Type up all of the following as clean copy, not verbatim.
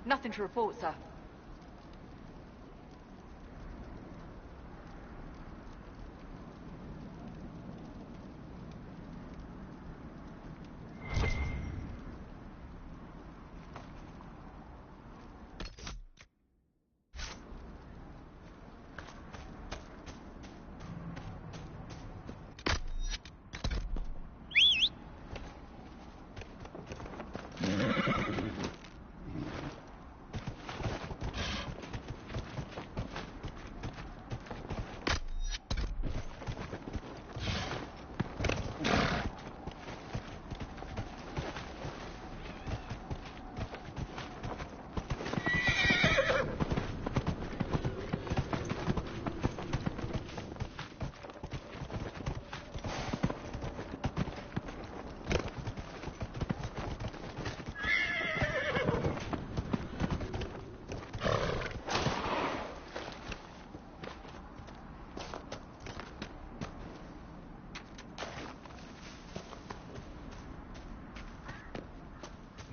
Nothing to report, sir.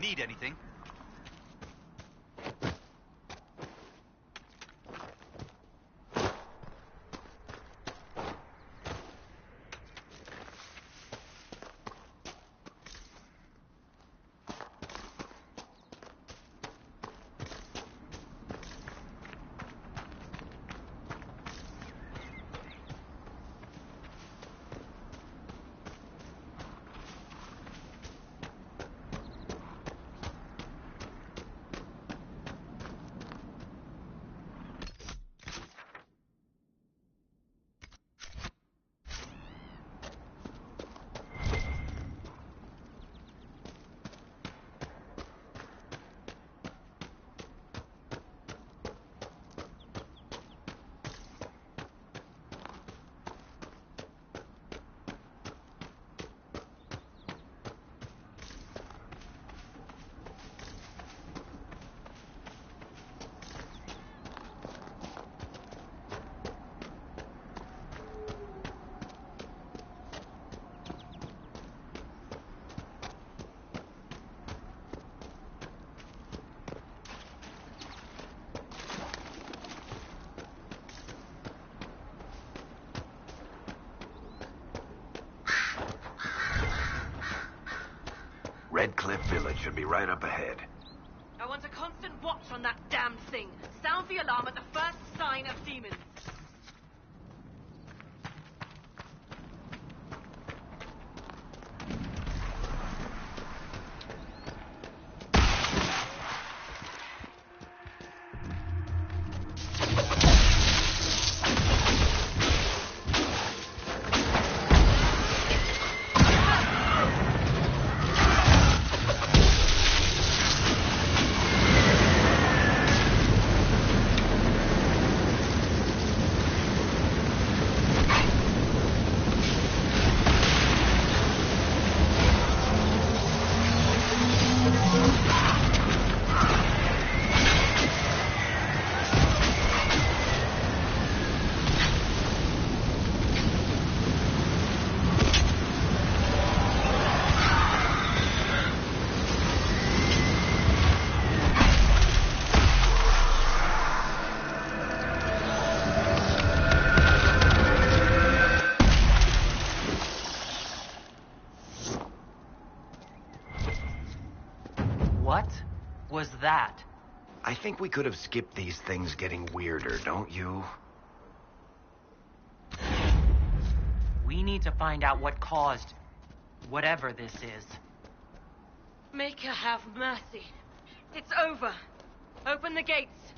Need anything? Red Cliff Village should be right up ahead. I want a constant watch on that damned thing. Sound the alarm at the first sign of demons. What was that? I think we could have skipped these things getting weirder, don't you? We need to find out what caused whatever this is. Make her have mercy. It's over. Open the gates.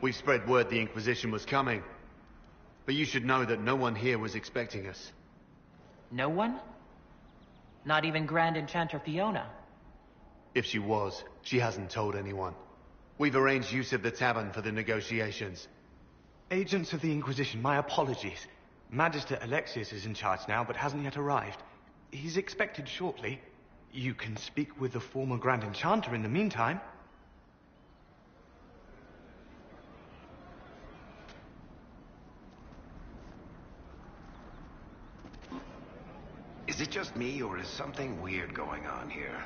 We spread word the Inquisition was coming. But you should know that no one here was expecting us. No one? Not even Grand Enchanter Fiona? If she was, she hasn't told anyone. We've arranged use of the tavern for the negotiations. Agents of the Inquisition, my apologies. Magister Alexius is in charge now, but hasn't yet arrived. He's expected shortly. You can speak with the former Grand Enchanter in the meantime. Is it just me, or is something weird going on here?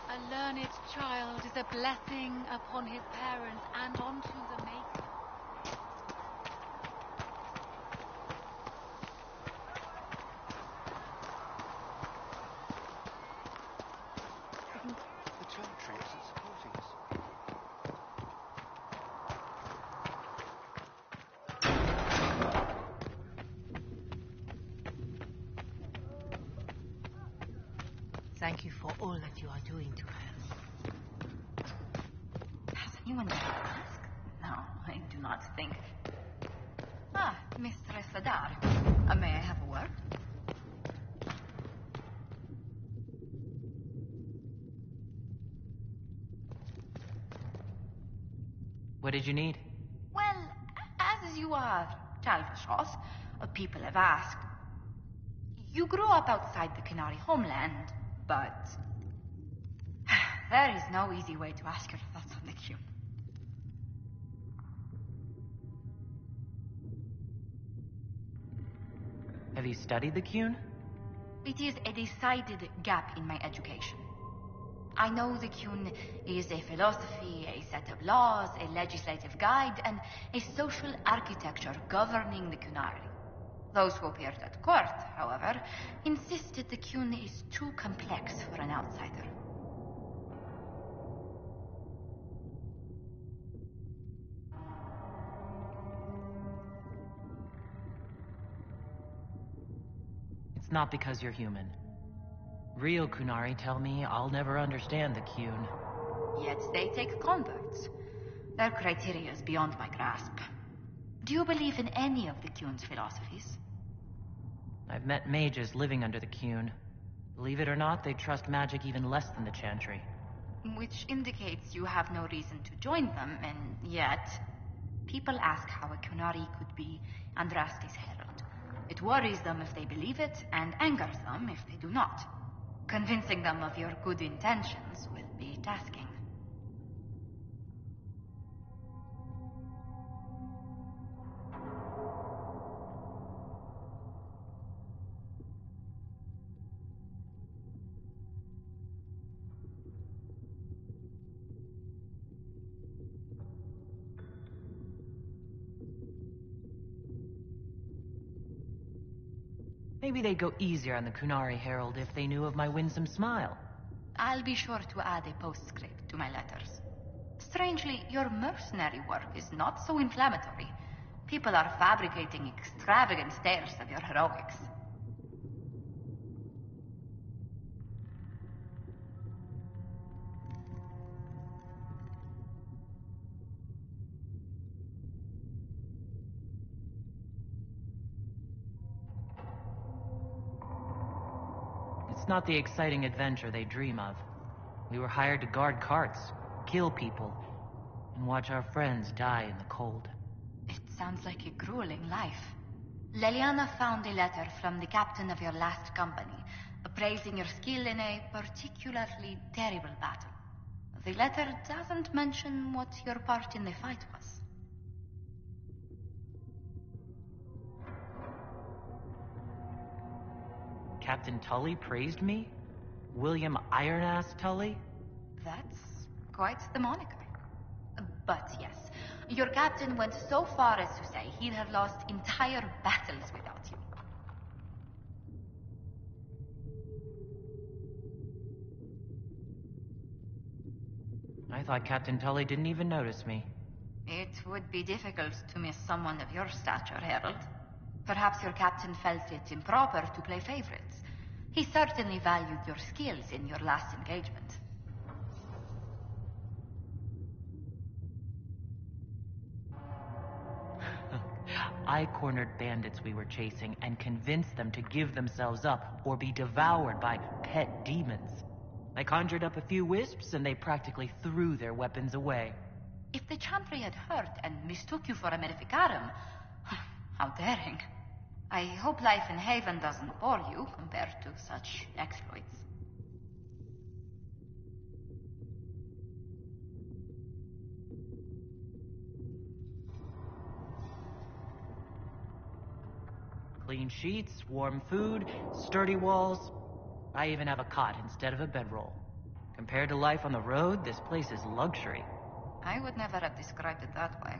A learned child is a blessing upon his parents and onto the maker. The chantry isn't supporting us. Thank you for all that you are doing to her. Has anyone ever asked? No, I do not think. Ah, Mistress Adaar. May I have a word? What did you need? Well, as you are Chalvashos, people have asked. You grew up outside the Canary homeland, but there is no easy way to ask your thoughts on the Q. Have you studied the Qun? It is a decided gap in my education. I know the Qun is a philosophy, a set of laws, a legislative guide, and a social architecture governing the Qunari. Those who appeared at court, however, insisted the Qun is too complex for an outsider. It's not because you're human. Real Qunari tell me I'll never understand the Qun. Yet they take converts. Their criteria is beyond my grasp. Do you believe in any of the Qun's philosophies? I've met mages living under the Qun. Believe it or not, they trust magic even less than the Chantry. Which indicates you have no reason to join them, and yet people ask how a Qunari could be Andraste's herald. It worries them if they believe it, and angers them if they do not. Convincing them of your good intentions will be tasking. Maybe they'd go easier on the Qunari herald if they knew of my winsome smile. I'll be sure to add a postscript to my letters. Strangely, your mercenary work is not so inflammatory. People are fabricating extravagant tales of your heroics. It's not the exciting adventure they dream of. We were hired to guard carts, kill people, and watch our friends die in the cold. It sounds like a grueling life. Leliana found a letter from the captain of your last company, praising your skill in a particularly terrible battle. The letter doesn't mention what your part in the fight was. Captain Tully praised me? William Ironass Tully? That's quite the moniker. But yes, your captain went so far as to say he'd have lost entire battles without you. I thought Captain Tully didn't even notice me. It would be difficult to miss someone of your stature, Herald. Perhaps your captain felt it improper to play favorites. He certainly valued your skills in your last engagement. I cornered bandits we were chasing and convinced them to give themselves up or be devoured by pet demons. I conjured up a few wisps and they practically threw their weapons away. If the Chantry had heard and mistook you for a Maleficarum, how daring. I hope life in Haven doesn't bore you compared to such exploits. Clean sheets, warm food, sturdy walls. I even have a cot instead of a bedroll. Compared to life on the road, this place is luxury. I would never have described it that way.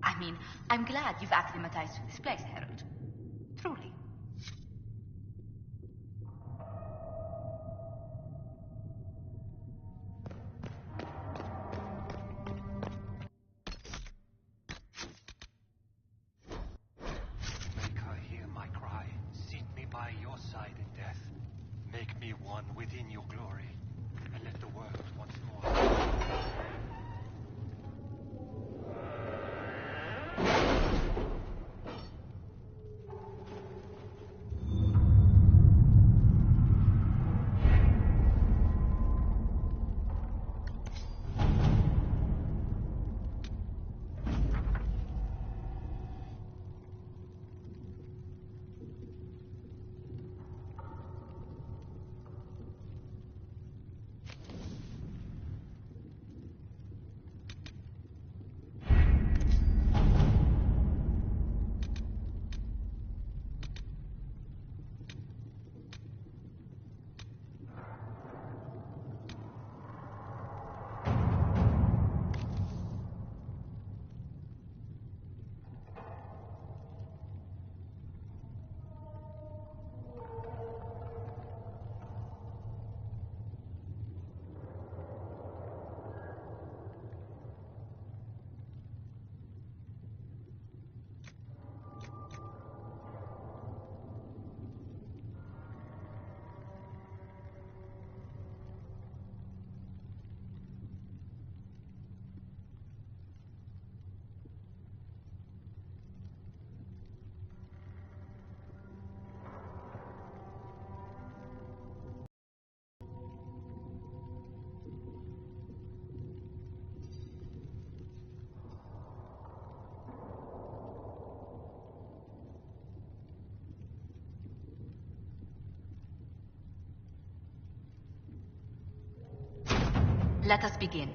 I mean, I'm glad you've acclimatized to this place, Herald. Truly. Make her hear my cry. Seat me by your side in death. Make me one within your glory. And let the world once more. Let us begin.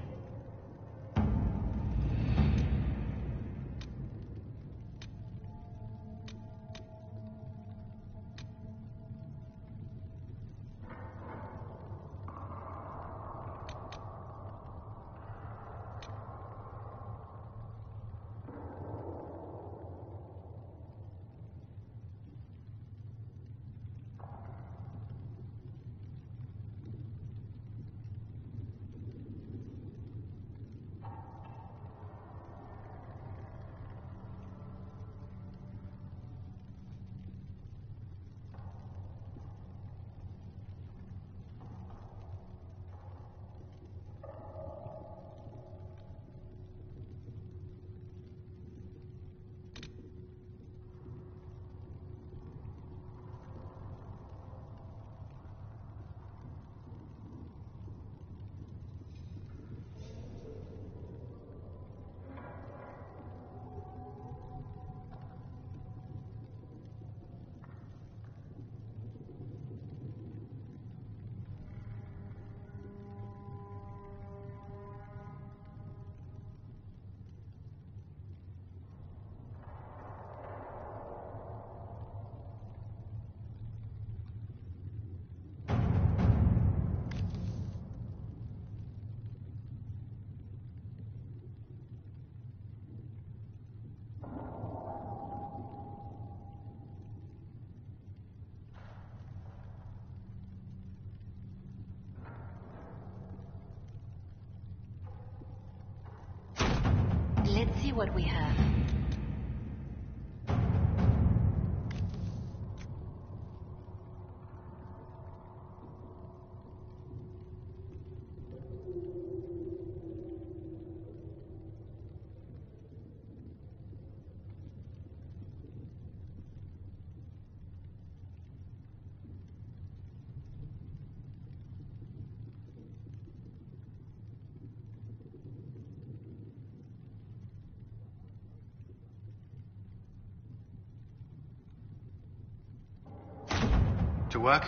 see what we have. To work?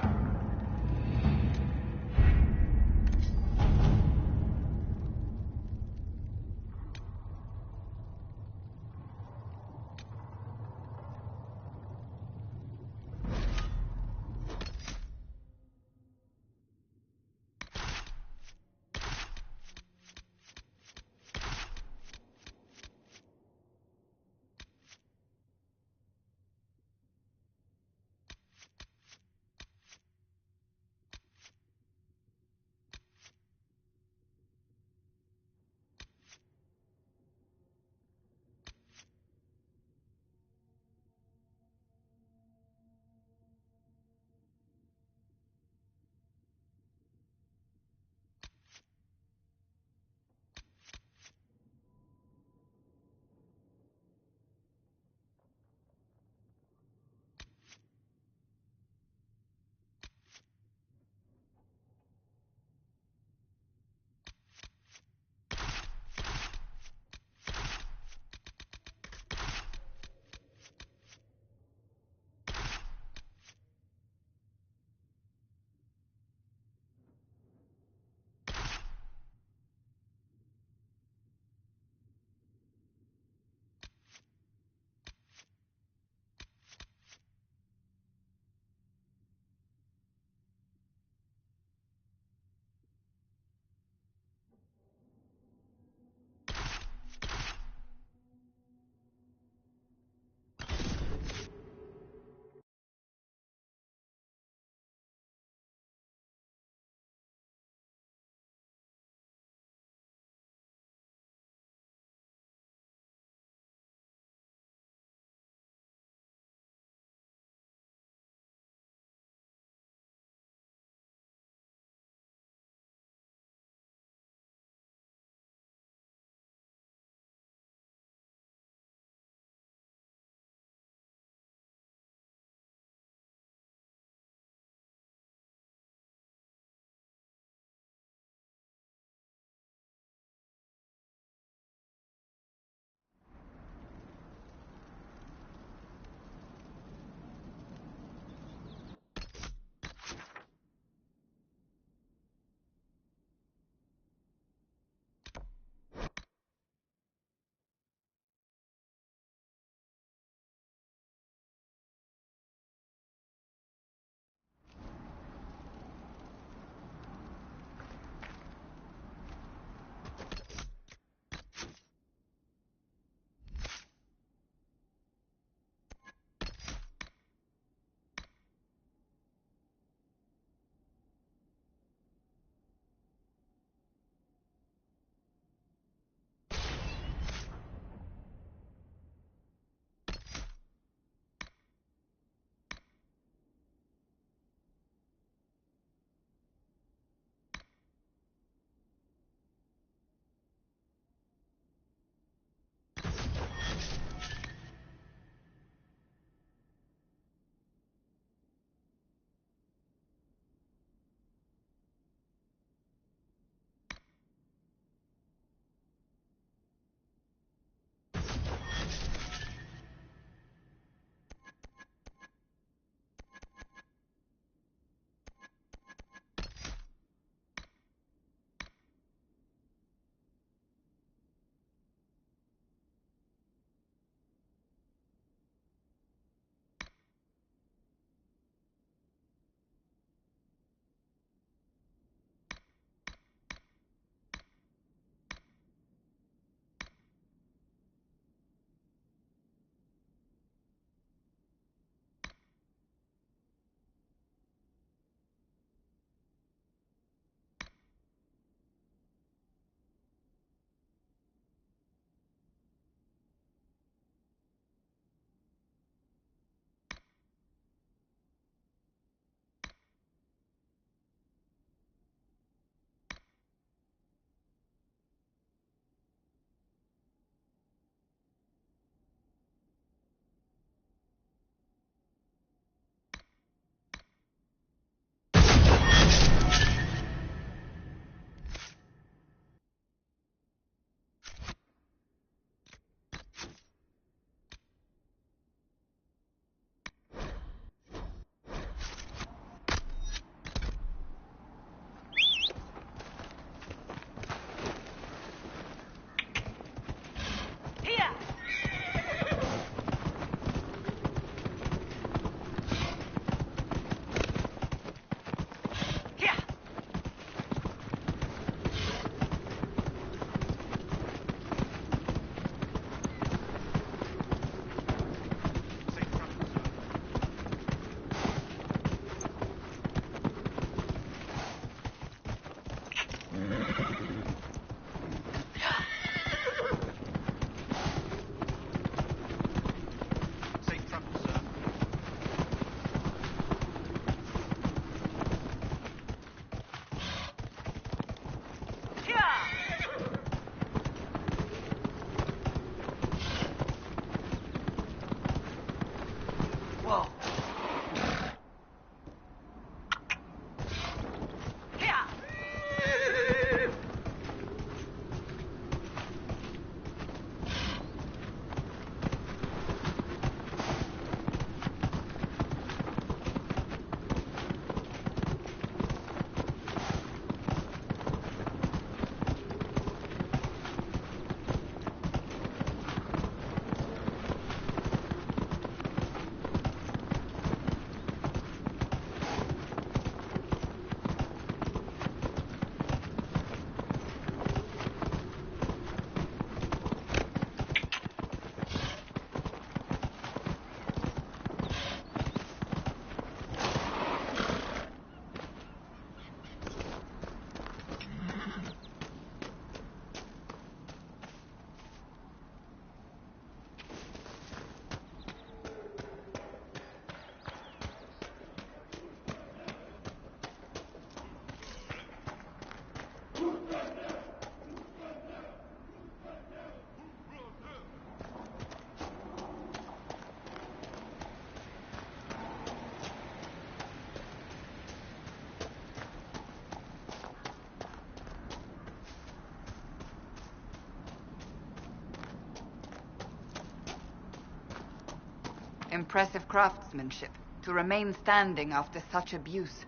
Impressive craftsmanship to remain standing after such abuse.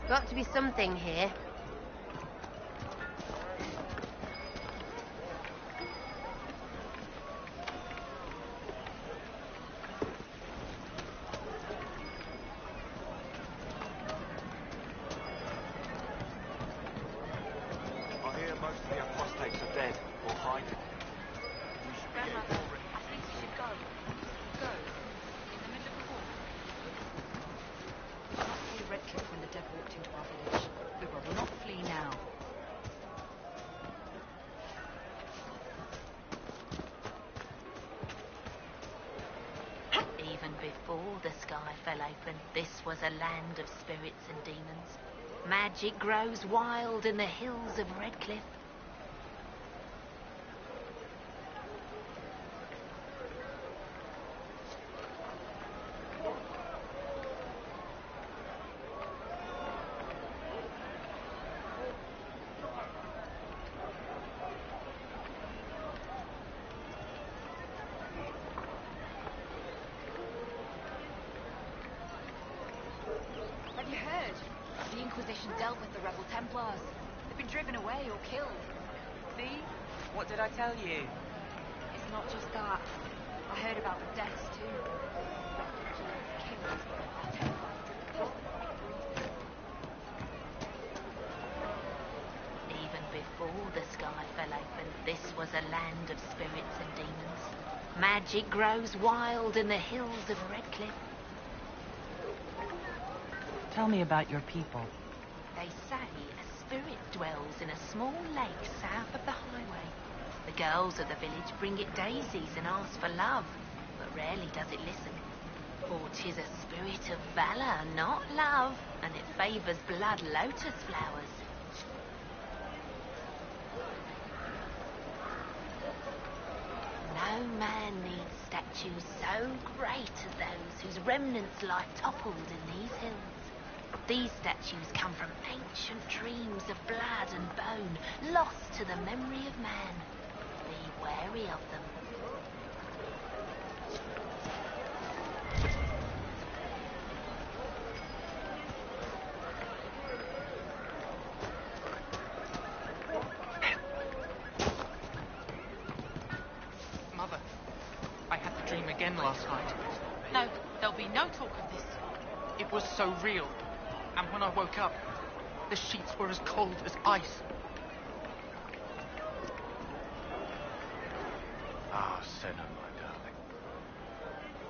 Got to be something here. I hear most of the apostates are dead or hiding. We should be getting more ready. I think we should go. Go. In the middle of the wall. We must flee Redcliffe when the dead walked into our village. We will not flee now. Even before the sky fell open, this was a land of spirits and demons. Magic grows wild in the hills of Redcliffe. Have you heard? The Inquisition dealt with the rebel Templars. They've been driven away or killed. See? What did I tell you? It's not just that. I heard about the deaths too. Refugees killed by Templars driven across the Greek. Even before the sky fell open, this was a land of spirits and demons. Magic grows wild in the hills of Redcliffe. Tell me about your people. They say a spirit dwells in a small lake south of the highway. The girls of the village bring it daisies and ask for love, but rarely does it listen. For 'tis a spirit of valor, not love, and it favours blood lotus flowers. No man needs statues so great as those whose remnants lie toppled in these hills. These statues come from ancient dreams of blood and bone, lost to the memory of man. Be wary of them. Mother, I had the dream again last night. No, there'll be no talk of this. It was so real. And when I woke up, the sheets were as cold as ice. Ah, Senna, my darling.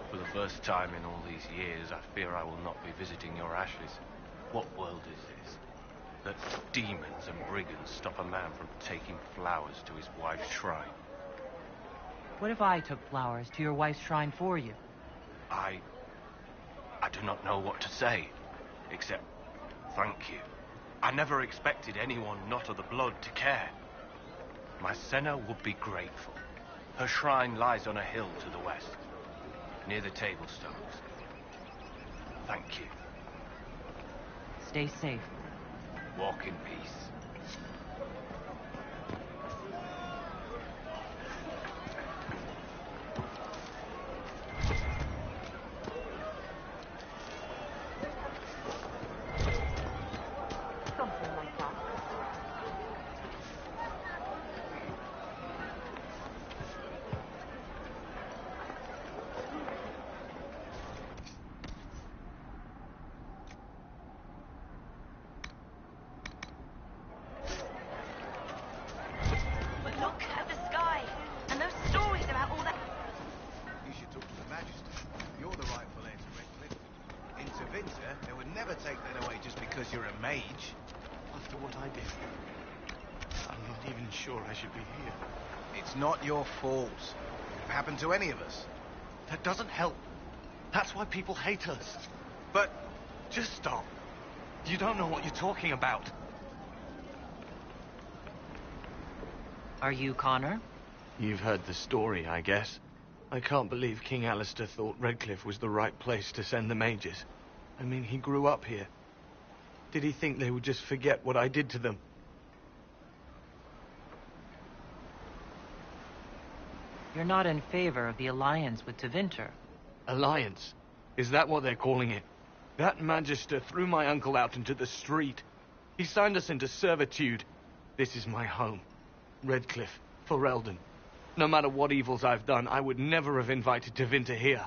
For the first time in all these years, I fear I will not be visiting your ashes. What world is this? That demons and brigands stop a man from taking flowers to his wife's shrine. What if I took flowers to your wife's shrine for you? I do not know what to say, except thank you. I never expected anyone not of the blood to care. My Senna would be grateful. Her shrine lies on a hill to the west, near the table stones. Thank you. Stay safe. Walk in peace. sure I should be here. It's not your fault. It could happen to any of us. That doesn't help. That's why people hate us. But just stop. You don't know what you're talking about. Are you Connor? You've heard the story, I guess. I can't believe King Alistair thought Redcliffe was the right place to send the mages. I mean, he grew up here. Did he think they would just forget what I did to them? You're not in favor of the alliance with Tevinter. Alliance? Is that what they're calling it? That Magister threw my uncle out into the street. He signed us into servitude. This is my home. Redcliffe, Ferelden. No matter what evils I've done, I would never have invited Tevinter here.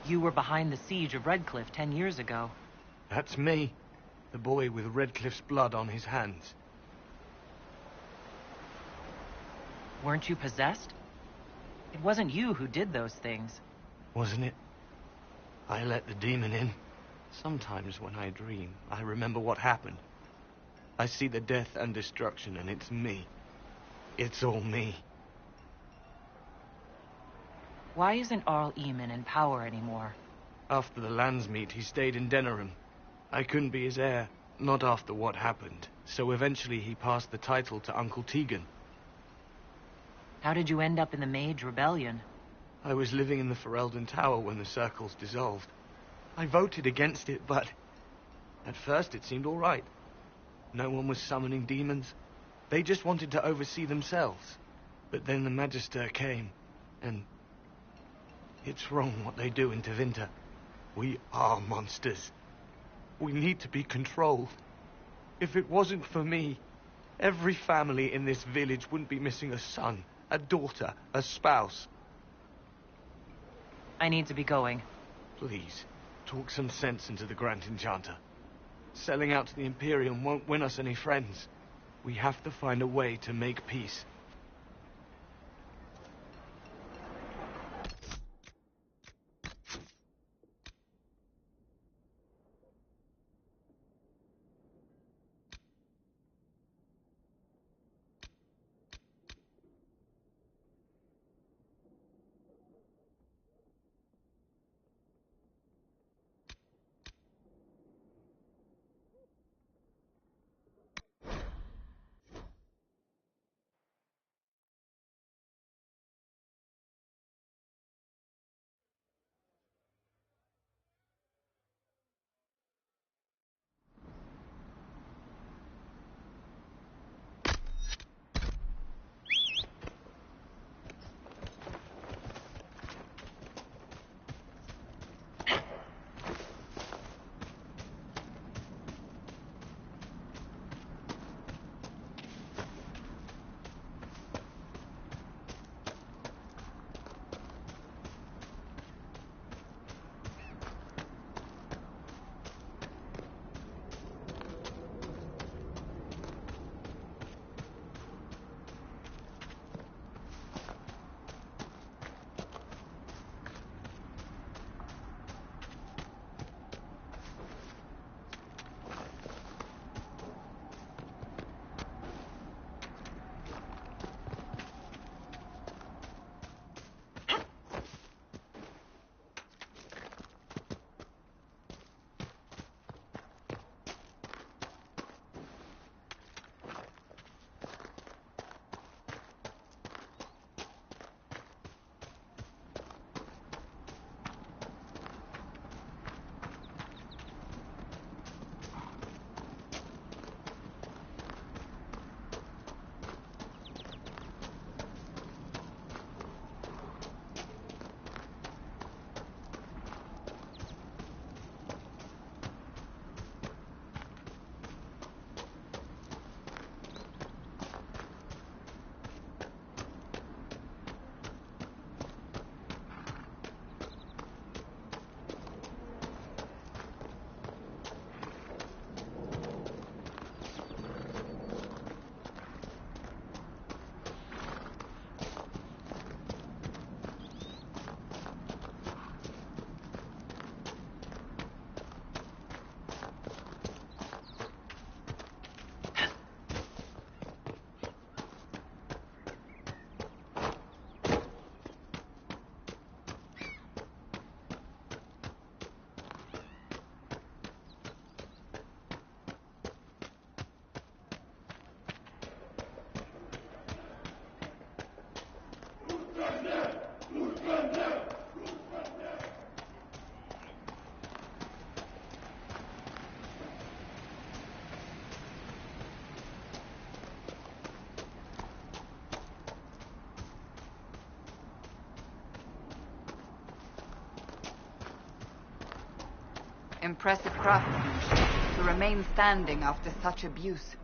You were behind the siege of Redcliffe 10 years ago. That's me. The boy with Redcliffe's blood on his hands. Weren't you possessed? It wasn't you who did those things. Wasn't it? I let the demon in. Sometimes when I dream, I remember what happened. I see the death and destruction, and it's me. It's all me. Why isn't Arl Eamon in power anymore? After the lands meet, he stayed in Denerim. I couldn't be his heir, not after what happened. So eventually he passed the title to Uncle Tegan. How did you end up in the Mage Rebellion? I was living in the Ferelden Tower when the circles dissolved. I voted against it, but at first it seemed all right. No one was summoning demons. They just wanted to oversee themselves. But then the Magister came, and it's wrong what they do in Tevinter. We are monsters. We need to be controlled. If it wasn't for me, every family in this village wouldn't be missing a son, a daughter, a spouse. I need to be going. Please, talk some sense into the Grand Enchanter. Selling out to the Imperium won't win us any friends. We have to find a way to make peace. Impressive craftsmanship to remain standing after such abuse.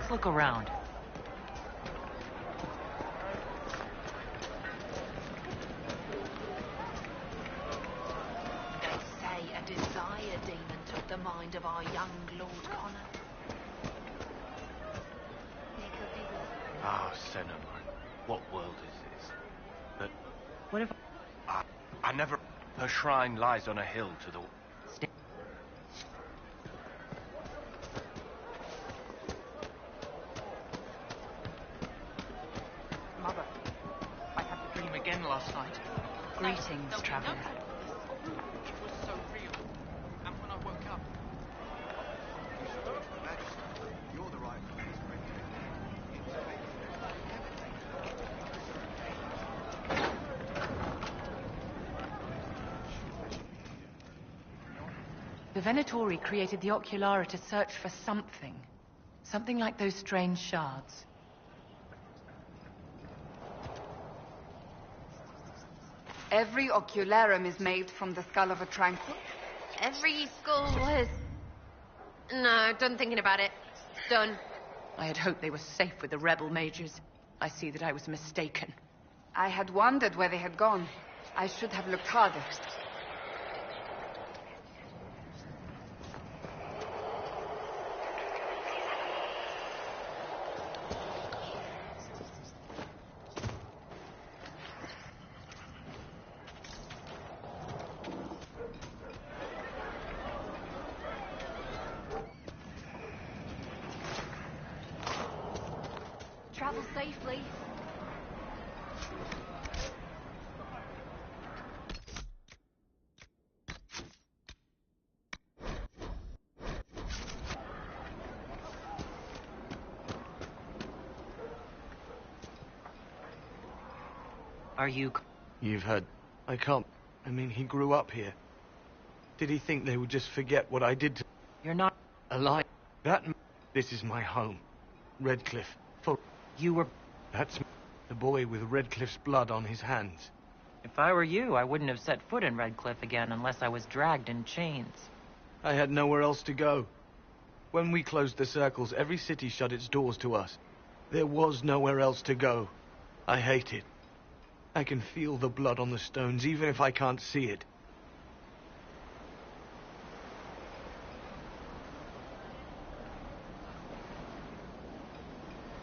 Let's look around. They say a desire demon took the mind of our young Lord Connor. Ah, Senna, what world is this? But What if... I never... Her shrine lies on a hill to the... Mother, I had the dream again last night. Greetings, traveler. It was so real. And when I woke up, You spoke to the Magister. You're the right one. The Venatori created the Oculara to search for something. Something like those strange shards. Every ocularum is made from the skull of a tranquil. Every skull was... No, done thinking about it. Done. I had hoped they were safe with the rebel mages. I see that I was mistaken. I had wondered where they had gone. I should have looked harder. Travel safely. Are you... You've heard. I can't. I mean, he grew up here. Did he think they would just forget what I did to... You're not... Alive. This is my home. Redcliffe. For... You were... That's the boy with Redcliffe's blood on his hands. If I were you, I wouldn't have set foot in Redcliffe again unless I was dragged in chains. I had nowhere else to go. When we closed the circles, every city shut its doors to us. There was nowhere else to go. I hate it. I can feel the blood on the stones, even if I can't see it.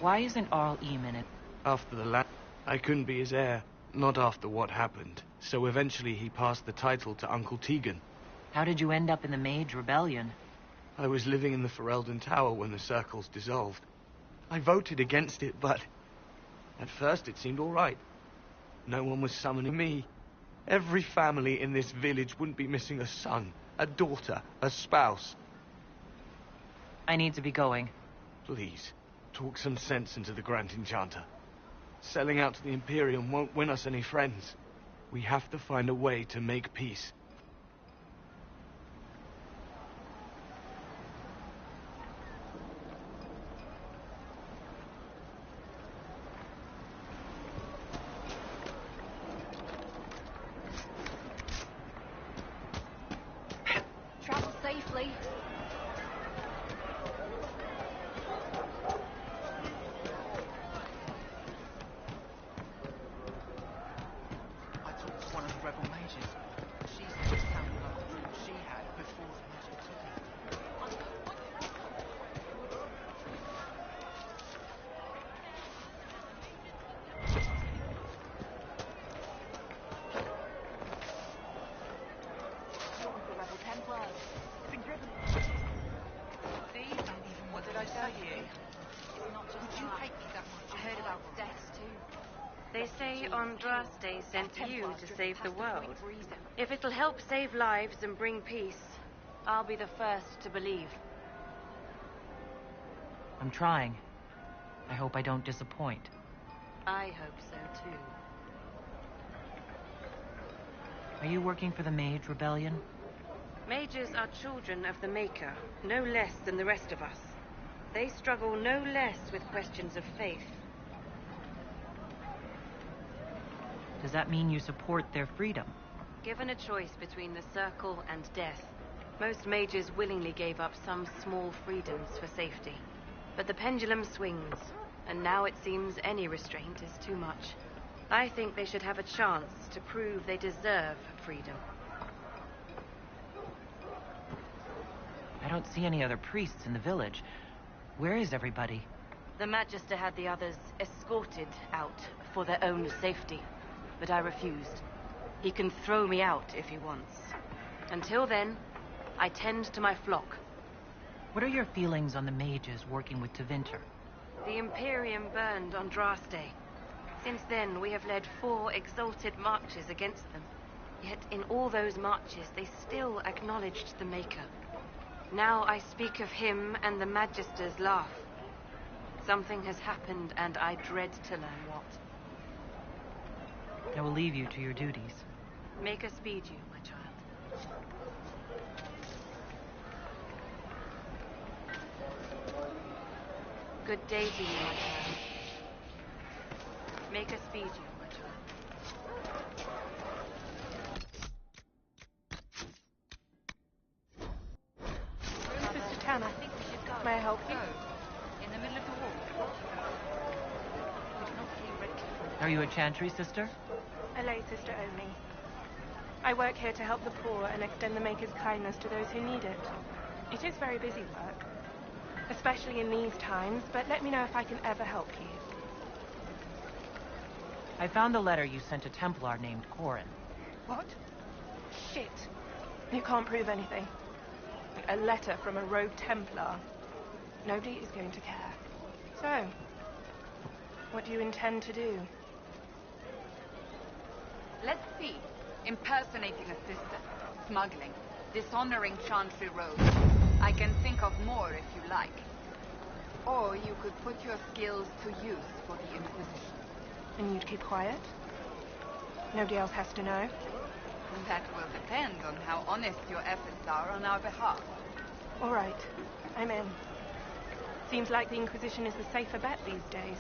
Why isn't Arl Eamon at... After the land, I couldn't be his heir. Not after what happened. So eventually he passed the title to Uncle Tegan. How did you end up in the Mage Rebellion? I was living in the Ferelden Tower when the circles dissolved. I voted against it, but... at first it seemed all right. No one was summoning me. Every family in this village wouldn't be missing a son, a daughter, a spouse. I need to be going. Please, talk some sense into the Grand Enchanter. Selling out to the Imperium won't win us any friends. We have to find a way to make peace. Travel safely. I talked to one of the rebel mages. She's just sounded like the dream she had before the magic took her. The rebel Templars. Been driven. See? What did I say to you? It's not just Would you that. hate me that much? I heard about deaths too. They say Andraste sent you Templars to driven save the past point world. of reason. If it'll help save lives and bring peace, I'll be the first to believe. I'm trying. I hope I don't disappoint. I hope so too. Are you working for the Mage Rebellion? Mages are children of the Maker, no less than the rest of us. They struggle no less with questions of faith. Does that mean you support their freedom? Given a choice between the circle and death, most mages willingly gave up some small freedoms for safety. But the pendulum swings, and now it seems any restraint is too much. I think they should have a chance to prove they deserve freedom. I don't see any other priests in the village. Where is everybody? The Magister had the others escorted out for their own safety, but I refused. He can throw me out if he wants. Until then, I tend to my flock. What are your feelings on the mages working with Tevinter? The Imperium burned Andraste. Since then, we have led 4 exalted marches against them. Yet in all those marches, they still acknowledged the Maker. Now I speak of him and the Magisters laugh. Something has happened, and I dread to learn what. I will leave you to your duties. Maker speed you, my child. Good day to you, my child. Maker speed you, my child. Sister Tan, I think we should go. May I help you? In the middle of the war. We do not hear regularly. Are you a Chantry sister? A lay sister only. I work here to help the poor and extend the Maker's kindness to those who need it. It is very busy work, especially in these times, but let me know if I can ever help you. I found the letter you sent a Templar named Corin. What? Shit. You can't prove anything. A letter from a rogue Templar. Nobody is going to care. So, what do you intend to do? Let's see. Impersonating a sister, smuggling, dishonoring Chantry Road. I can think of more if you like. Or you could put your skills to use for the Inquisition. And you'd keep quiet? Nobody else has to know? That will depend on how honest your efforts are on our behalf. All right. I'm in. Seems like the Inquisition is the safer bet these days.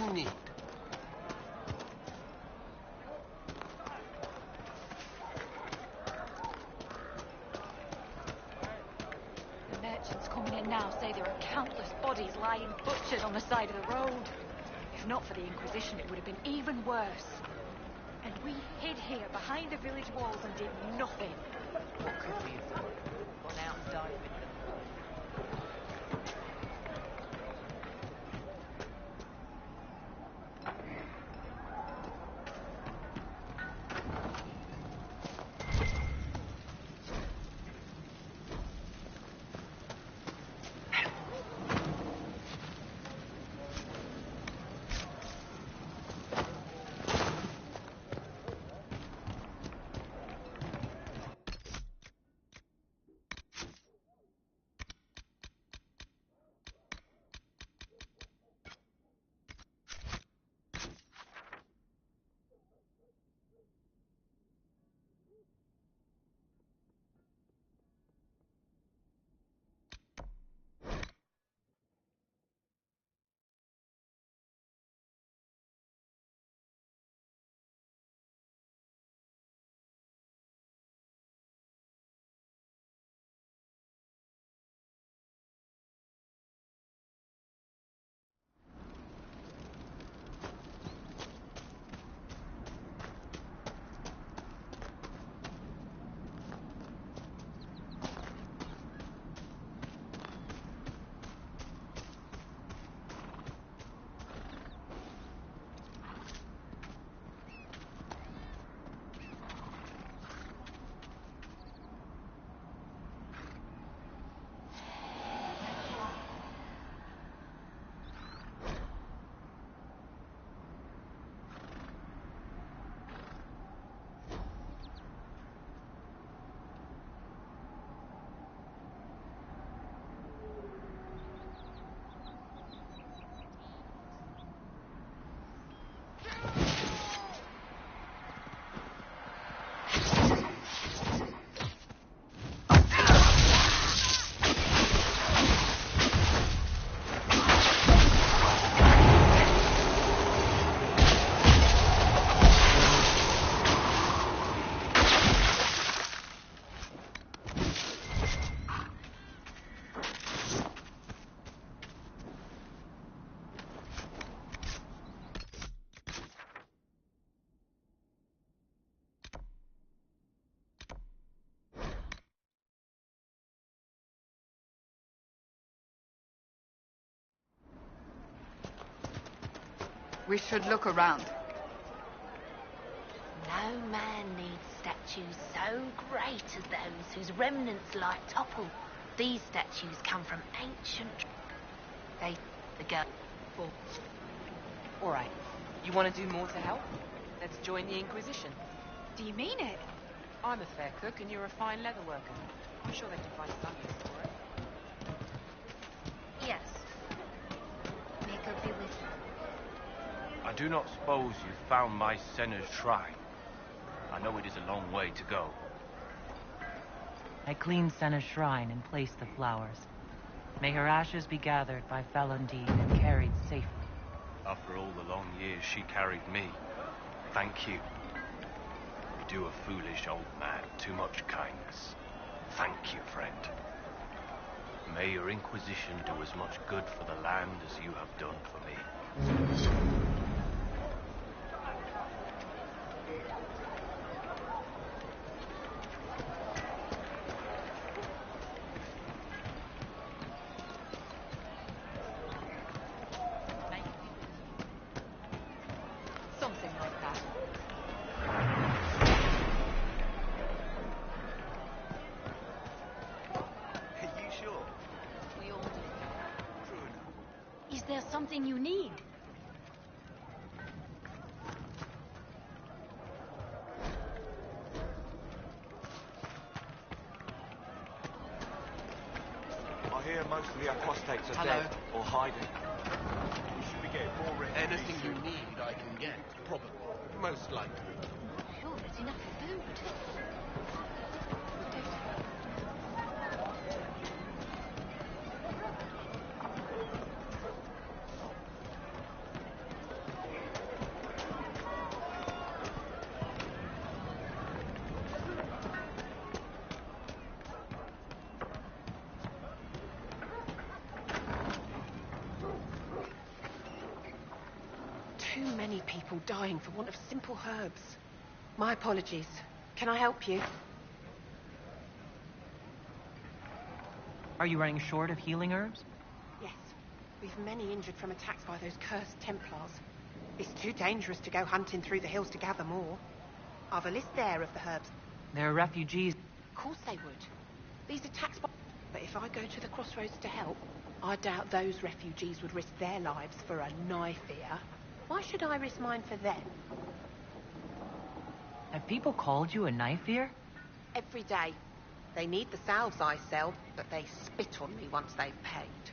you need? The merchants coming in now say there are countless bodies lying butchered on the side of the road. If not for the Inquisition, it would have been even worse. And we hid here behind the village walls and did nothing. What could we have done? Gone out and died with them? We should look around. No man needs statues so great as those whose remnants lie toppled. These statues come from ancient... the girl... Well, all right. You want to do more to help? Let's join the Inquisition. Do you mean it? I'm a fair cook and you're a fine leather worker. I'm sure they can find some use for it. Yes. Make a be with you. I do not suppose you found my Senna's shrine. I know it is a long way to go. I cleaned Senna's shrine and placed the flowers. May her ashes be gathered by Falundine and carried safely. After all the long years she carried me, thank you. You do a foolish old man too much kindness. Thank you, friend. May your Inquisition do as much good for the land as you have done for me. Something like that. Are you sure? We all do. True enough. Is there something you need? I hear most of the apostates are dead or hiding. We should be getting more refugees. Anything you need, I can get. Probably. Most likely. Sure, there's enough food. Too many people dying for want of simple herbs. My apologies. Can I help you? Are you running short of healing herbs? Yes. We've many injured from attacks by those cursed Templars. It's too dangerous to go hunting through the hills to gather more. I've a list there of the herbs. There are refugees. Of course they would. These attacks by... But if I go to the crossroads to help, I doubt those refugees would risk their lives for a knife here. Why should I risk mine for them? Have people called you a knife ear? Every day. They need the salves I sell, but they spit on me once they've paid.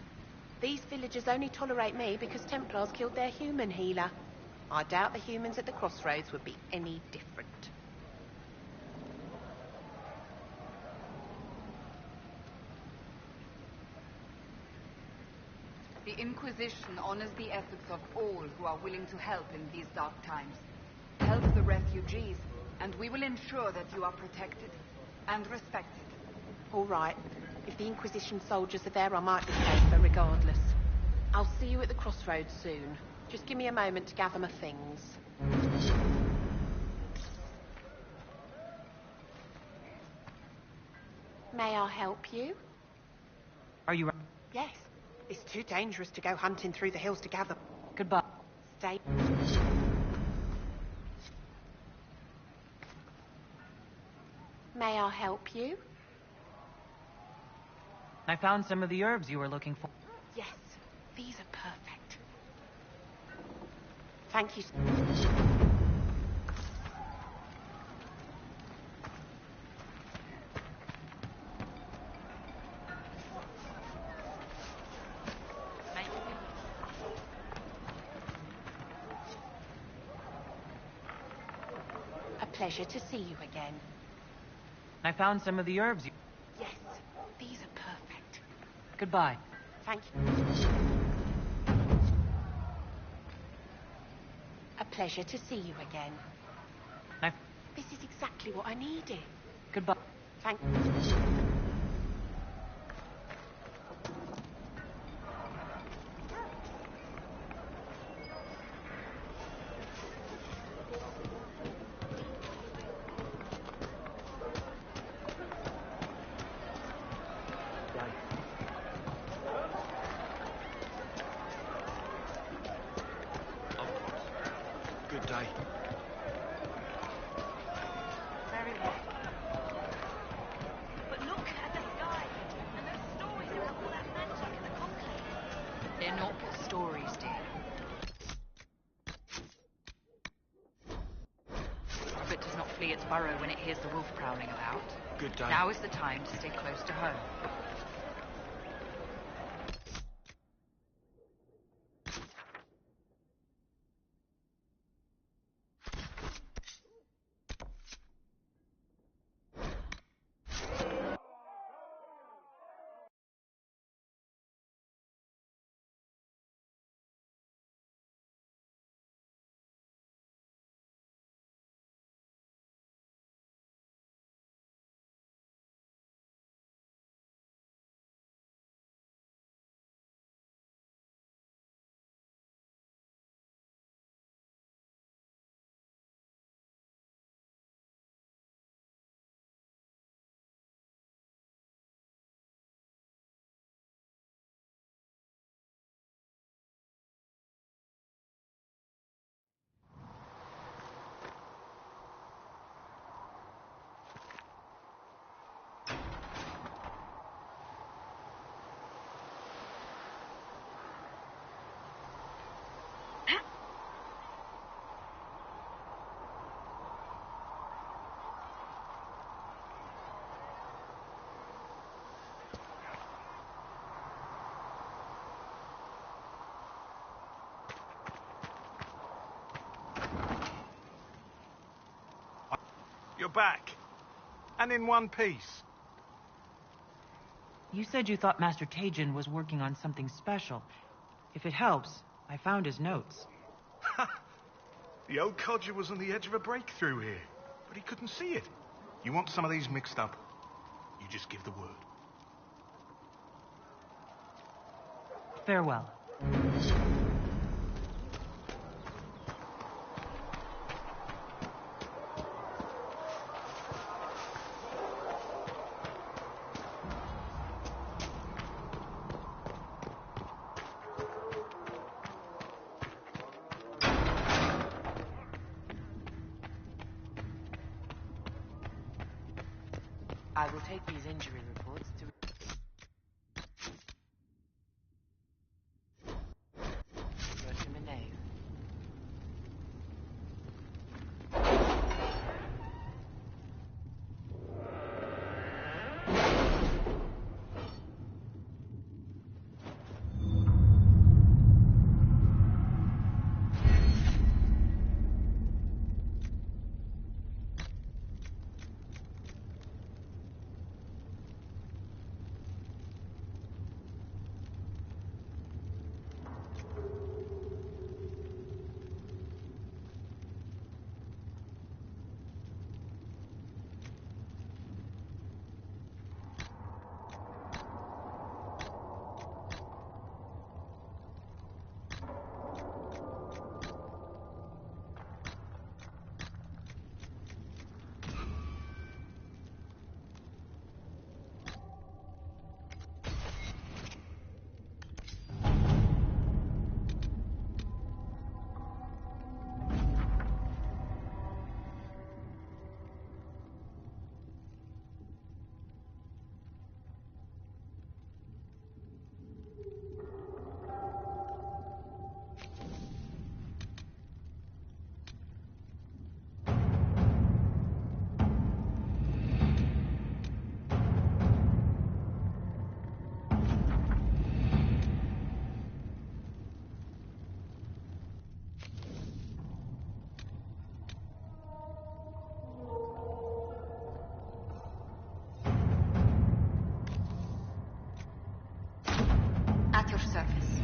These villagers only tolerate me because Templars killed their human healer. I doubt the humans at the crossroads would be any different. The Inquisition honors the efforts of all who are willing to help in these dark times. Help the refugees, and we will ensure that you are protected and respected. All right. If the Inquisition soldiers are there, I might be safer regardless. I'll see you at the crossroads soon. Just give me a moment to gather my things. May I help you? Are you... Yes. It's too dangerous to go hunting through the hills to gather... Goodbye. Stay... May I help you? I found some of the herbs you were looking for. Yes, these are perfect. Thank you. A pleasure to see you again. I found some of the herbs you... Yes, these are perfect. Goodbye. Thank you. A pleasure to see you again. This is exactly what I needed. Goodbye. Thank you. Good day. Very well. But look at the sky and those stories about all that magic in the conclave. They're not stories, dear. But does not flee its burrow when it hears the wolf prowling about. Good day. Now is the time to stay close to home. You're back. And in one piece. You said you thought Master Tajin was working on something special. If it helps, I found his notes. The old codger was on the edge of a breakthrough here, but he couldn't see it. You want some of these mixed up? You just give the word. Farewell. I will take these injury reports to... Go to Magemeows. At your service.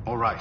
All right.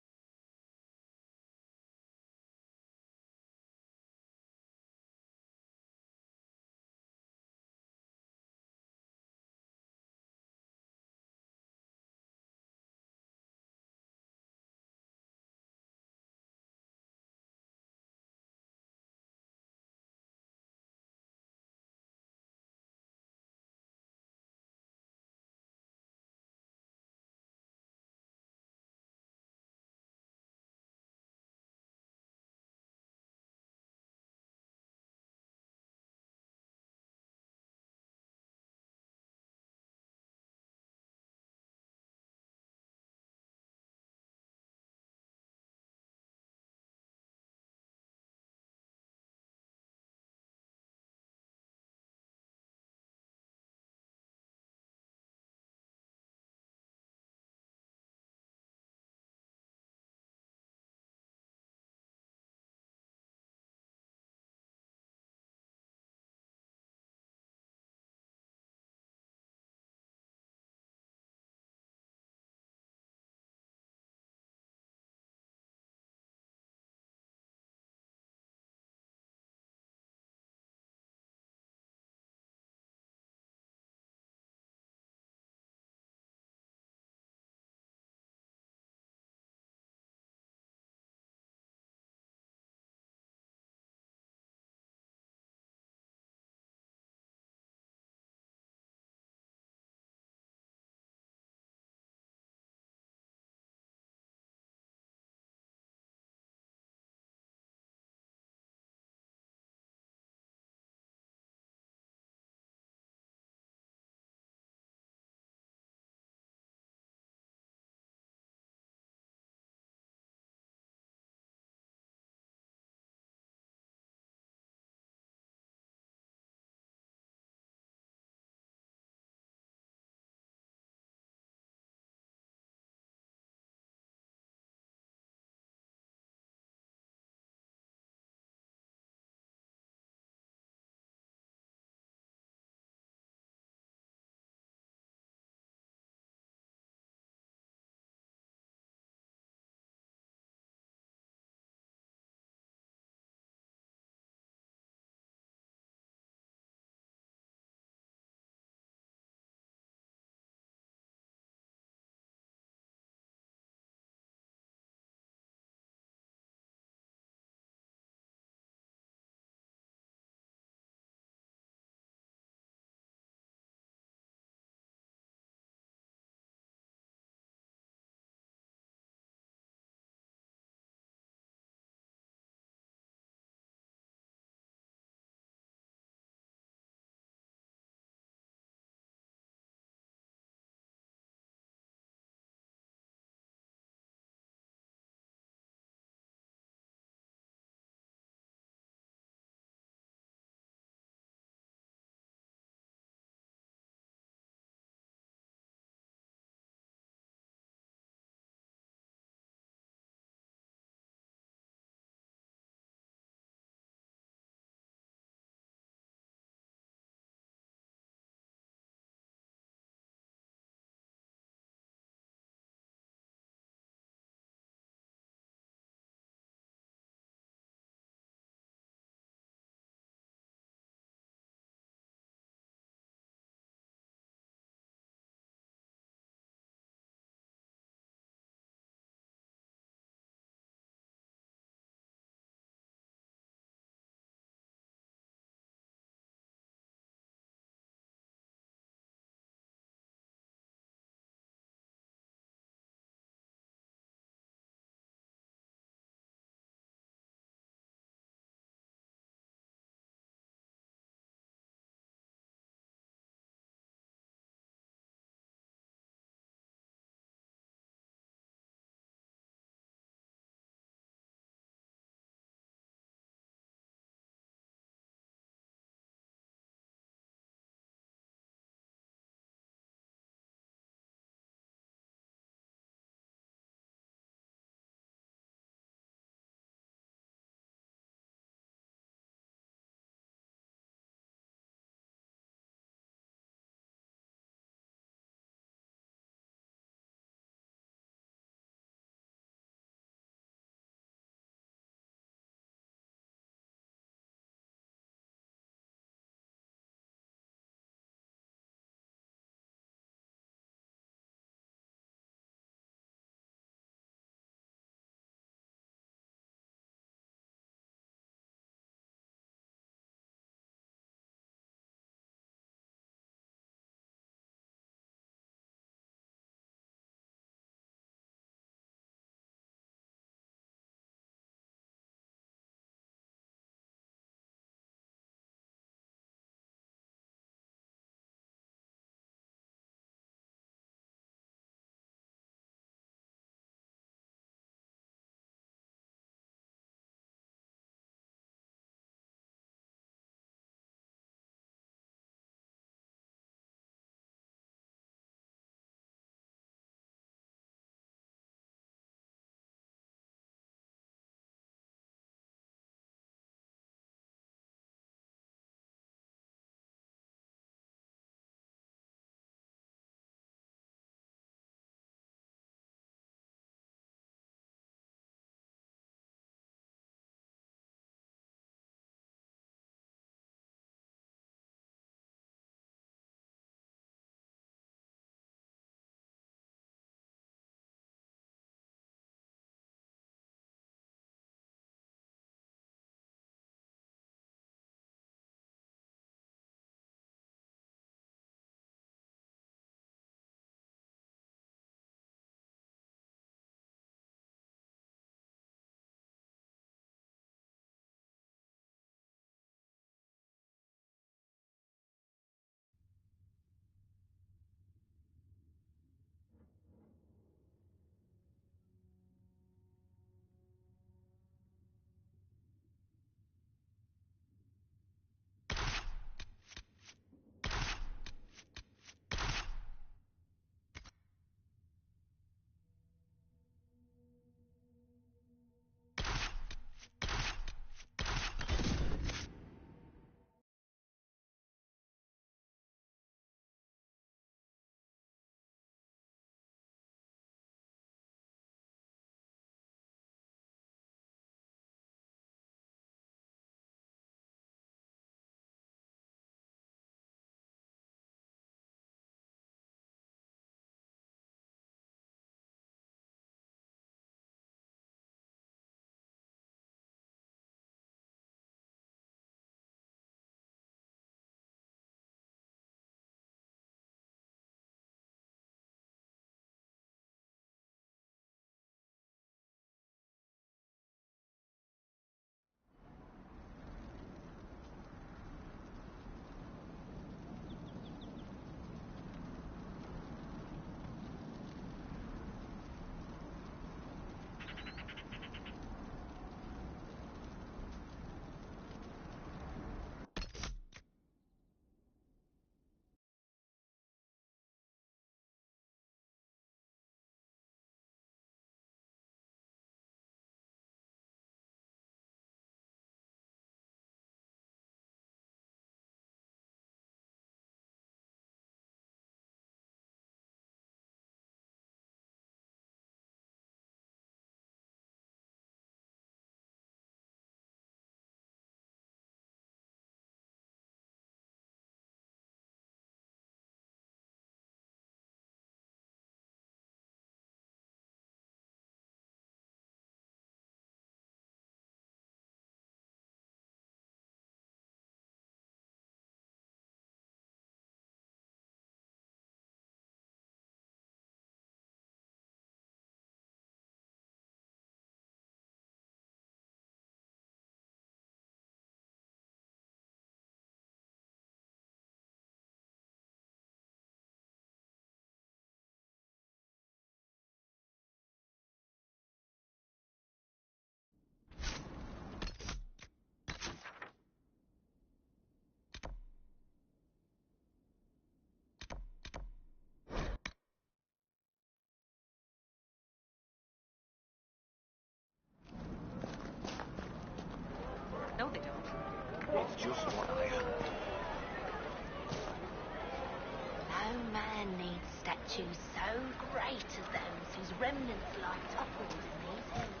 virtues so great as those whose remnants lie toppled in these hills.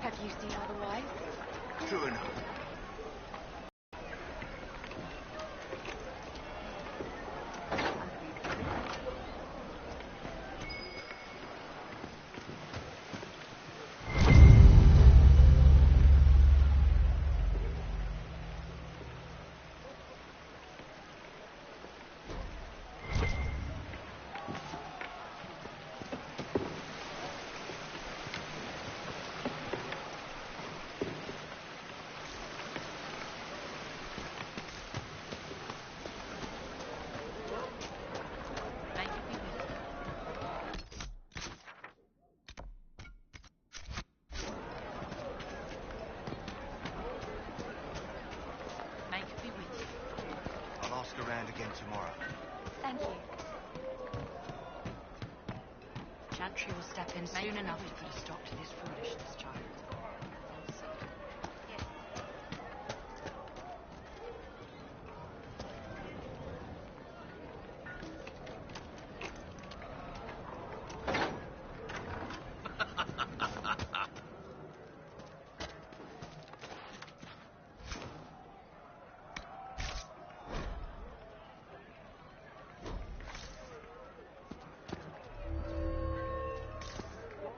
Have you seen otherwise? True enough. Around again tomorrow. Thank you. Chantry will step in soon enough to put a stop to this foolishness, child.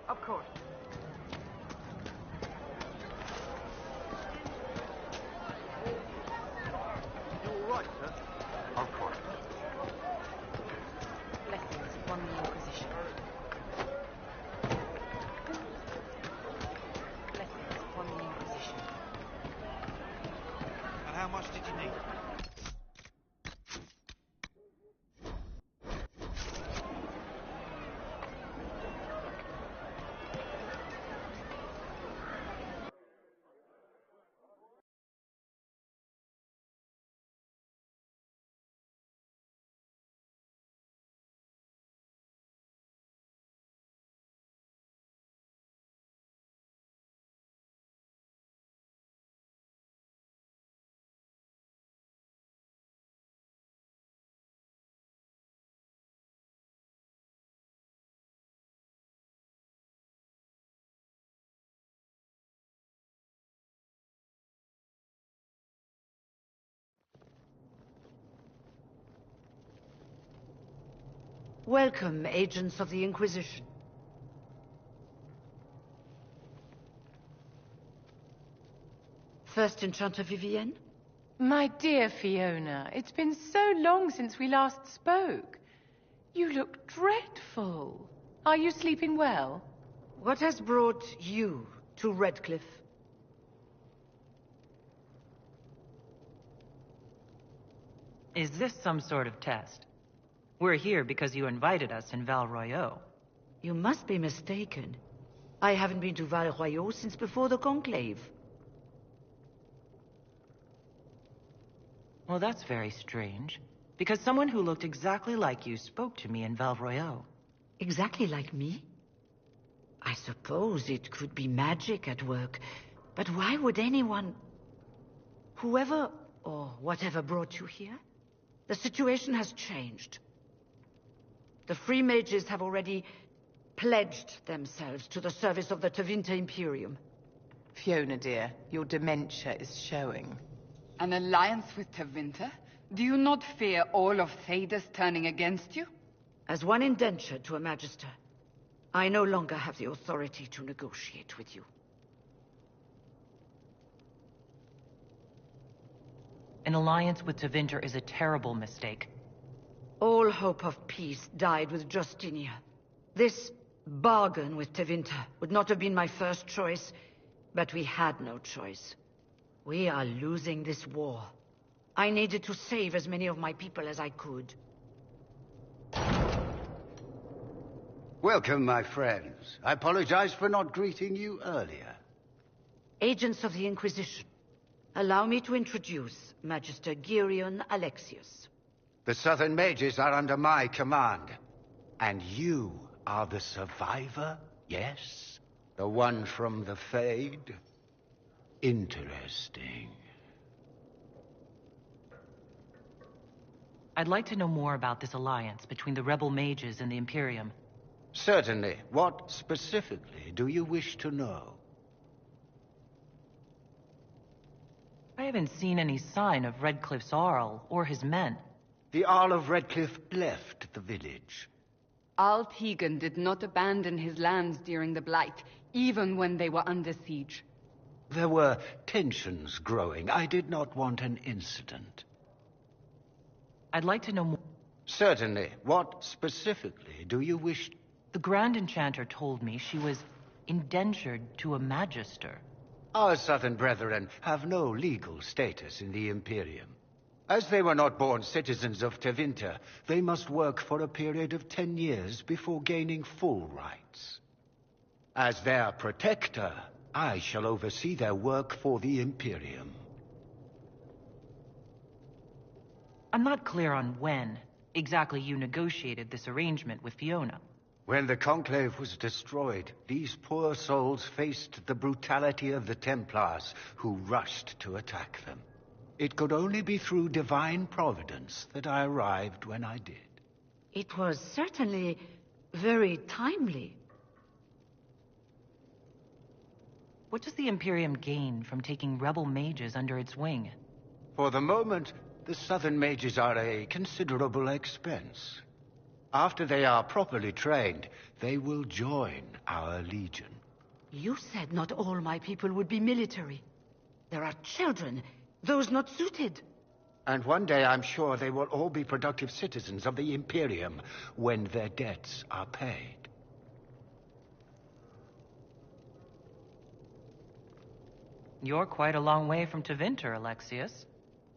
Of course. You all right, sir? Of course. Blessings upon the Inquisition. Blessings upon the Inquisition. And how much did you need? Welcome, agents of the Inquisition. First Enchanter Vivienne? My dear Fiona, it's been so long since we last spoke. You look dreadful. Are you sleeping well? What has brought you to Redcliffe? Is this some sort of test? We're here because you invited us in Val Royeaux. You must be mistaken. I haven't been to Val Royeaux since before the Conclave. Well, that's very strange. Because someone who looked exactly like you spoke to me in Val Royeaux. Exactly like me? I suppose it could be magic at work. But why would anyone... Whoever or whatever brought you here? The situation has changed. The Free Mages have already pledged themselves to the service of the Tevinter Imperium. Fiona, dear, your dementia is showing. An alliance with Tevinter? Do you not fear all of Thedas turning against you? As one indentured to a Magister, I no longer have the authority to negotiate with you. An alliance with Tevinter is a terrible mistake. All hope of peace died with Justinia. This bargain with Tevinter would not have been my first choice, but we had no choice. We are losing this war. I needed to save as many of my people as I could. Welcome, my friends. I apologize for not greeting you earlier. Agents of the Inquisition, allow me to introduce Magister Girion Alexius. The Southern Mages are under my command. And you are the survivor, yes? The one from the Fade? Interesting. I'd like to know more about this alliance between the rebel mages and the Imperium. Certainly. What specifically do you wish to know? I haven't seen any sign of Redcliffe's Arl or his men. The Arl of Redcliffe left the village. Al Tegan did not abandon his lands during the Blight, even when they were under siege. There were tensions growing. I did not want an incident. I'd like to know more. Certainly. What specifically do you wish? The Grand Enchanter told me she was indentured to a Magister. Our southern brethren have no legal status in the Imperium. As they were not born citizens of Tevinter, they must work for a period of 10 years before gaining full rights. As their protector, I shall oversee their work for the Imperium. I'm not clear on when exactly you negotiated this arrangement with Fiona. When the Conclave was destroyed, these poor souls faced the brutality of the Templars, who rushed to attack them. It could only be through divine providence that I arrived when I did. It was certainly very timely. What does the Imperium gain from taking rebel mages under its wing? For the moment, the southern mages are a considerable expense. After they are properly trained, they will join our legion. You said not all my people would be military. There are children, those not suited. And one day I'm sure they will all be productive citizens of the Imperium when their debts are paid. You're quite a long way from Tevinter, Alexius.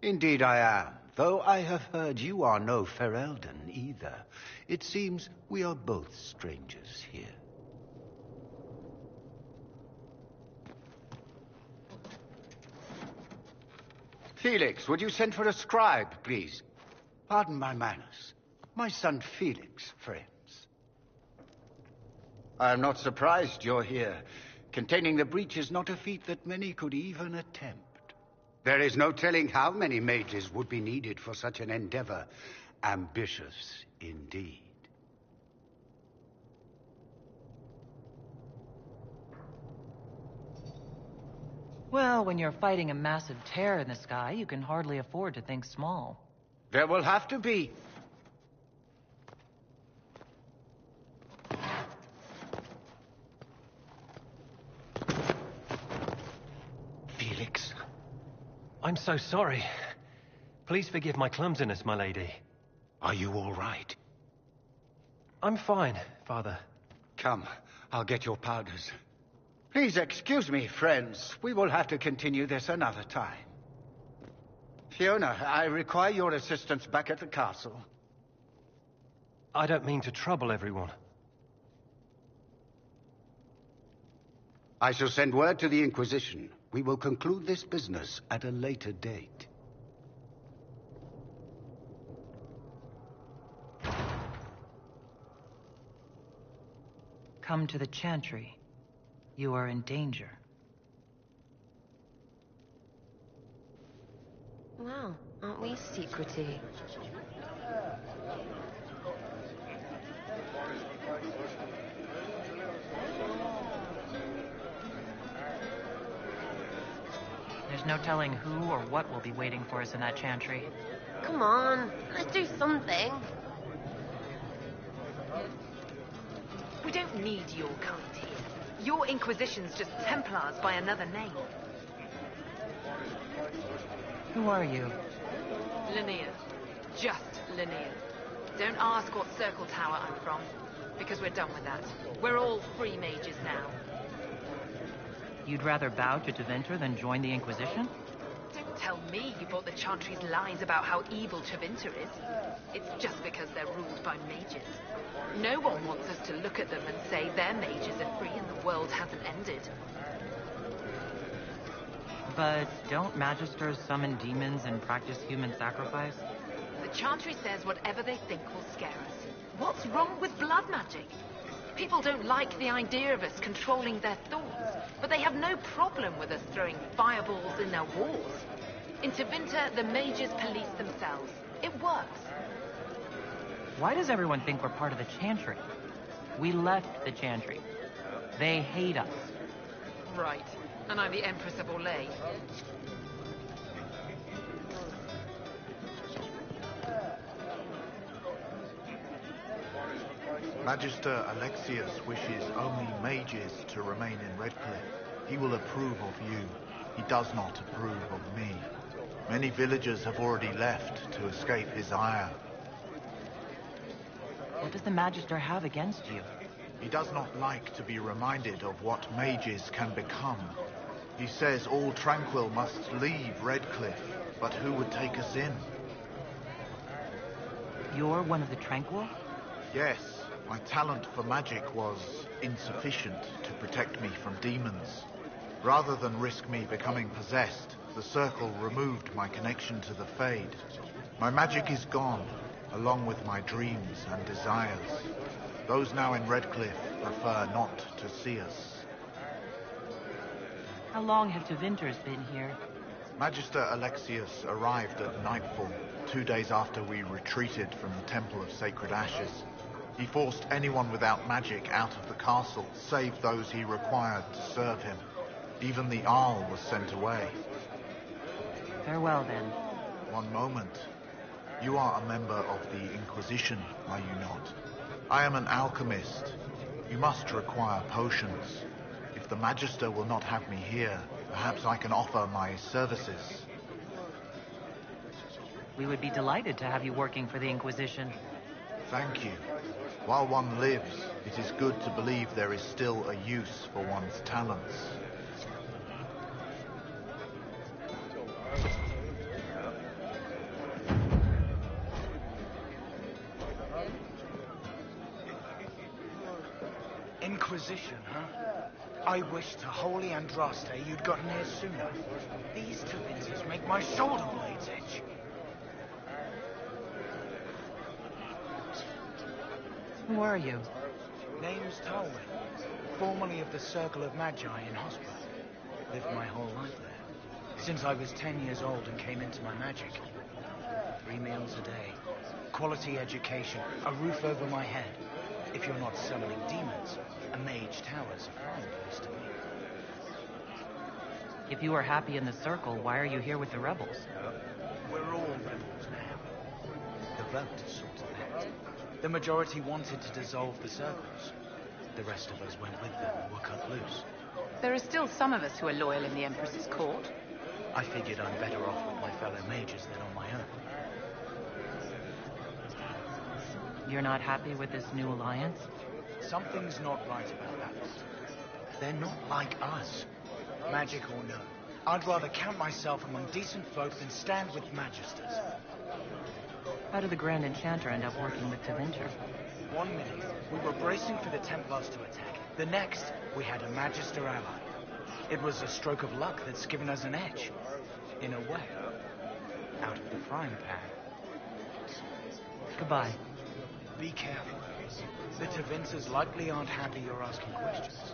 Indeed I am, though I have heard you are no Ferelden either. It seems we are both strangers here. Felix, would you send for a scribe, please? Pardon my manners. My son Felix, friends. I am not surprised you're here. Containing the breach is not a feat that many could even attempt. There is no telling how many mages would be needed for such an endeavor. Ambitious indeed. Well, when you're fighting a massive tear in the sky, you can hardly afford to think small. There will have to be. Felix. I'm so sorry. Please forgive my clumsiness, my lady. Are you all right? I'm fine, Father. Come, I'll get your powders. Please excuse me, friends. We will have to continue this another time. Fiona, I require your assistance back at the castle. I don't mean to trouble everyone. I shall send word to the Inquisition. We will conclude this business at a later date. Come to the Chantry. You are in danger. Wow, aren't we secrety? There's no telling who or what will be waiting for us in that Chantry. Come on, let's do something. We don't need your kind here. Your Inquisition's just Templars by another name. Who are you? Linnea. Just Linnea. Don't ask what Circle Tower I'm from, because we're done with that. We're all free mages now. You'd rather bow to Tevinter than join the Inquisition? Don't tell me you bought the Chantry's lies about how evil Tevinter is. It's just because they're ruled by mages. No one wants us to look at them and say their mages are free and the world hasn't ended. But don't magisters summon demons and practice human sacrifice? The Chantry says whatever they think will scare us. What's wrong with blood magic? People don't like the idea of us controlling their thoughts, but they have no problem with us throwing fireballs in their walls. In Tevinter, the mages police themselves. It It works. Why does everyone think we're part of the Chantry? We left the Chantry. They hate us. Right. And I'm the Empress of Orlais. Magister Alexius wishes only mages to remain in Redcliffe. He will approve of you. He does not approve of me. Many villagers have already left to escape his ire. What does the Magister have against you? He does not like to be reminded of what mages can become. He says all Tranquil must leave Redcliffe, but who would take us in? You're one of the Tranquil? Yes, my talent for magic was insufficient to protect me from demons. Rather than risk me becoming possessed, the Circle removed my connection to the Fade. My magic is gone, along with my dreams and desires. Those now in Redcliffe prefer not to see us. How long have Tevinters been here? Magister Alexius arrived at nightfall, 2 days after we retreated from the Temple of Sacred Ashes. He forced anyone without magic out of the castle, save those he required to serve him. Even the Arl was sent away. Farewell, then. One moment. You are a member of the Inquisition, are you not? I am an alchemist. You must require potions. If the Magister will not have me here, perhaps I can offer my services. We would be delighted to have you working for the Inquisition. Thank you. While one lives, it is good to believe there is still a use for one's talents. Inquisition, huh? I wish to holy Andraste you'd gotten here sooner. These Tevinters make my shoulder blades itch. Who are you? Name's Tolwyn, formerly of the Circle of Magi in Hospital. Lived my whole life there, since I was 10 years old and came into my magic. 3 meals a day, quality education, a roof over my head. If you're not summoning demons, a mage tower's a fine place to be. If you are happy in the Circle, why are you here with the rebels? We're all rebels now. The vote sorted that. The majority wanted to dissolve the circles. The rest of us went with them and were cut loose. There are still some of us who are loyal in the Empress's court. I figured I'm better off with my fellow mages than on my own. You're not happy with this new alliance? Something's not right about that lot. They're not like us. Magic or no, I'd rather count myself among decent folk than stand with magisters. How did the Grand Enchanter end up working with Tevinter? 1 minute, we were bracing for the Templars to attack. The next, we had a Magister ally. It was a stroke of luck that's given us an edge. In a way. Out of the frying pan. Goodbye. Be careful. The Tevinters likely aren't happy you're asking questions.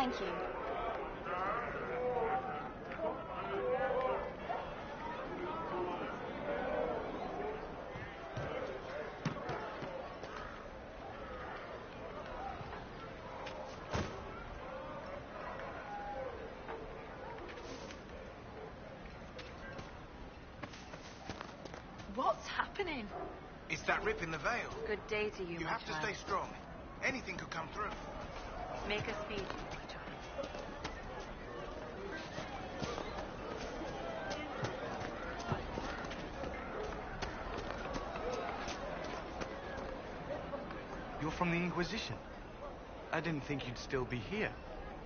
Thank you. What's happening? It's that rip in the veil. Good day to you, You my have to child. stay strong. Anything could come through. Make a speed, my child. You're from the Inquisition. I didn't think you'd still be here.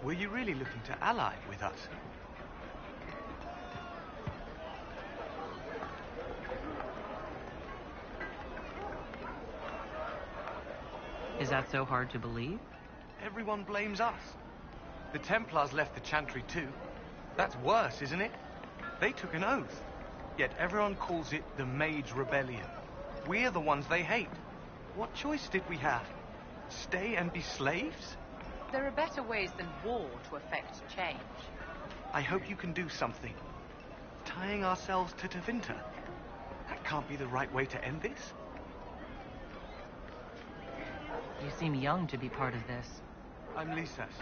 Were you really looking to ally with us? Is that so hard to believe? Everyone blames us. The Templars left the Chantry too. That's worse, isn't it? They took an oath. Yet everyone calls it the Mage Rebellion. We're the ones they hate. What choice did we have? Stay and be slaves? There are better ways than war to effect change. I hope you can do something. Tying ourselves to Tevinter. That can't be the right way to end this. You seem young to be part of this. I'm Lisas.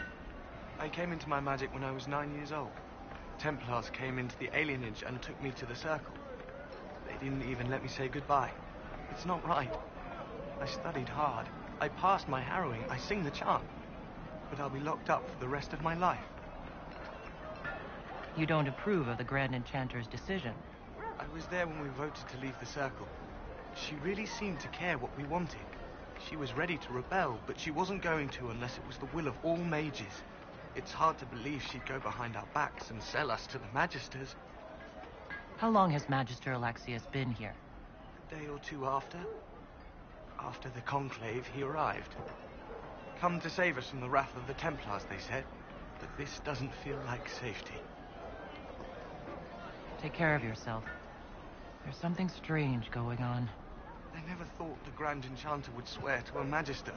I came into my magic when I was 9 years old. Templars came into the alienage and took me to the Circle. They didn't even let me say goodbye. It's not right. I studied hard. I passed my harrowing. I sing the chant. But I'll be locked up for the rest of my life. You don't approve of the Grand Enchanter's decision. I was there when we voted to leave the Circle. She really seemed to care what we wanted. She was ready to rebel, but she wasn't going to unless it was the will of all mages. It's hard to believe she'd go behind our backs and sell us to the Magisters. How long has Magister Alexius been here? A day or two after. After the Conclave, he arrived. Come to save us from the wrath of the Templars, they said. But this doesn't feel like safety. Take care of yourself. There's something strange going on. I never thought the Grand Enchanter would swear to a Magister.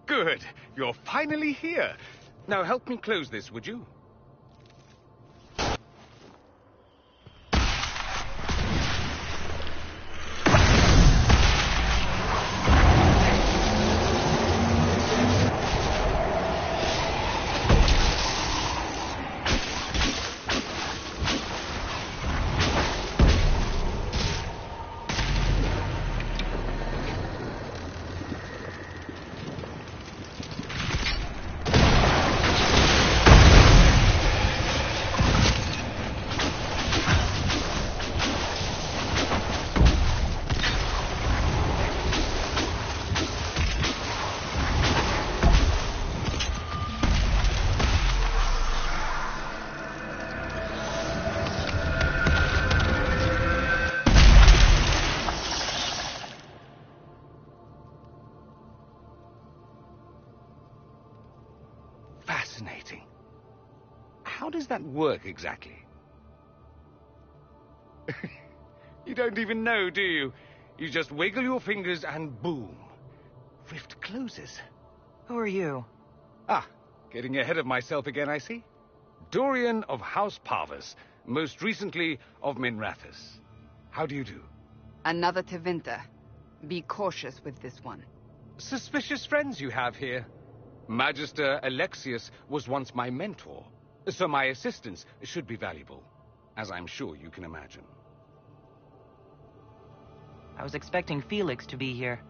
Good. You're finally here. Now help me close this, would you? Fascinating. How does that work exactly? You don't even know, do you? You just wiggle your fingers and boom. Rift closes. Who are you? Ah, getting ahead of myself again, I see. Dorian of House Parvus, most recently of Minrathus. How do you do? Another Tevinter. Be cautious with this one. Suspicious friends you have here. Magister Alexius was once my mentor. So my assistance should be valuable, as I'm sure you can imagine. I was expecting Felix to be here.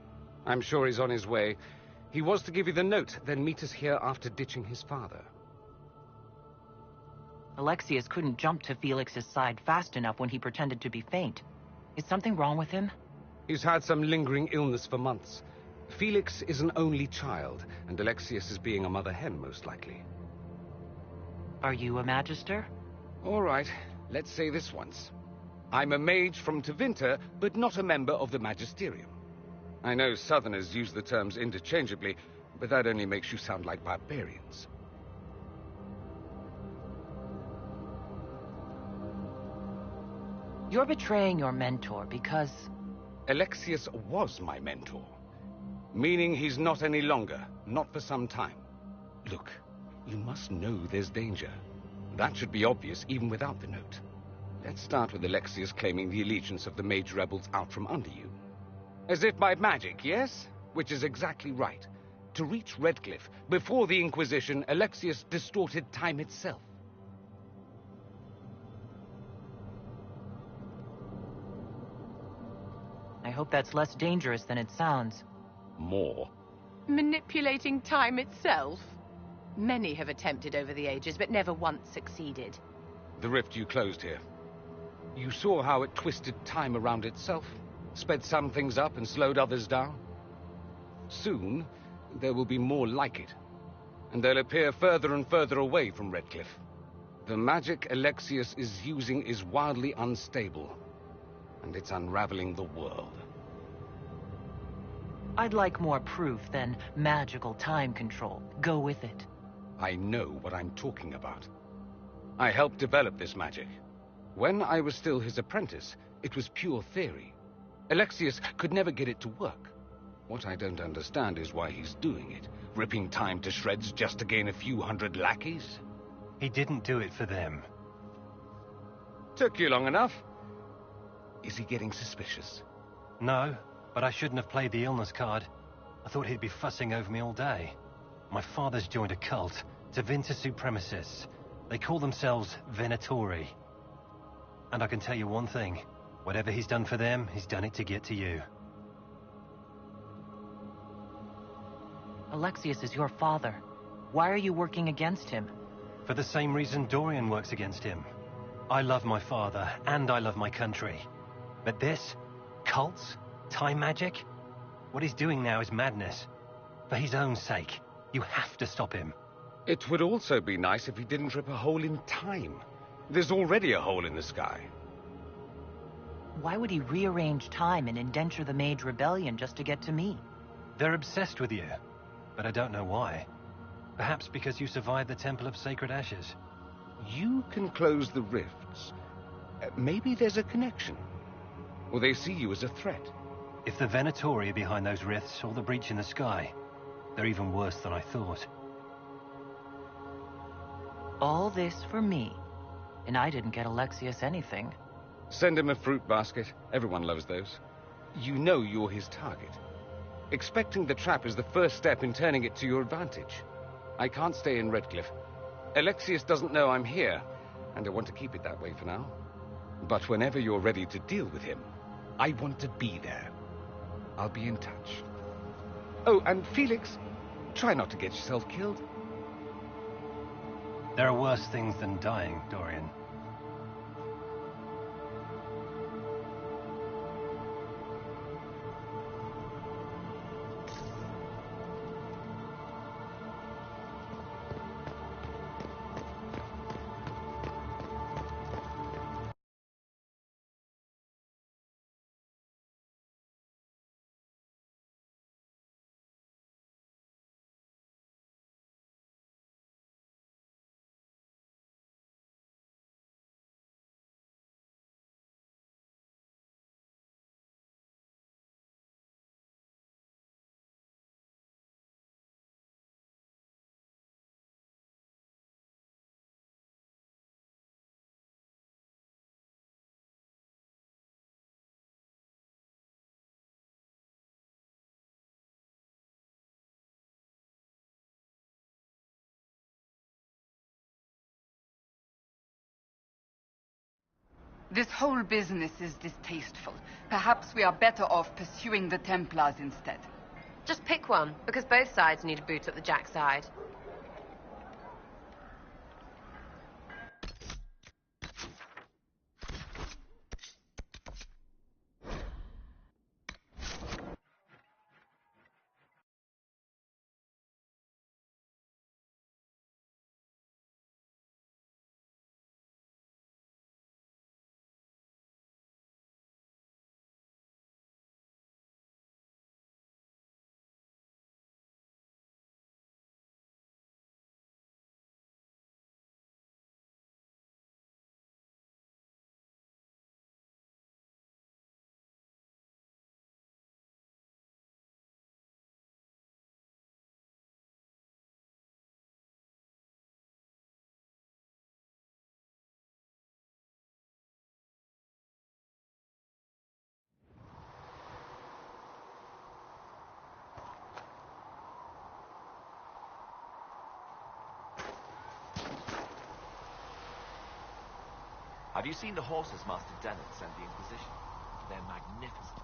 I'm sure he's on his way. He was to give you the note, then meet us here after ditching his father. Alexius couldn't jump to Felix's side fast enough when he pretended to be faint. Is something wrong with him? He's had some lingering illness for months. Felix is an only child, and Alexius is being a mother hen, most likely. Are you a magister? All right, let's say this once. I'm a mage from Tevinter, but not a member of the Magisterium. I know Southerners use the terms interchangeably, but that only makes you sound like barbarians. You're betraying your mentor because... Alexius was my mentor. Meaning he's not any longer, not for some time. Look, you must know there's danger. That should be obvious even without the note. Let's start with Alexius claiming the allegiance of the mage rebels out from under you. As if by magic, yes? Which is exactly right. To reach Redcliffe, before the Inquisition, Alexius distorted time itself. I hope that's less dangerous than it sounds. More. Manipulating time itself? Many have attempted over the ages, but never once succeeded. The rift you closed here. You saw how it twisted time around itself, sped some things up and slowed others down. Soon, there will be more like it, and they'll appear further and further away from Redcliffe. The magic Alexius is using is wildly unstable, and it's unraveling the world. I'd like more proof than magical time control. Go with it. I know what I'm talking about. I helped develop this magic. When I was still his apprentice, it was pure theory. Alexius could never get it to work. What I don't understand is why he's doing it, ripping time to shreds just to gain a few hundred lackeys. He didn't do it for them. Took you long enough. Is he getting suspicious? No, but I shouldn't have played the illness card. I thought he'd be fussing over me all day. My father's joined a cult, Tevinter supremacists. They call themselves Venatori. And I can tell you one thing. Whatever he's done for them, he's done it to get to you. Alexius is your father. Why are you working against him? For the same reason Dorian works against him. I love my father, and I love my country. But this? Cults? Time magic? What he's doing now is madness. For his own sake, you have to stop him. It would also be nice if he didn't rip a hole in time. There's already a hole in the sky. Why would he rearrange time and indenture the Mage Rebellion just to get to me? They're obsessed with you, but I don't know why. Perhaps because you survived the Temple of Sacred Ashes. You can close the rifts. Maybe there's a connection. Or they see you as a threat. If the Venatori are behind those rifts or the breach in the sky, they're even worse than I thought. All this for me. And I didn't get Alexius anything. Send him a fruit basket. Everyone loves those. You know you're his target. Expecting the trap is the first step in turning it to your advantage. I can't stay in Redcliffe. Alexius doesn't know I'm here, and I want to keep it that way for now. But whenever you're ready to deal with him, I want to be there. I'll be in touch. Oh, and Felix, try not to get yourself killed. There are worse things than dying, Dorian. This whole business is distasteful. Perhaps we are better off pursuing the Templars instead. Just pick one, because both sides need a boot up the Jack side. Have you seen the horses Master Dennett sent the Inquisition? They're magnificent.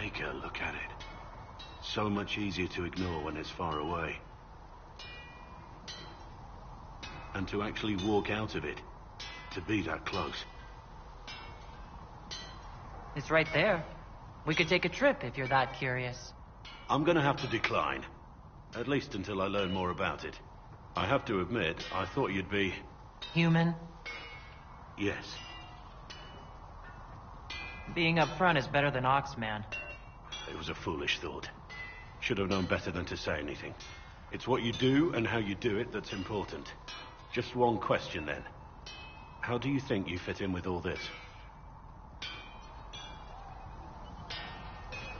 Maker, look at it. So much easier to ignore when it's far away. And to actually walk out of it, to be that close. It's right there. We could take a trip if you're that curious. I'm gonna have to decline. At least until I learn more about it. I have to admit, I thought you'd be... Human? Yes. Being up front is better than Oxman. It was a foolish thought. Should have known better than to say anything. It's what you do and how you do it that's important. Just one question then. How do you think you fit in with all this?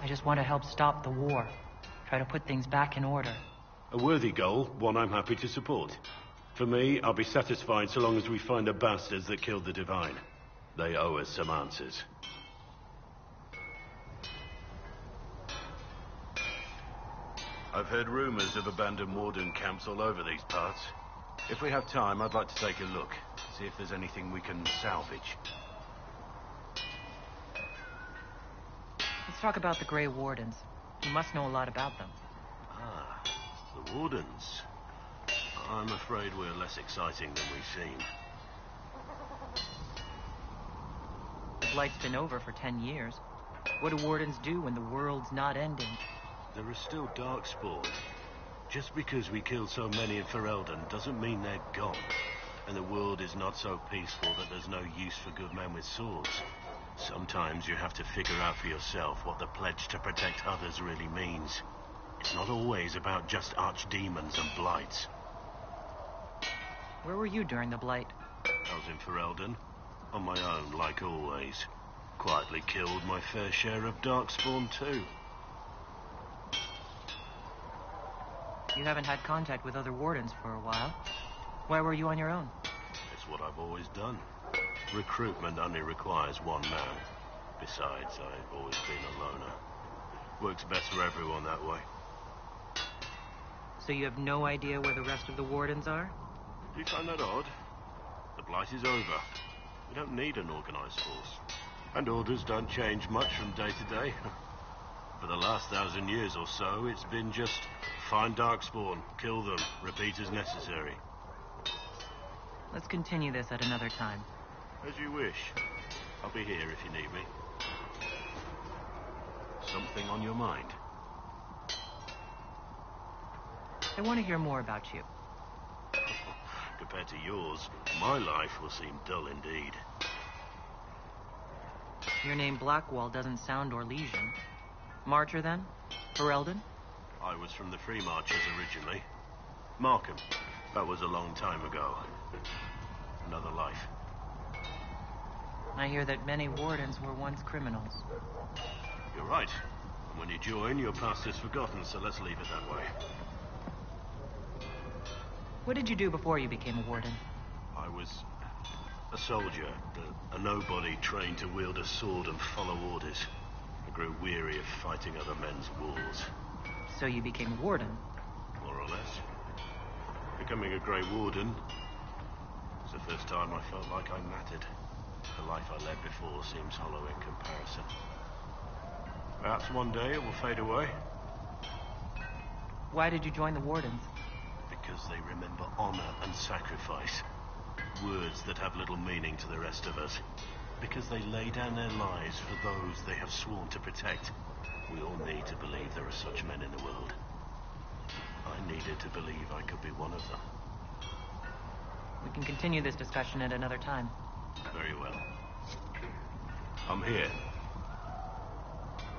I just want to help stop the war. Try to put things back in order. A worthy goal, one I'm happy to support. For me, I'll be satisfied so long as we find the bastards that killed the Divine. They owe us some answers. I've heard rumors of abandoned warden camps all over these parts. If we have time, I'd like to take a look. See if there's anything we can salvage. Let's talk about the Grey Wardens. You must know a lot about them. Ah, the Wardens. I'm afraid we're less exciting than we seem. The Blight's been over for 10 years. What do Wardens do when the world's not ending? There are still Darkspawn. Just because we killed so many in Ferelden doesn't mean they're gone. And the world is not so peaceful that there's no use for good men with swords. Sometimes you have to figure out for yourself what the pledge to protect others really means. It's not always about just archdemons and blights. Where were you during the Blight? I was in Ferelden. On my own, like always. Quietly killed my fair share of Darkspawn too. You haven't had contact with other Wardens for a while. Why were you on your own? It's what I've always done. Recruitment only requires one man. Besides, I've always been a loner. Works best for everyone that way. So you have no idea where the rest of the Wardens are? Do you find that odd? The Blight is over. We don't need an organized force. And orders don't change much from day to day. For the last 1,000 years or so, it's been just find Darkspawn, kill them, repeat as necessary. Let's continue this at another time. As you wish. I'll be here if you need me. Something on your mind? I want to hear more about you. Compared to yours, my life will seem dull indeed. Your name Blackwall doesn't sound Orlesian. Marcher, then? Ferelden? I was from the Free Marchers originally. Markham. That was a long time ago. Another life. I hear that many Wardens were once criminals. You're right. And when you join, your past is forgotten, so let's leave it that way. What did you do before you became a Warden? I was a soldier, a nobody trained to wield a sword and follow orders. I grew weary of fighting other men's wars. So you became a Warden? More or less. Becoming a Grey Warden was the first time I felt like I mattered. The life I led before seems hollow in comparison. Perhaps one day it will fade away. Why did you join the Wardens? Because they remember honor and sacrifice. Words that have little meaning to the rest of us. Because they lay down their lives for those they have sworn to protect. We all need to believe there are such men in the world. I needed to believe I could be one of them. We can continue this discussion at another time. Very well. I'm here.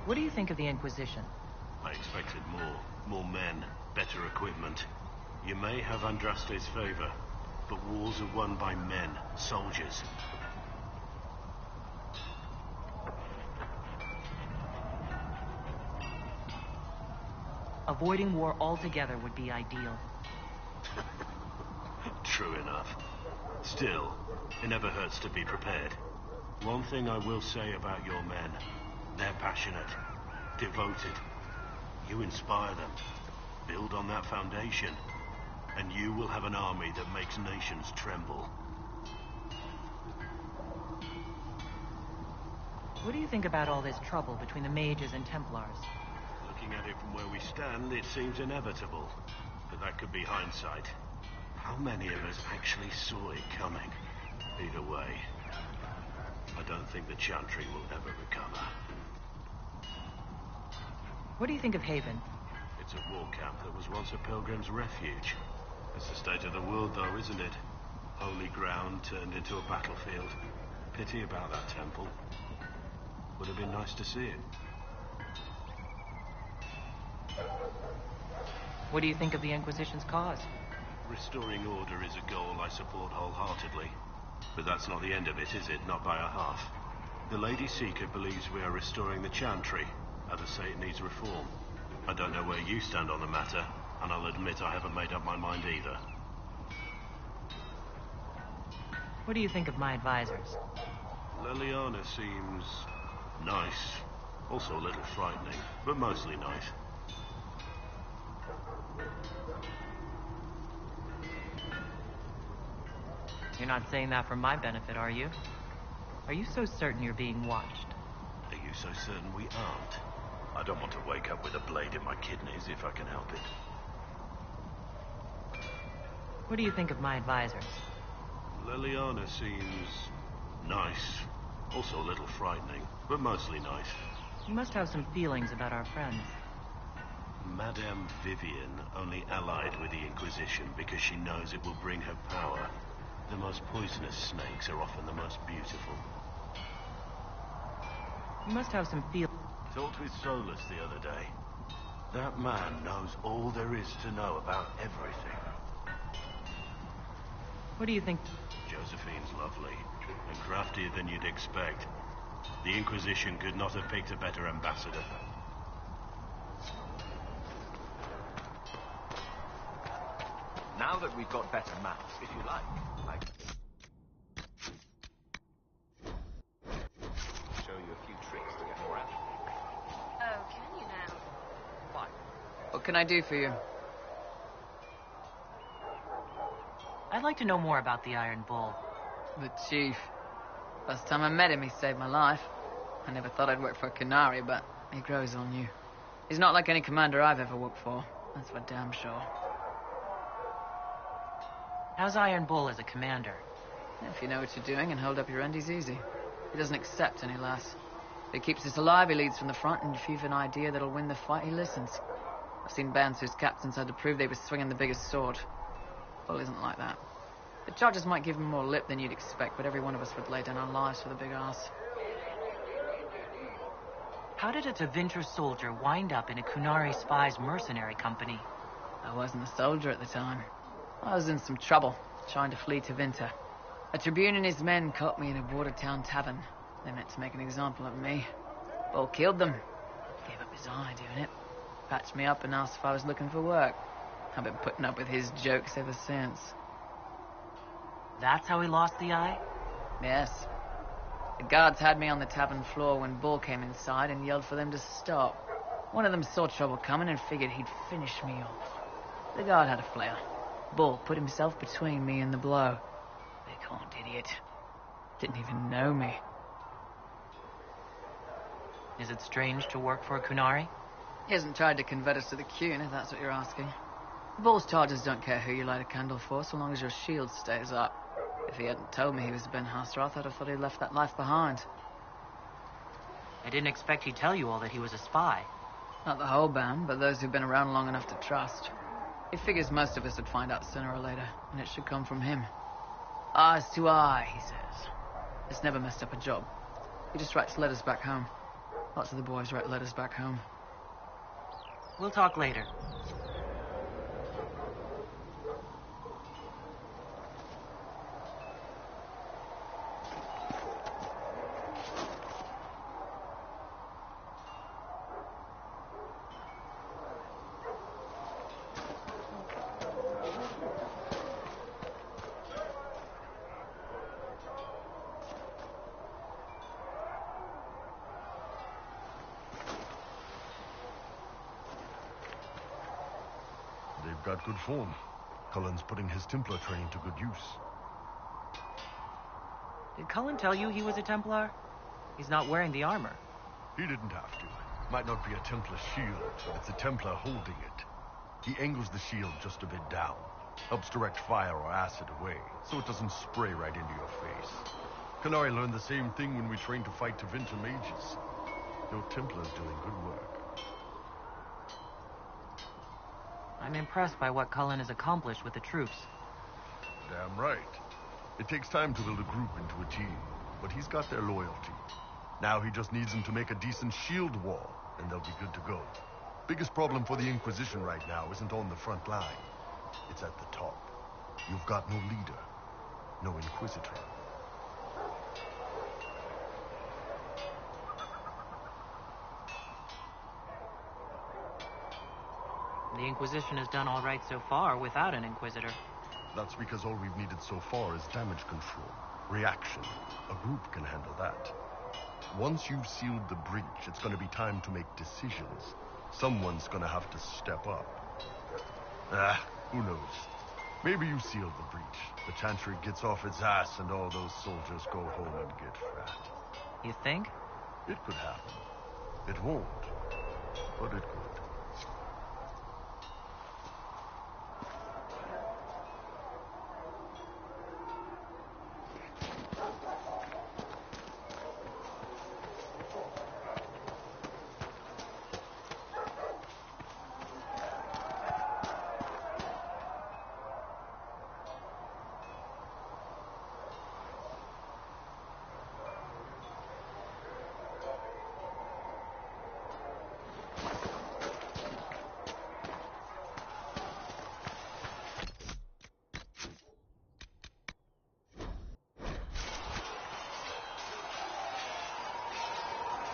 What do you think of the Inquisition? I expected more men, better equipment. You may have Andraste's favor, but wars are won by men, soldiers. Avoiding war altogether would be ideal. True enough. Still, it never hurts to be prepared. One thing I will say about your men. They're passionate, devoted. You inspire them. Build on that foundation, and you will have an army that makes nations tremble. What do you think about all this trouble between the mages and Templars? Looking at it from where we stand, it seems inevitable. But that could be hindsight. How many of us actually saw it coming? Either way, I don't think the Chantry will ever recover. What do you think of Haven? It's a war camp that was once a pilgrim's refuge. It's the state of the world, though, isn't it? Holy ground turned into a battlefield. Pity about that temple. Would have been nice to see it. What do you think of the Inquisition's cause? Restoring order is a goal I support wholeheartedly. But that's not the end of it, is it? Not by a half. The Lady Seeker believes we are restoring the Chantry. Others say it needs reform. I don't know where you stand on the matter, and I'll admit I haven't made up my mind either. What do you think of my advisors? Liliana seems nice. Also a little frightening, but mostly nice. You're not saying that for my benefit, are you? Are you so certain you're being watched? Are you so certain we aren't? I don't want to wake up with a blade in my kidneys if I can help it. What do you think of my advisors? Liliana seems nice. Also a little frightening, but mostly nice. You must have some feelings about our friends. Madame Vivian only allied with the Inquisition because she knows it will bring her power. The most poisonous snakes are often the most beautiful. You must have some feelings. Talked with Solus the other day. That man knows all there is to know about everything. What do you think? Josephine's lovely, and craftier than you'd expect. The Inquisition could not have picked a better ambassador. Now that we've got better maps, if you like, I can show you a few tricks to get more out. Oh, can you now? Fine. What can I do for you? I'd like to know more about the Iron Bull. The Chief. Last time I met him, he saved my life. I never thought I'd work for a Canary, but he grows on you. He's not like any commander I've ever worked for. That's for damn sure. How's Iron Bull as a commander? If you know what you're doing and hold up your end, he's easy. He doesn't accept any less. If he keeps us alive, he leads from the front, and if you've an idea that'll win the fight, he listens. I've seen bands whose captains had to prove they were swinging the biggest sword. Bull isn't like that. The charges might give him more lip than you'd expect, but every one of us would lay down our lives for the big ass. How did a Tevinter soldier wind up in a Kunari spy's mercenary company? I wasn't a soldier at the time. I was in some trouble, trying to flee Tevinter. A Tribune and his men caught me in a border town tavern. They meant to make an example of me. Bull killed them. Gave up his eye doing it. Patched me up and asked if I was looking for work. I've been putting up with his jokes ever since. That's how he lost the eye? Yes. The guards had me on the tavern floor when Bull came inside and yelled for them to stop. One of them saw trouble coming and figured he'd finish me off. The guard had a flare. Bull put himself between me and the blow. Big horned idiot. Didn't even know me. Is it strange to work for a Kunari? He hasn't tried to convert us to the Qun, if that's what you're asking. Bull's charges don't care who you light a candle for, so long as your shield stays up. If he hadn't told me he was Ben Hasroth, I'd have thought he'd left that life behind. I didn't expect he'd tell you all that he was a spy. Not the whole band, but those who've been around long enough to trust. He figures most of us would find out sooner or later, and it should come from him. Eyes to eye, he says. It's never messed up a job. He just writes letters back home. Lots of the boys write letters back home. We'll talk later. They've got good form. Cullen's putting his Templar training to good use. Did Cullen tell you he was a Templar? He's not wearing the armor. He didn't have to. Might not be a Templar shield, but it's a Templar holding it. He angles the shield just a bit down. Helps direct fire or acid away, so it doesn't spray right into your face. Canary learned the same thing when we trained to fight Tevinter mages. Your Templar's doing good work. I'm impressed by what Cullen has accomplished with the troops. Damn right. It takes time to build a group into a team, but he's got their loyalty. Now he just needs them to make a decent shield wall, and they'll be good to go. Biggest problem for the Inquisition right now isn't on the front line. It's at the top. You've got no leader, no Inquisitor. The Inquisition has done all right so far without an Inquisitor. That's because all we've needed so far is damage control, reaction. A group can handle that. Once you've sealed the breach, it's going to be time to make decisions. Someone's going to have to step up. Who knows? Maybe you sealed the breach. The Chantry gets off its ass and all those soldiers go home and get fat. You think? It could happen. It won't, but it could.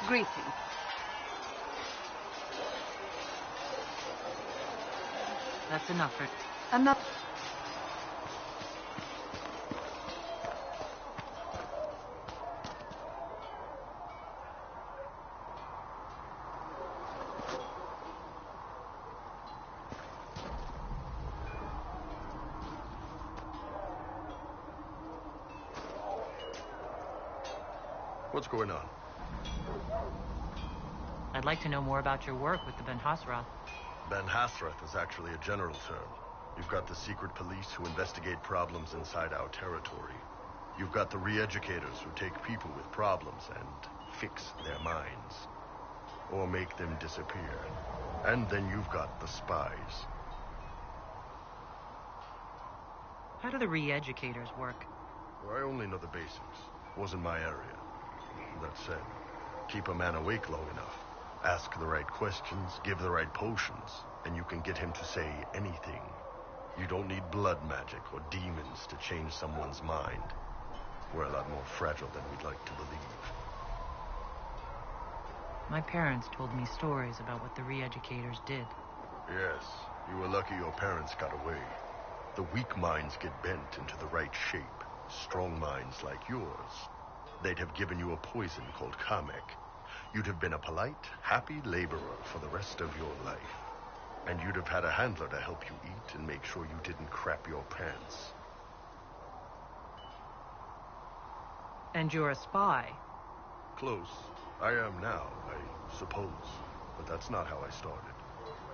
Greetings. That's enough for... Enough. What's going on? I'd like to know more about your work with the Ben Hasrath. Ben Hasrath is actually a general term. You've got the secret police who investigate problems inside our territory. You've got the re-educators who take people with problems and fix their minds. Or make them disappear. And then you've got the spies. How do the re-educators work? Well, I only know the basics. Wasn't my area. That said, keep a man awake long enough. Ask the right questions, give the right potions, and you can get him to say anything. You don't need blood magic or demons to change someone's mind. We're a lot more fragile than we'd like to believe. My parents told me stories about what the re-educators did. Yes, you were lucky your parents got away. The weak minds get bent into the right shape. Strong minds like yours, they'd have given you a poison called Kamek. You'd have been a polite, happy laborer for the rest of your life. And you'd have had a handler to help you eat and make sure you didn't crap your pants. And you're a spy? Close. I am now, I suppose. But that's not how I started.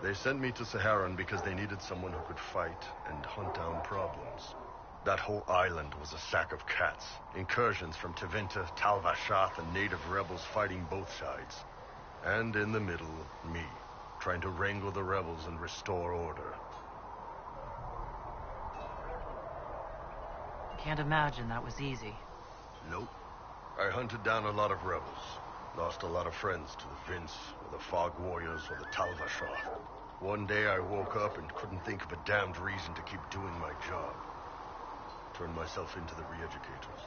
They sent me to Saharan because they needed someone who could fight and hunt down problems. That whole island was a sack of cats. Incursions from Tevinter, Tal-Vashath, and native rebels fighting both sides. And in the middle, me, trying to wrangle the rebels and restore order. Can't imagine that was easy. Nope. I hunted down a lot of rebels. Lost a lot of friends to the Vince, or the Fog Warriors, or the Tal-Vashath. One day I woke up and couldn't think of a damned reason to keep doing my job. Turned myself into the re-educators.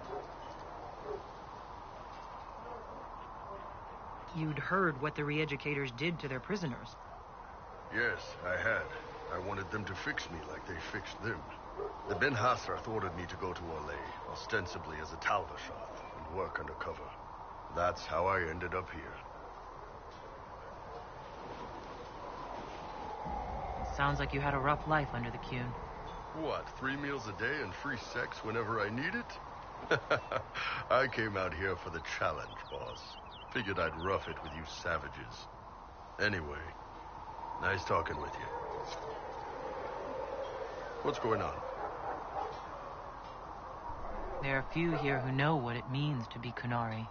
You'd heard what the re-educators did to their prisoners. Yes, I had. I wanted them to fix me like they fixed them. The Ben Hasrath ordered me to go to Orlais, ostensibly as a Tal-Vashath, and work undercover. That's how I ended up here. Sounds like you had a rough life under the Qun. What, 3 meals a day and free sex whenever I need it? I came out here for the challenge, boss. Figured I'd rough it with you savages. Anyway, nice talking with you. What's going on? There are few here who know what it means to be Qunari.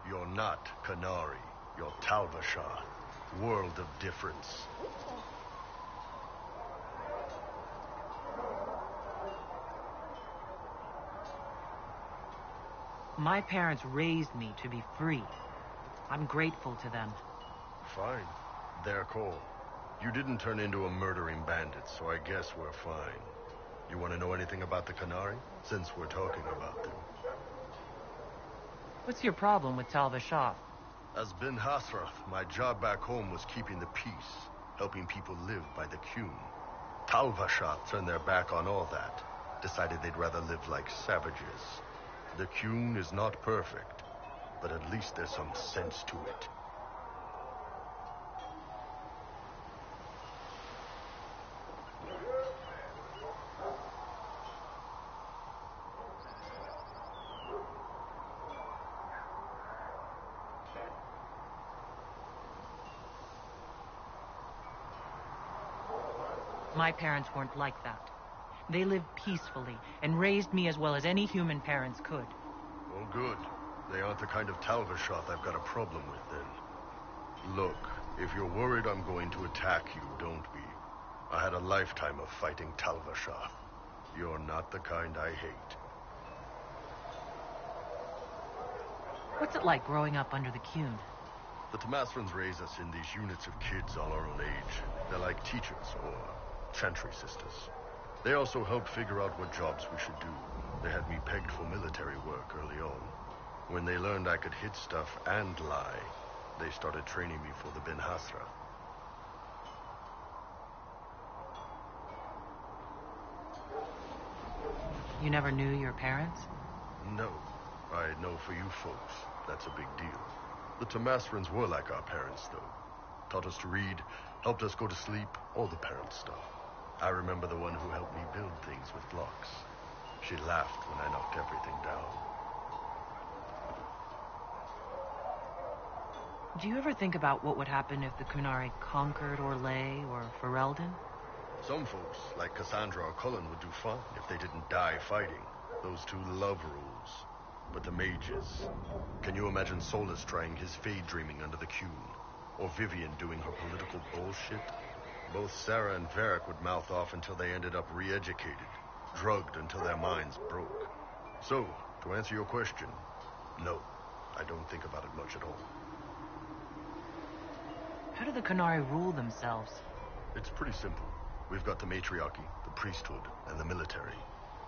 You're not Qunari. You're Tal-Vasha. World of difference. My parents raised me to be free. I'm grateful to them. Fine. Their call. You didn't turn into a murdering bandit, so I guess we're fine. You want to know anything about the Qunari? Since we're talking about them. What's your problem with Tal-Vasha? As Ben Hasrath, my job back home was keeping the peace, helping people live by the Qun. Tal-Vasha turned their back on all that, decided they'd rather live like savages. The Qun is not perfect, but at least there's some sense to it. My parents weren't like that. They lived peacefully and raised me as well as any human parents could. Oh, good. They aren't the kind of Tal-Vasha I've got a problem with, then. Look, if you're worried I'm going to attack you, don't be. I had a lifetime of fighting Tal-Vasha. You're not the kind I hate. What's it like growing up under the Qun? The Tamasrans raise us in these units of kids all our own age. They're like teachers or chantry sisters. They also help figure out what jobs we should do. They had me pegged for military work early on. When they learned I could hit stuff and lie, they started training me for the Ben Hasra. You never knew your parents? No. I know for you folks, that's a big deal. The Tamasrans were like our parents, though. Taught us to read, helped us go to sleep, all the parent stuff. I remember the one who helped me build things with blocks. She laughed when I knocked everything down. Do you ever think about what would happen if the Qunari conquered Orlais or Ferelden? Some folks, like Cassandra or Cullen, would do fine if they didn't die fighting. Those two love rules. But the mages... Can you imagine Solus trying his fade dreaming under the Qun? Or Vivian doing her political bullshit? Both Sarah and Varric would mouth off until they ended up re-educated, drugged until their minds broke. So, to answer your question, no, I don't think about it much at all. How do the Qunari rule themselves? It's pretty simple. We've got the matriarchy, the priesthood, and the military.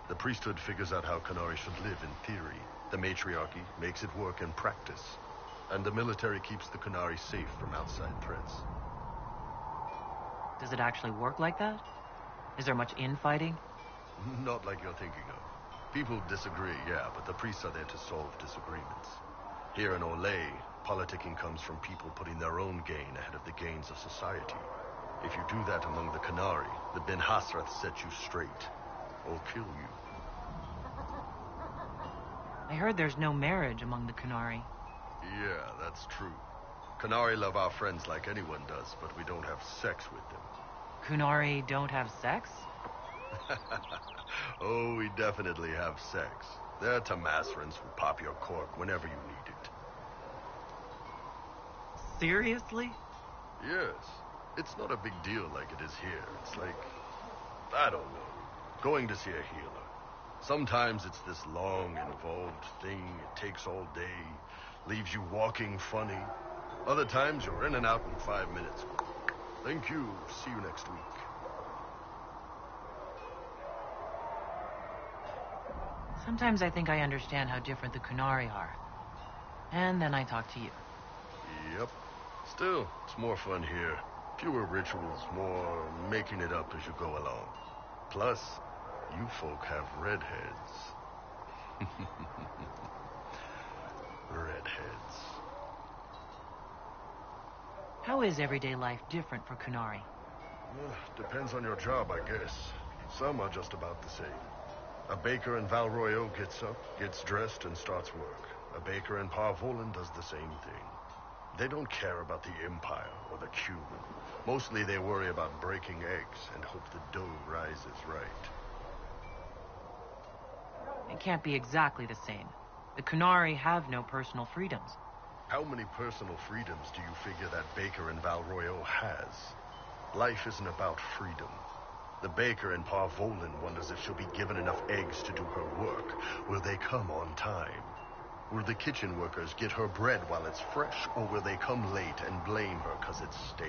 The priesthood figures out how Qunari should live in theory. The matriarchy makes it work in practice. And the military keeps the Qunari safe from outside threats. Does it actually work like that? Is there much infighting? Not like you're thinking of. People disagree, yeah, but the priests are there to solve disagreements. Here in Orlais, politicking comes from people putting their own gain ahead of the gains of society. If you do that among the Qunari, the Ben Hasrath set you straight, or kill you. I heard there's no marriage among the Qunari. Yeah, that's true. Qunari love our friends like anyone does, but we don't have sex with them. Qunari don't have sex? Oh, we definitely have sex. They're Tamasrans who pop your cork whenever you need it. Seriously? Yes. It's not a big deal like it is here. It's like, I don't know, going to see a healer. Sometimes it's this long, involved thing. It takes all day, leaves you walking funny. Other times you're in and out in 5 minutes. Thank you. See you next week. Sometimes I think I understand how different the Qunari are. And then I talk to you. Yep. Still, it's more fun here. Fewer rituals, more making it up as you go along. Plus, you folk have redheads. Redheads. How is everyday life different for Qunari? Depends on your job, I guess. Some are just about the same. A baker in Valroyo gets up, gets dressed, and starts work. A baker in Parvolan does the same thing. They don't care about the Empire or the Cube. Mostly they worry about breaking eggs and hope the dough rises right. It can't be exactly the same. The Kunari have no personal freedoms. How many personal freedoms do you figure that baker in Valroyo has? Life isn't about freedom. The baker in Parvolan wonders if she'll be given enough eggs to do her work. Will they come on time? Will the kitchen workers get her bread while it's fresh, or will they come late and blame her because it's stale?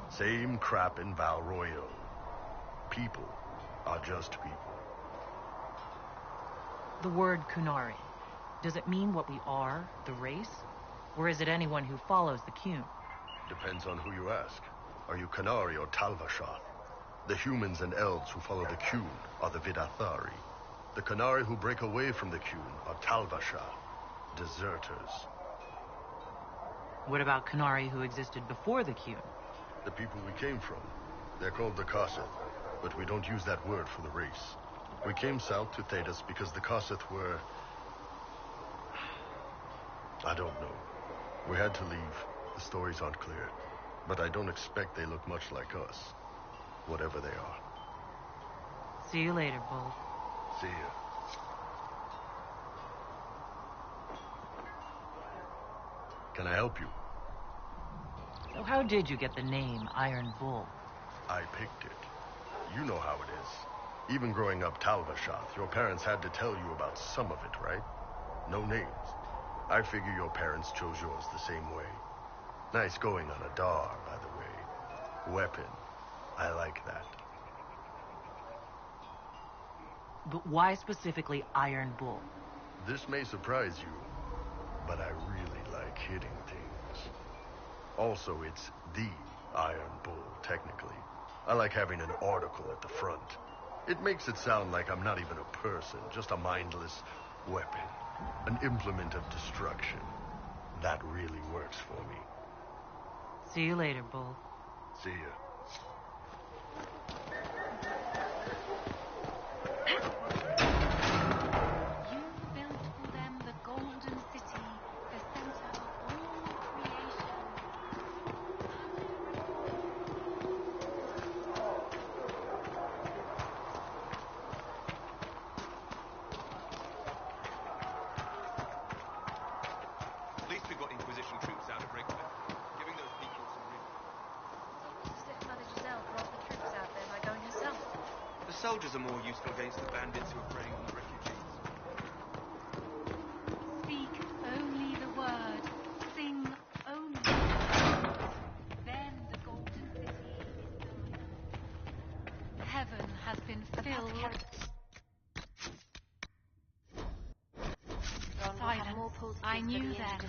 Same crap in Valroyo. People are just people. The word Kunari, does it mean what we are, the race? Or is it anyone who follows the Qun? Depends on who you ask. Are you Kunari or Talvashath? The humans and elves who follow the Qun are the Vidathari. The Kunari who break away from the Qun are Talvashath, deserters. What about Kunari who existed before the Qun? The people we came from. They're called the Kossith, but we don't use that word for the race. We came south to Thedas because the Kossith were... I don't know. We had to leave. The stories aren't clear. But I don't expect they look much like us. Whatever they are. See you later, Bull. See ya. Can I help you? So how did you get the name Iron Bull? I picked it. You know how it is. Even growing up Talvashath, your parents had to tell you about some of it, right? No names. I figure your parents chose yours the same way. Nice going on Adaar, by the way. Weapon. I like that. But why specifically Iron Bull? This may surprise you, but I really like hitting things. Also, it's the Iron Bull, technically. I like having an article at the front. It makes it sound like I'm not even a person, just a mindless weapon. An implement of destruction. That really works for me. See you later, Bull. See ya. You built for them the golden city, the center of all creation. At least we've got Inquisition troops out of Rigby, giving those people some room. As if Mother Giselle brought the troops out there by going herself. The soldiers are more useful against the bandits who are preying on the refugees. Speak only the word. Sing only. Then the golden city is done. Heaven has been filled. Silence. I knew that,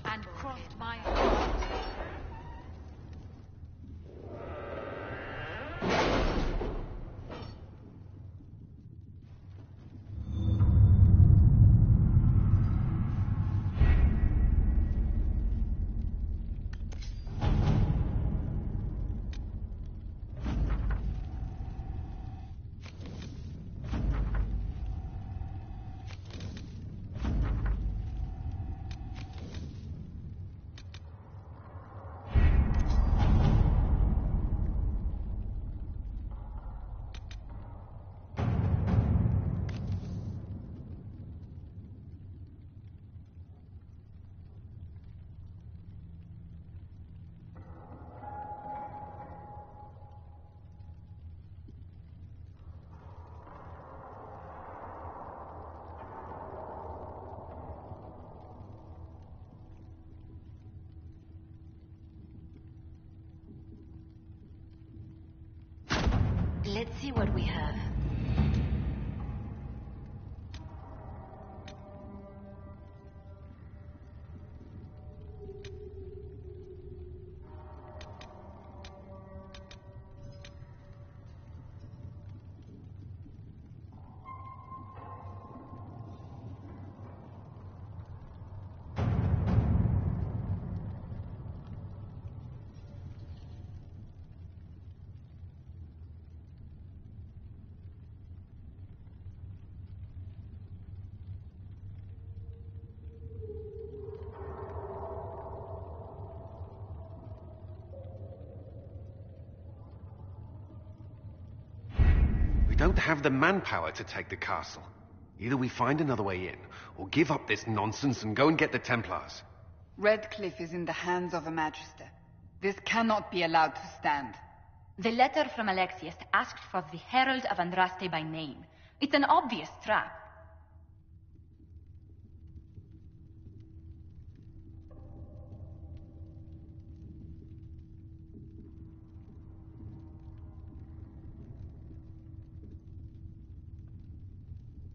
and crossed my heart. Let's see what we have. have the manpower to take the castle. Either we find another way in, or give up this nonsense and go and get the Templars. Redcliffe is in the hands of a Magister. This cannot be allowed to stand. The letter from Alexius asked for the Herald of Andraste by name. It's an obvious trap.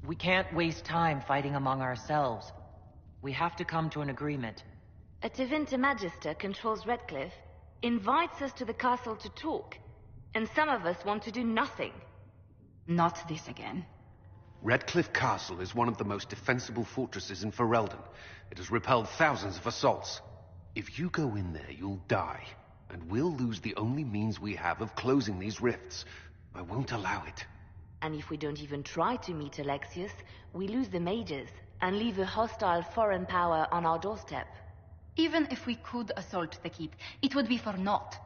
We can't waste time fighting among ourselves. We have to come to an agreement. A Tevinter Magister controls Redcliffe, invites us to the castle to talk, and some of us want to do nothing. Not this again. Redcliffe Castle is one of the most defensible fortresses in Ferelden. It has repelled thousands of assaults. If you go in there, you'll die, and we'll lose the only means we have of closing these rifts. I won't allow it. And if we don't even try to meet Alexius, we lose the mages and leave a hostile foreign power on our doorstep. Even if we could assault the keep, it would be for naught.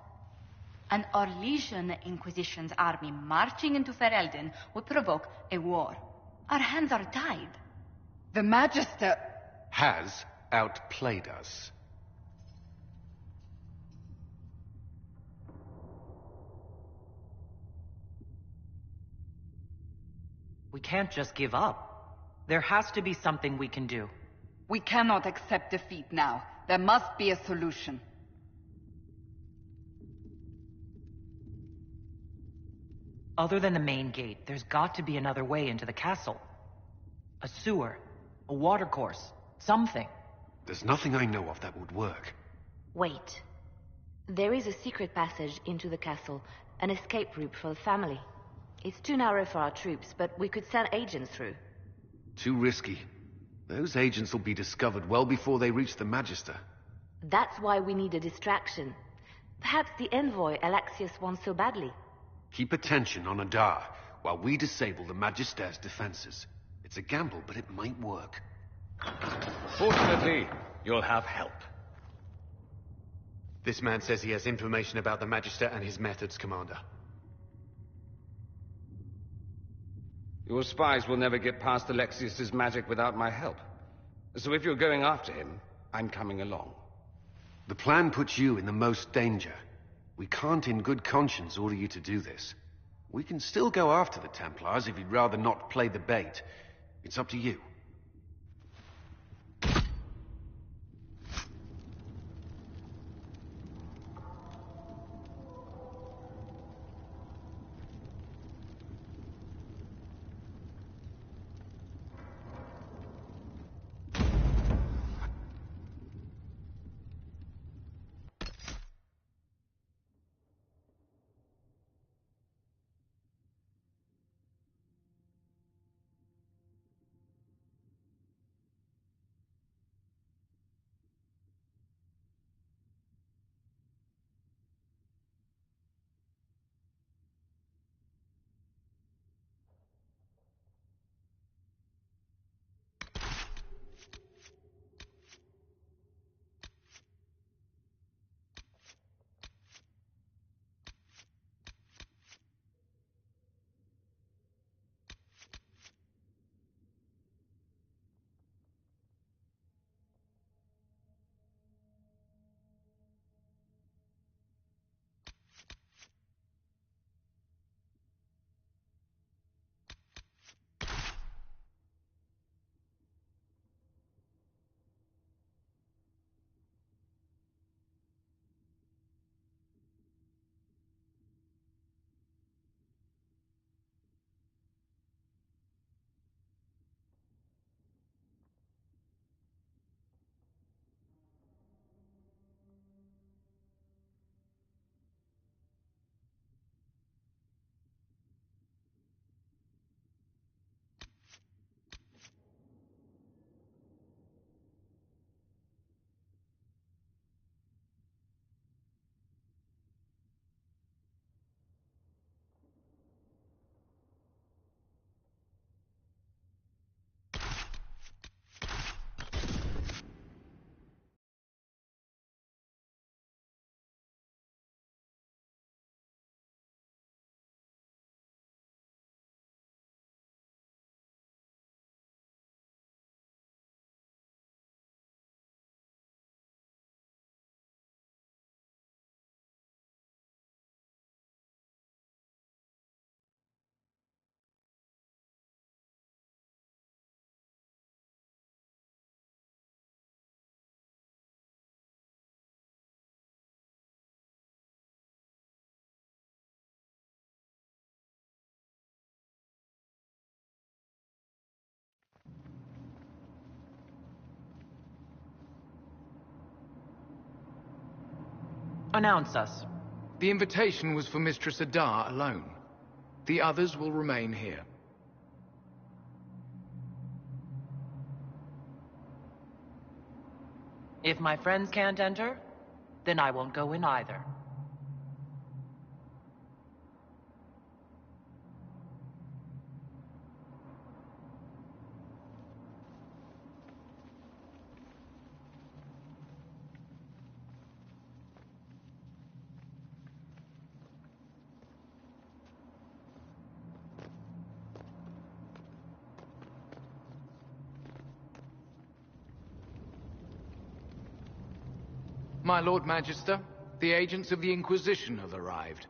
An Orlesian Inquisition's army marching into Ferelden would provoke a war. Our hands are tied. The Magister has outplayed us. We can't just give up. There has to be something we can do. We cannot accept defeat now. There must be a solution. Other than the main gate, there's got to be another way into the castle. A sewer, a watercourse, something. There's nothing I know of that would work. Wait. There is a secret passage into the castle, an escape route for the family. It's too narrow for our troops, but we could send agents through. Too risky. Those agents will be discovered well before they reach the Magister. That's why we need a distraction. Perhaps the envoy Alexius wants so badly. Keep attention on Adaar, while we disable the Magister's defenses. It's a gamble, but it might work. Fortunately, you'll have help. This man says he has information about the Magister and his methods, Commander. Your spies will never get past Alexius's magic without my help. So if you're going after him, I'm coming along. The plan puts you in the most danger. We can't in good conscience order you to do this. We can still go after the Templars if you'd rather not play the bait. It's up to you. Announce us. The invitation was for Mistress Adaar alone. The others will remain here. If my friends can't enter, then I won't go in either. My Lord Magister, the agents of the Inquisition have arrived.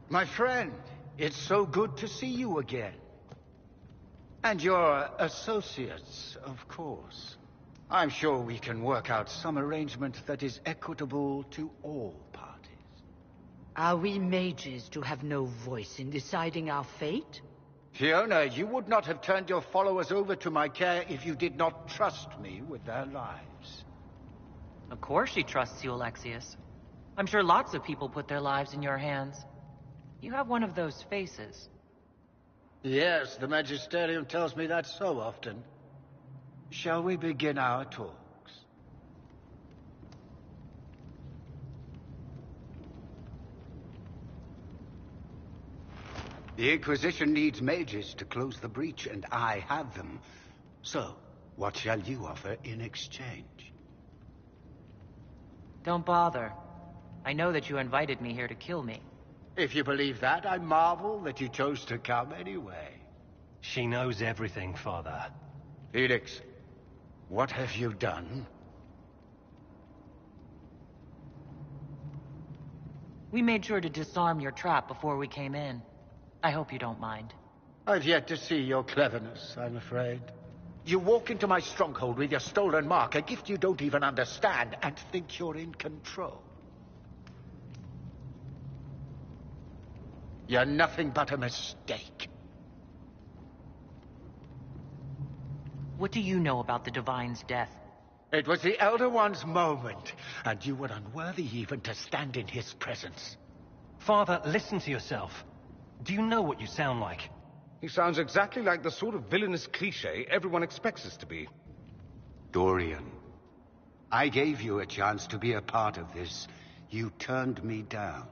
My friend, it's so good to see you again. And your associates, of course. I'm sure we can work out some arrangement that is equitable to all parties. Are we mages to have no voice in deciding our fate? Fiona, you would not have turned your followers over to my care if you did not trust me with their lives. Of course she trusts you, Alexius. I'm sure lots of people put their lives in your hands. You have one of those faces. Yes, the Magisterium tells me that so often. Shall we begin our talks? The Inquisition needs mages to close the breach, and I have them. So, what shall you offer in exchange? Don't bother. I know that you invited me here to kill me. If you believe that, I marvel that you chose to come anyway. She knows everything, Father. Felix, what have you done? We made sure to disarm your trap before we came in. I hope you don't mind. I've yet to see your cleverness, I'm afraid. You walk into my stronghold with your stolen mark, a gift you don't even understand, and think you're in control. You're nothing but a mistake. What do you know about the Divine's death? It was the Elder One's moment, and you were unworthy even to stand in his presence. Father, listen to yourself. Do you know what you sound like? He sounds exactly like the sort of villainous cliché everyone expects us to be. Dorian, I gave you a chance to be a part of this. You turned me down.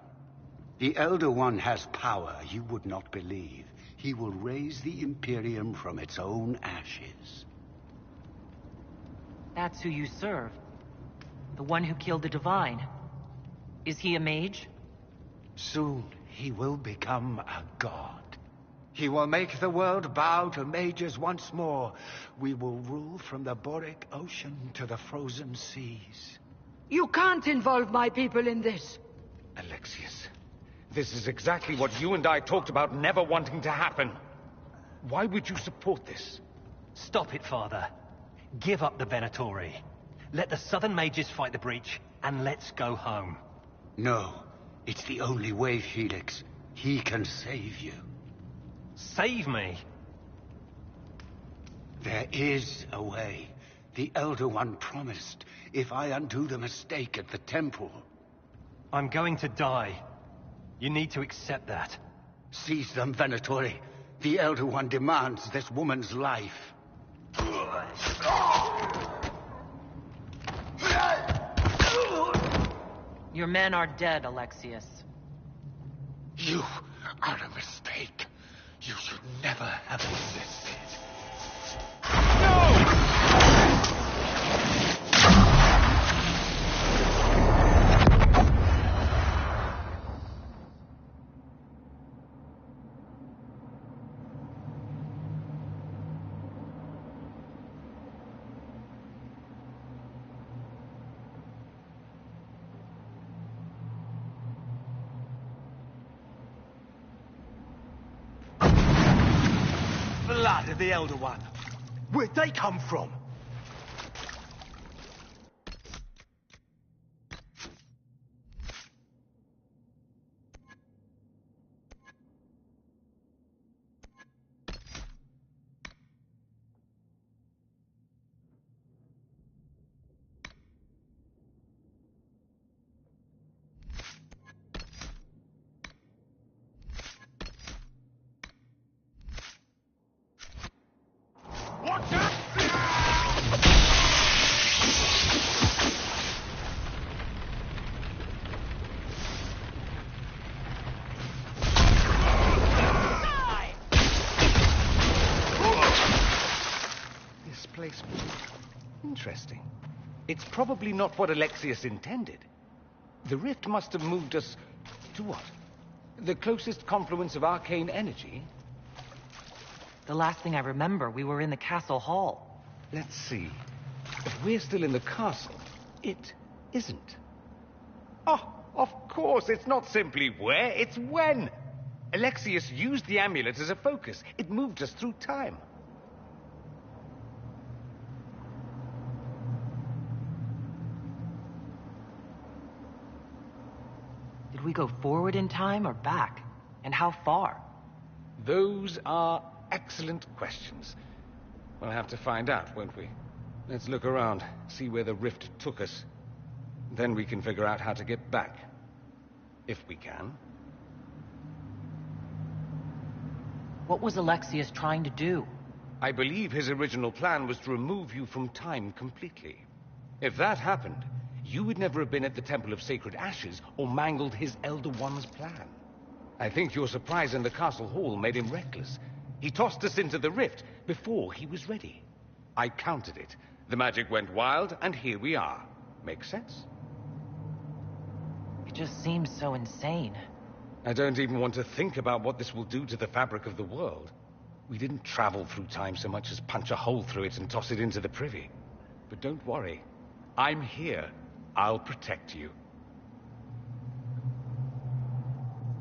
The Elder One has power you would not believe. He will raise the Imperium from its own ashes. That's who you serve. The one who killed the Divine. Is he a mage? Soon, he will become a god. He will make the world bow to mages once more. We will rule from the Boric Ocean to the frozen seas. You can't involve my people in this. Alexius, this is exactly what you and I talked about never wanting to happen. Why would you support this? Stop it, Father. Give up the Venatori. Let the Southern Mages fight the breach, and let's go home. No, it's the only way, Felix. He can save you. Save me? There is a way. The Elder One promised, if I undo the mistake at the temple. I'm going to die. You need to accept that. Seize them, Venatori. The Elder One demands this woman's life. Your men are dead, Alexius. You are a mistake. You should never have existed. Blood of the Elder One. Where'd they come from? It's probably not what Alexius intended. The rift must have moved us to what? The closest confluence of arcane energy? The last thing I remember, we were in the castle hall. Let's see. If we're still in the castle, it isn't. Oh, of course, it's not simply where, it's when. Alexius used the amulet as a focus. It moved us through time. Did we go forward in time or back? And how far? Those are excellent questions. We'll have to find out, won't we? Let's look around, see where the rift took us. Then we can figure out how to get back. If we can. What was Alexius trying to do? I believe his original plan was to remove you from time completely. If that happened, you would never have been at the Temple of Sacred Ashes or mangled his Elder One's plan. I think your surprise in the castle hall made him reckless. He tossed us into the rift before he was ready. I countered it. The magic went wild, and here we are. Make sense? It just seems so insane. I don't even want to think about what this will do to the fabric of the world. We didn't travel through time so much as punch a hole through it and toss it into the privy. But don't worry. I'm here. I'll protect you.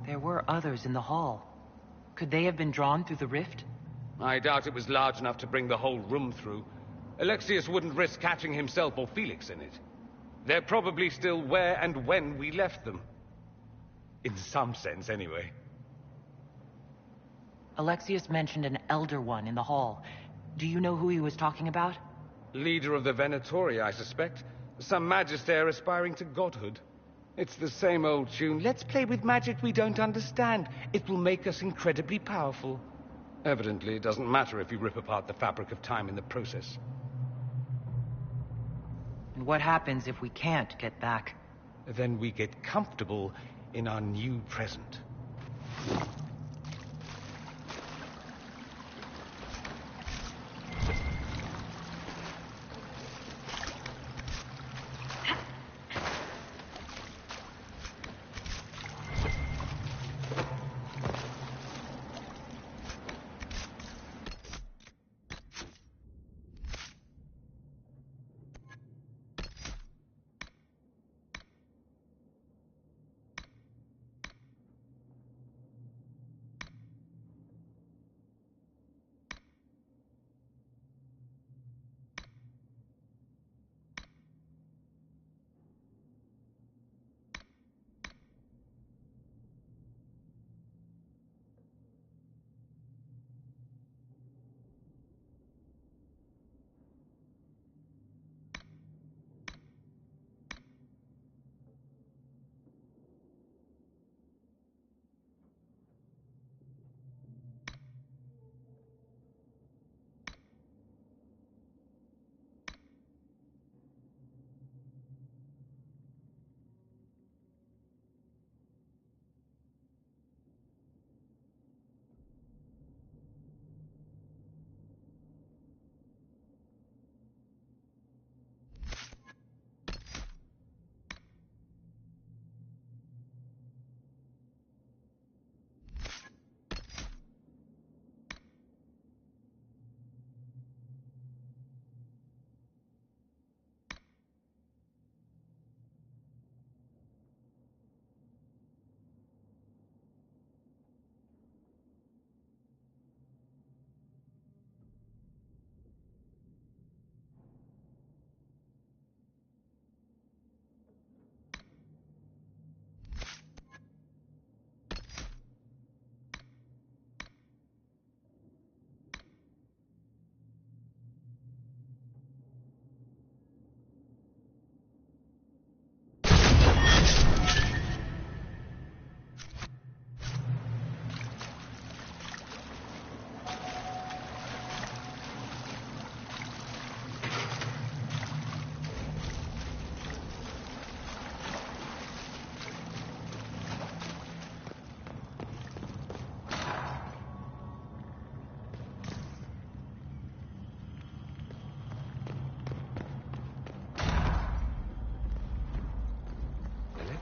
There were others in the hall. Could they have been drawn through the rift? I doubt it was large enough to bring the whole room through. Alexius wouldn't risk catching himself or Felix in it. They're probably still where and when we left them. In some sense, anyway. Alexius mentioned an Elder One in the hall. Do you know who he was talking about? Leader of the Venatori, I suspect. Some magister aspiring to godhood. It's the same old tune. Let's play with magic we don't understand. It will make us incredibly powerful. Evidently, it doesn't matter if you rip apart the fabric of time in the process. And what happens if we can't get back? Then we get comfortable in our new present.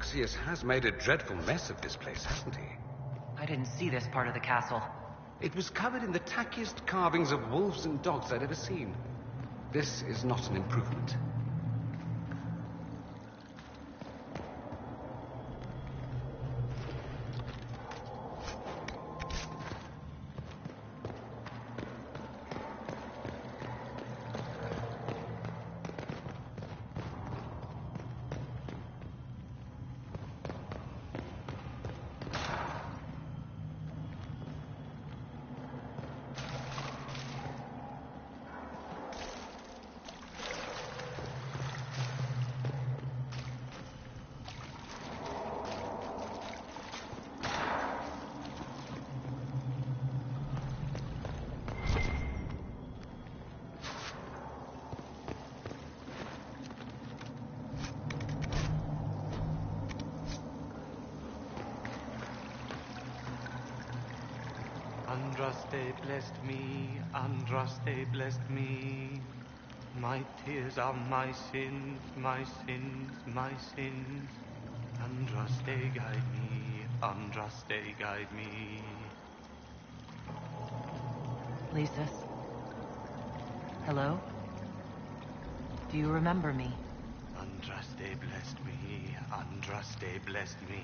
Alexius has made a dreadful mess of this place, hasn't he? I didn't see this part of the castle. It was covered in the tackiest carvings of wolves and dogs I'd ever seen. This is not an improvement. Andraste blessed me, Andraste blessed me. My tears are my sins, my sins, my sins. Andraste guide me, Andraste guide me. Lysis? Hello? Do you remember me? Andraste blessed me, Andraste blessed me.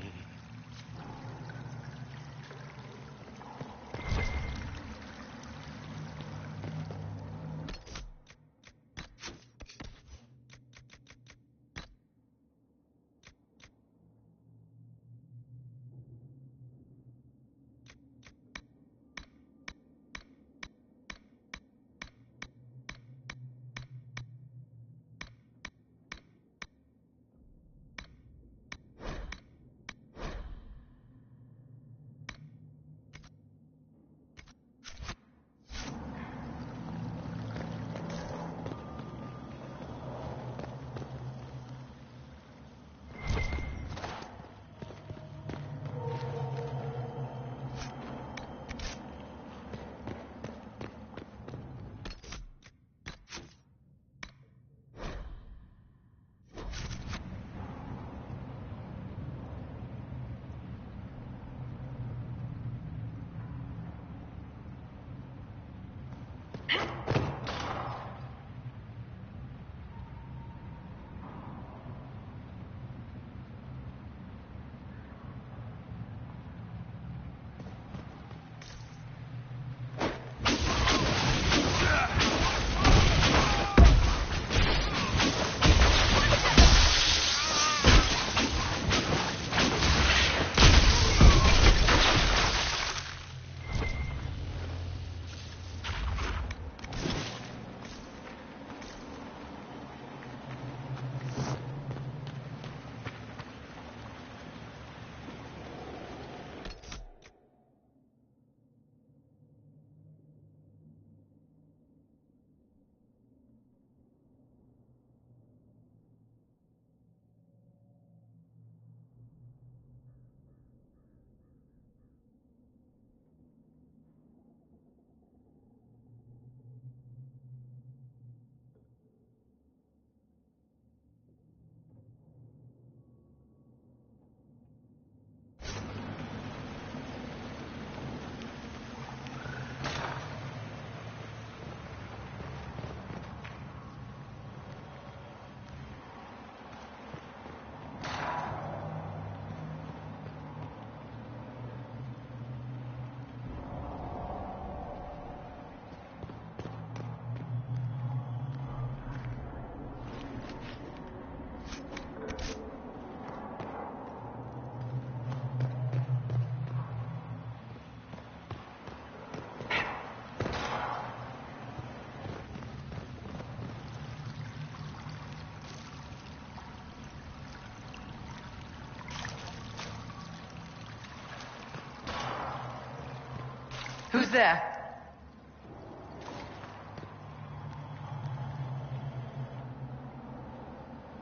Who's there?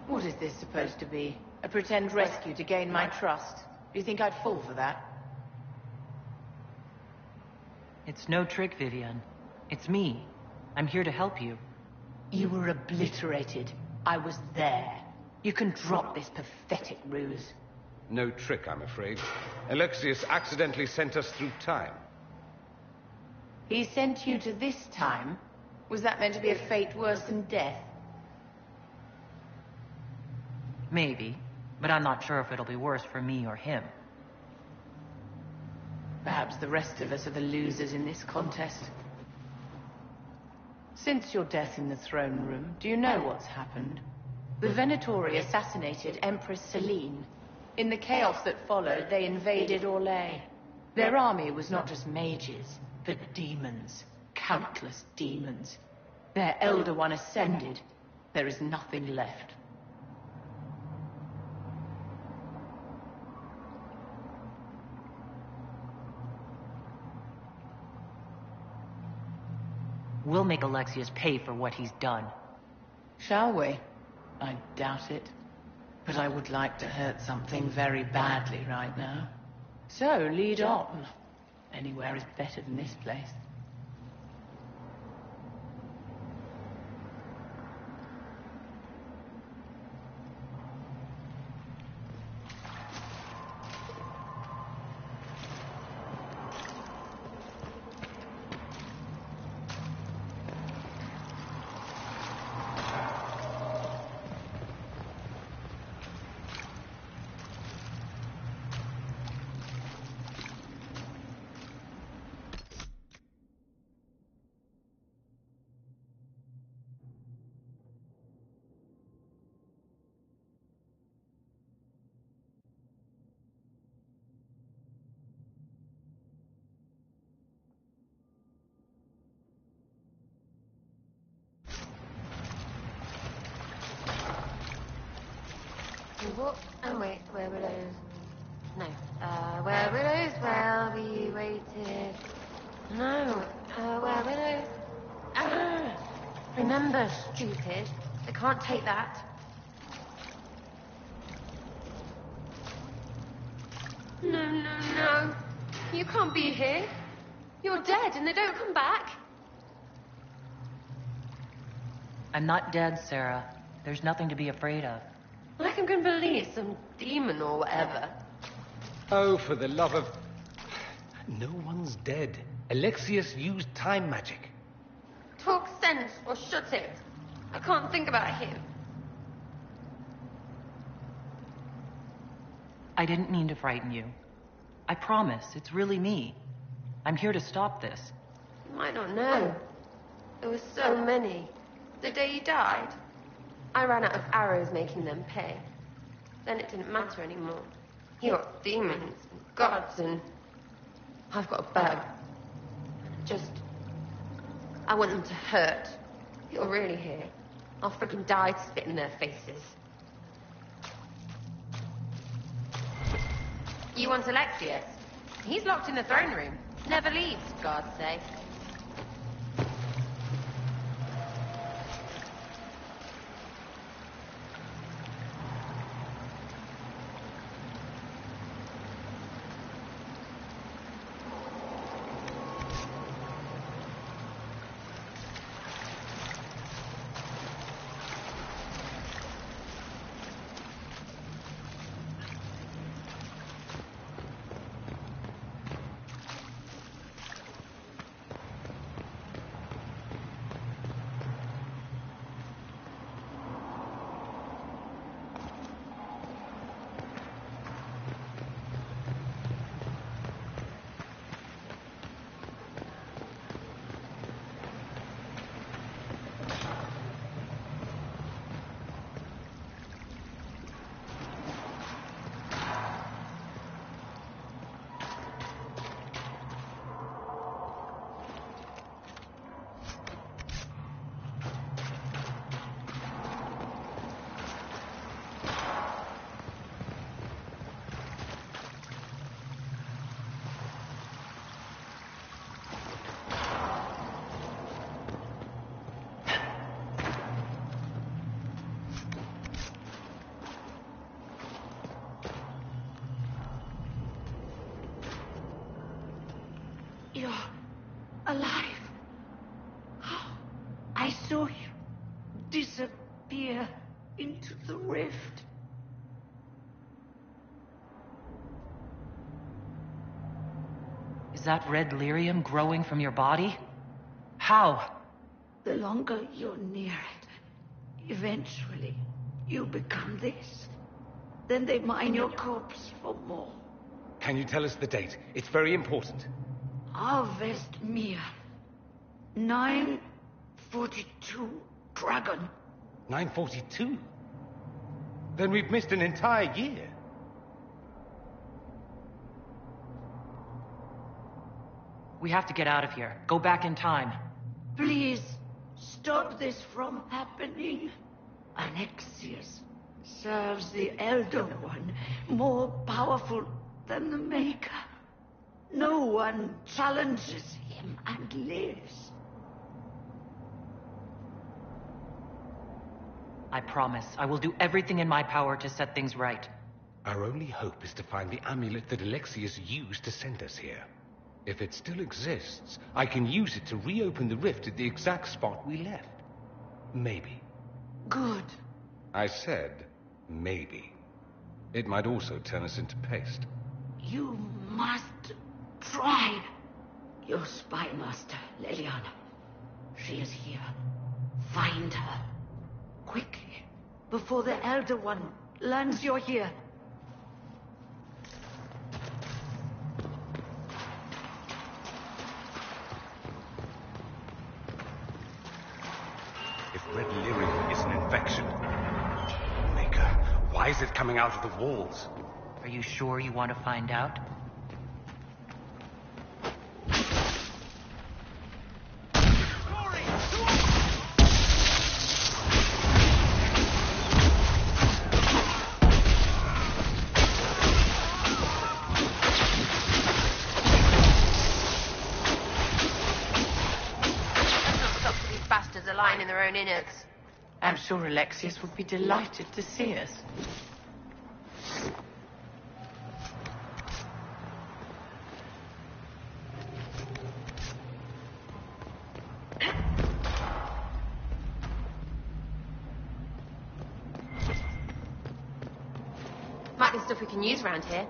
What is this supposed to be? A pretend rescue to gain my trust? Do you think I'd fall for that? It's no trick, Vivian. It's me. I'm here to help you. You were obliterated. I was there. You can drop this pathetic ruse. No trick, I'm afraid. Alexius accidentally sent us through time. He sent you to this time? Was that meant to be a fate worse than death? Maybe, but I'm not sure if it'll be worse for me or him. Perhaps the rest of us are the losers in this contest. Since your death in the throne room, do you know what's happened? The Venatori assassinated Empress Selene. In the chaos that followed, they invaded Orlais. Their army was not just mages, but demons. Countless demons. Their Elder One ascended. There is nothing left. We'll make Alexius pay for what he's done. Shall we? I doubt it. But I would like to hurt something very badly right now. So, lead on. Anywhere is better than this place. What? And wait, where were those? No. Where were those while we waited? No. Where were those? Remember, stupid. I can't take that. No. You can't be here. You're dead and they don't come back. I'm not dead, Sarah. There's nothing to be afraid of. Like I'm going to believe some demon or whatever. Oh, for the love of... No one's dead. Alexius used time magic. Talk sense or shut it. I can't think about him. I didn't mean to frighten you. I promise, it's really me. I'm here to stop this. You might not know. There were so many. The day you died, I ran out of arrows making them pay. Then it didn't matter anymore. You got demons and gods and... I've got a bow. I want them to hurt. You're really here. I'll freaking die to spit in their faces. You want Alexius? He's locked in the throne room. Never leaves, for God's sake. You're alive. I saw you disappear into the rift. that red lyrium growing from your body? How? The longer you're near it, eventually you become this. Then they mine your corpse for more. Can you tell us the date? It's very important. Harvest Mir. 942 Dragon. 942? Then we've missed an entire year. We have to get out of here. Go back in time. Please, stop this from happening. Alexius serves the Elder One, more powerful than the Maker. No one challenges him and lives. I promise. I will do everything in my power to set things right. Our only hope is to find the amulet that Alexius used to send us here. If it still exists, I can use it to reopen the rift at the exact spot we left. Maybe. Good. I said, maybe. It might also turn us into paste. You must try. Your spy master, Leliana. She is here. Find her. Quickly, before the Elder One learns you're here. If red lyrium is an infection... Maker, why is it coming out of the walls? Are you sure you want to find out? In their own innards. I'm sure Alexius would be delighted to see us. Might be stuff we can use around here.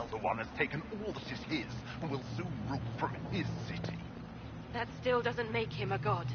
Elder One has taken all that is his and will soon rule from his city. That still doesn't make him a god.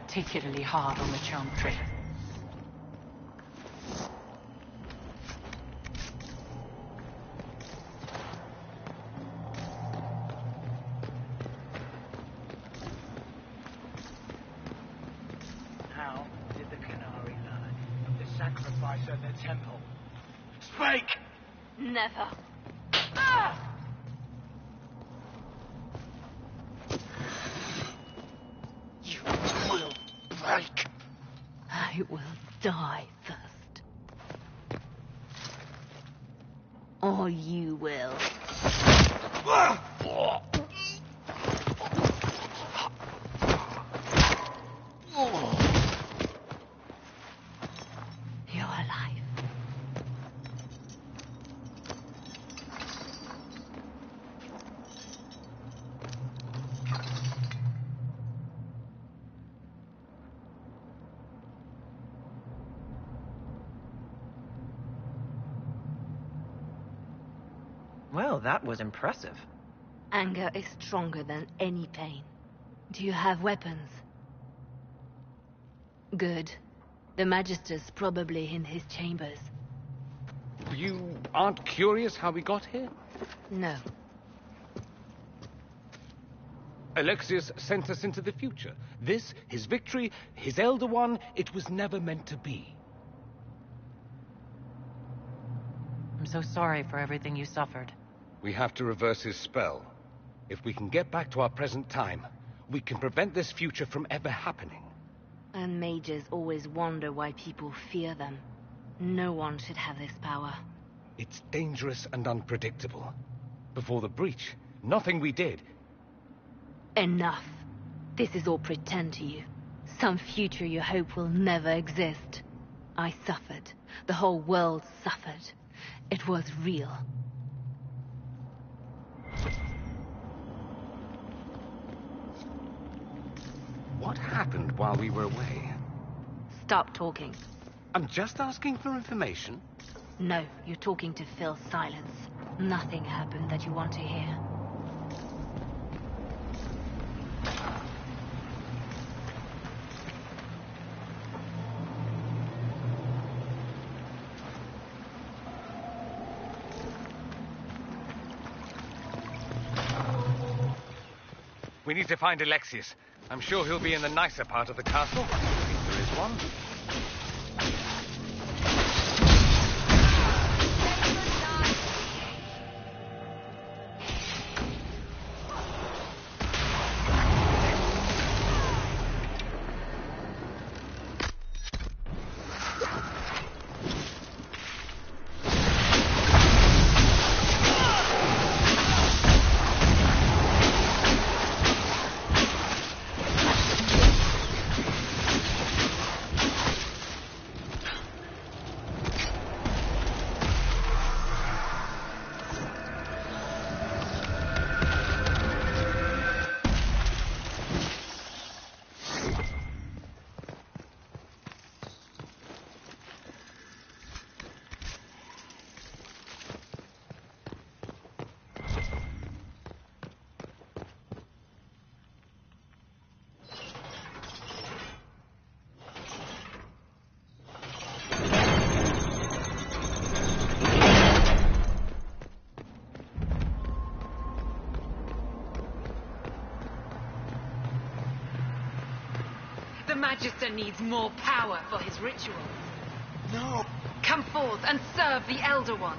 Particularly hard on the Chantry. How did the Canary learn of the sacrifice at the temple? Speak! Never. I will die first. Or you will. You're alive. Well, that was impressive. Anger is stronger than any pain. Do you have weapons? Good. The Magister's probably in his chambers. You aren't curious how we got here? No. Alexius sent us into the future. This, his victory, his Elder One, it was never meant to be. I'm so sorry for everything you suffered. We have to reverse his spell. If we can get back to our present time, we can prevent this future from ever happening. And mages always wonder why people fear them. No one should have this power. It's dangerous and unpredictable. Before the breach, nothing we did. Enough. This is all pretend to you. Some future you hope will never exist. I suffered. The whole world suffered. It was real. What happened while we were away? Stop talking. I'm just asking for information. No, you're talking to fill silence. Nothing happened that you want to hear. We need to find Alexius. I'm sure he'll be in the nicer part of the castle, if there is one. The Magister needs more power for his ritual. No! Come forth and serve the Elder One.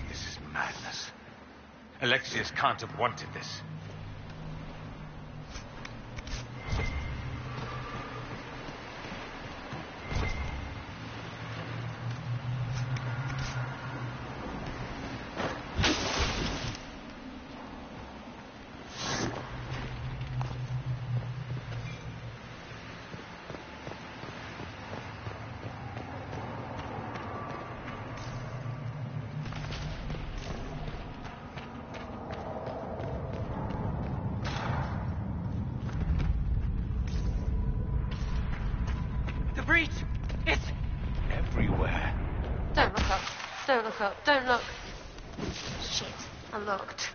This is madness. Alexius can't have wanted this. breach! It's everywhere. Don't look up. Don't look up. Don't look. Shit. Unlocked.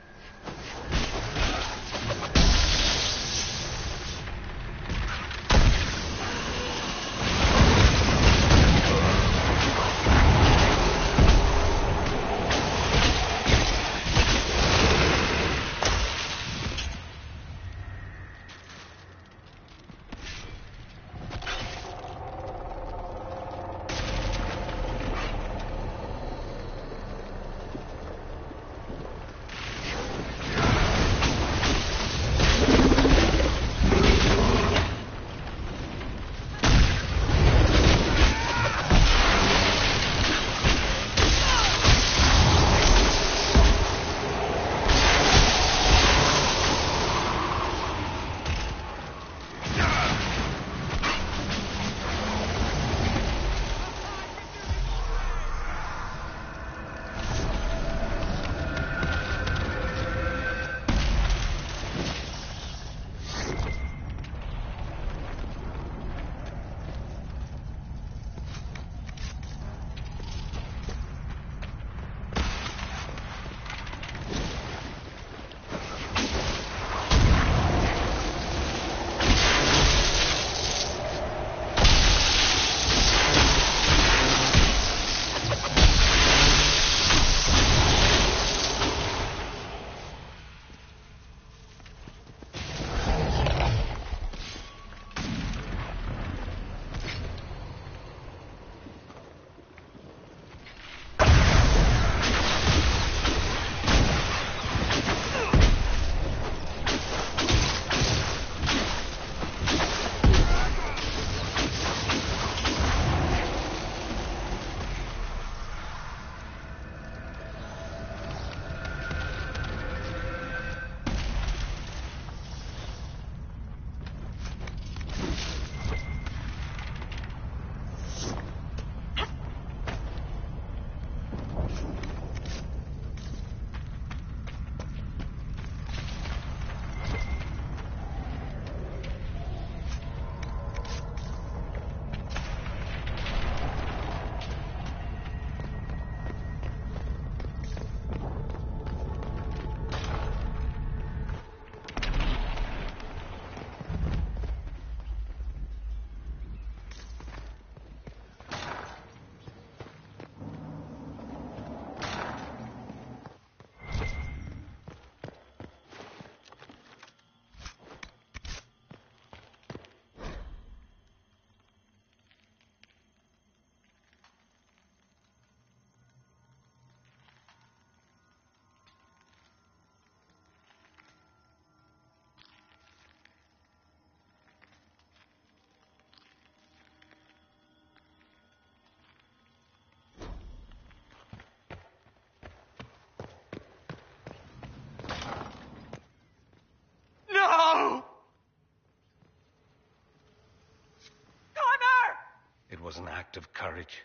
It was an act of courage.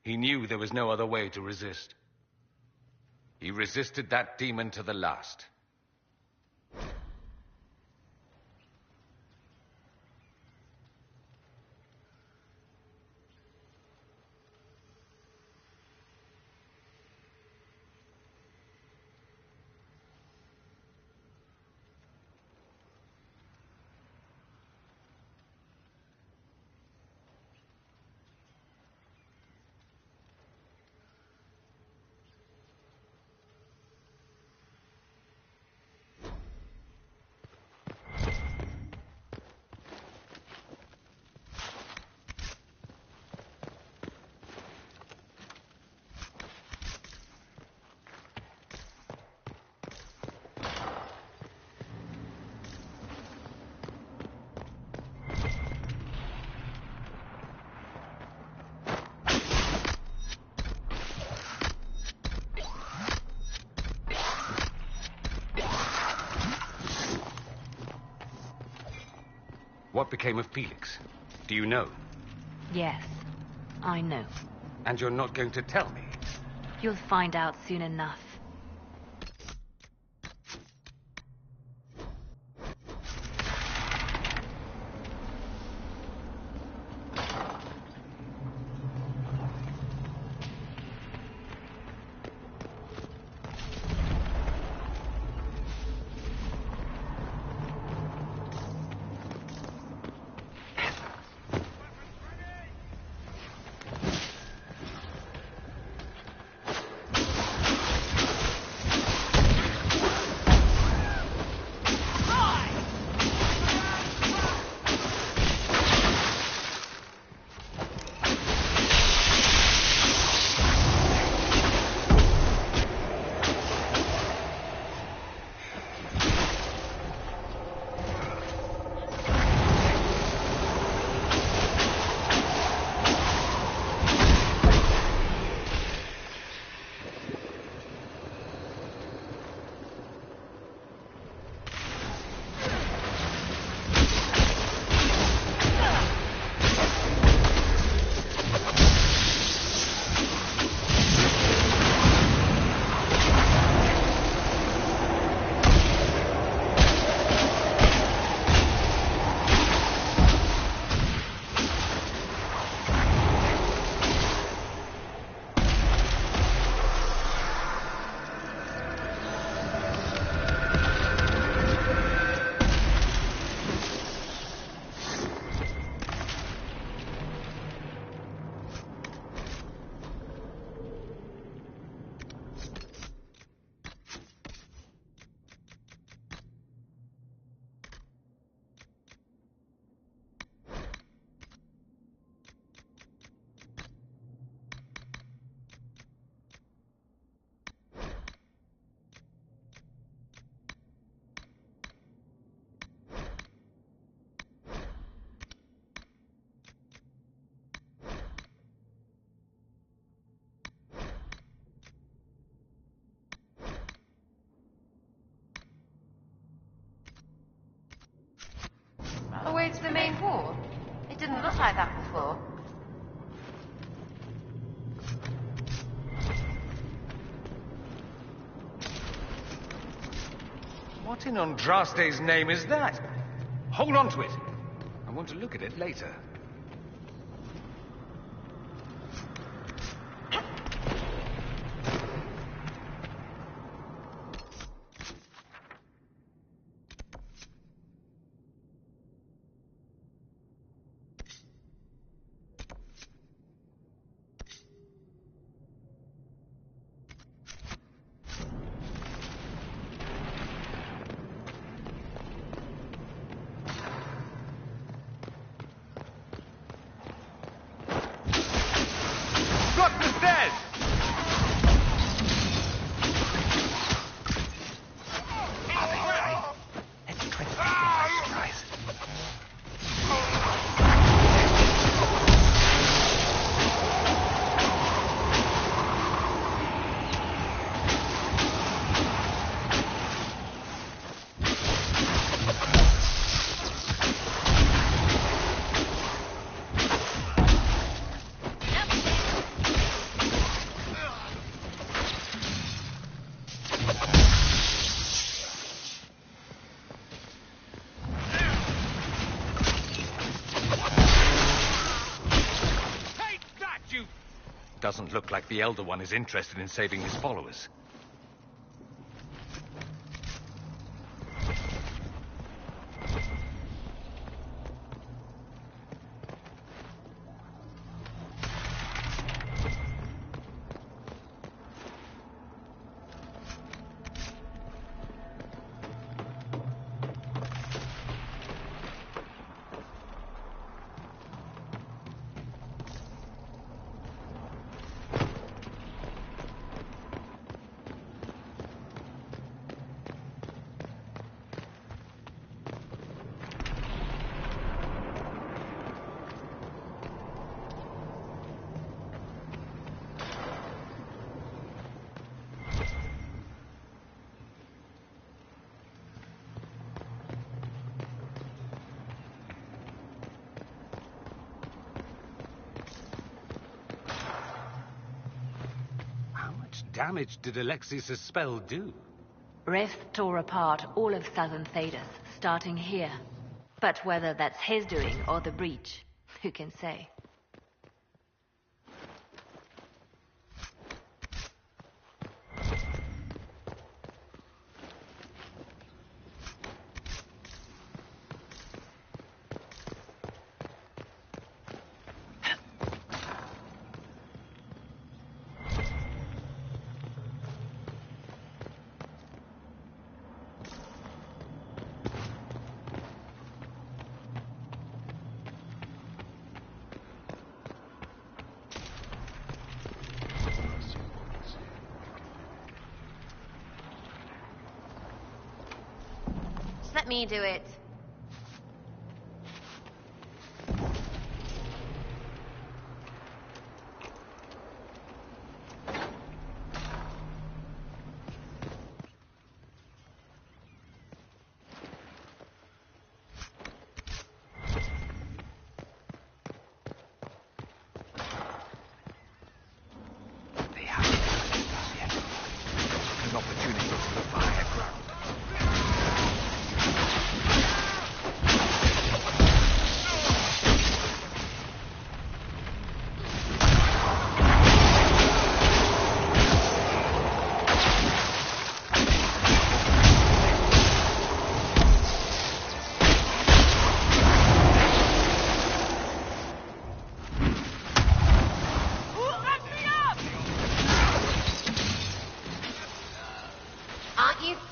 He knew there was no other way to resist. He resisted that demon to the last. What became of Felix? Do you know? Yes, I know. And you're not going to tell me? You'll find out soon enough. the main war? It didn't look like that before. What in Andraste's name is that? Hold on to it. I want to look at it later. Doesn't look like the Elder One is interested in saving his followers. Damage did Alexius' spell do? Rith tore apart all of southern Thedas, starting here. But whether that's his doing or the breach, who can say? Let me do it. An opportunity to look for higher ground.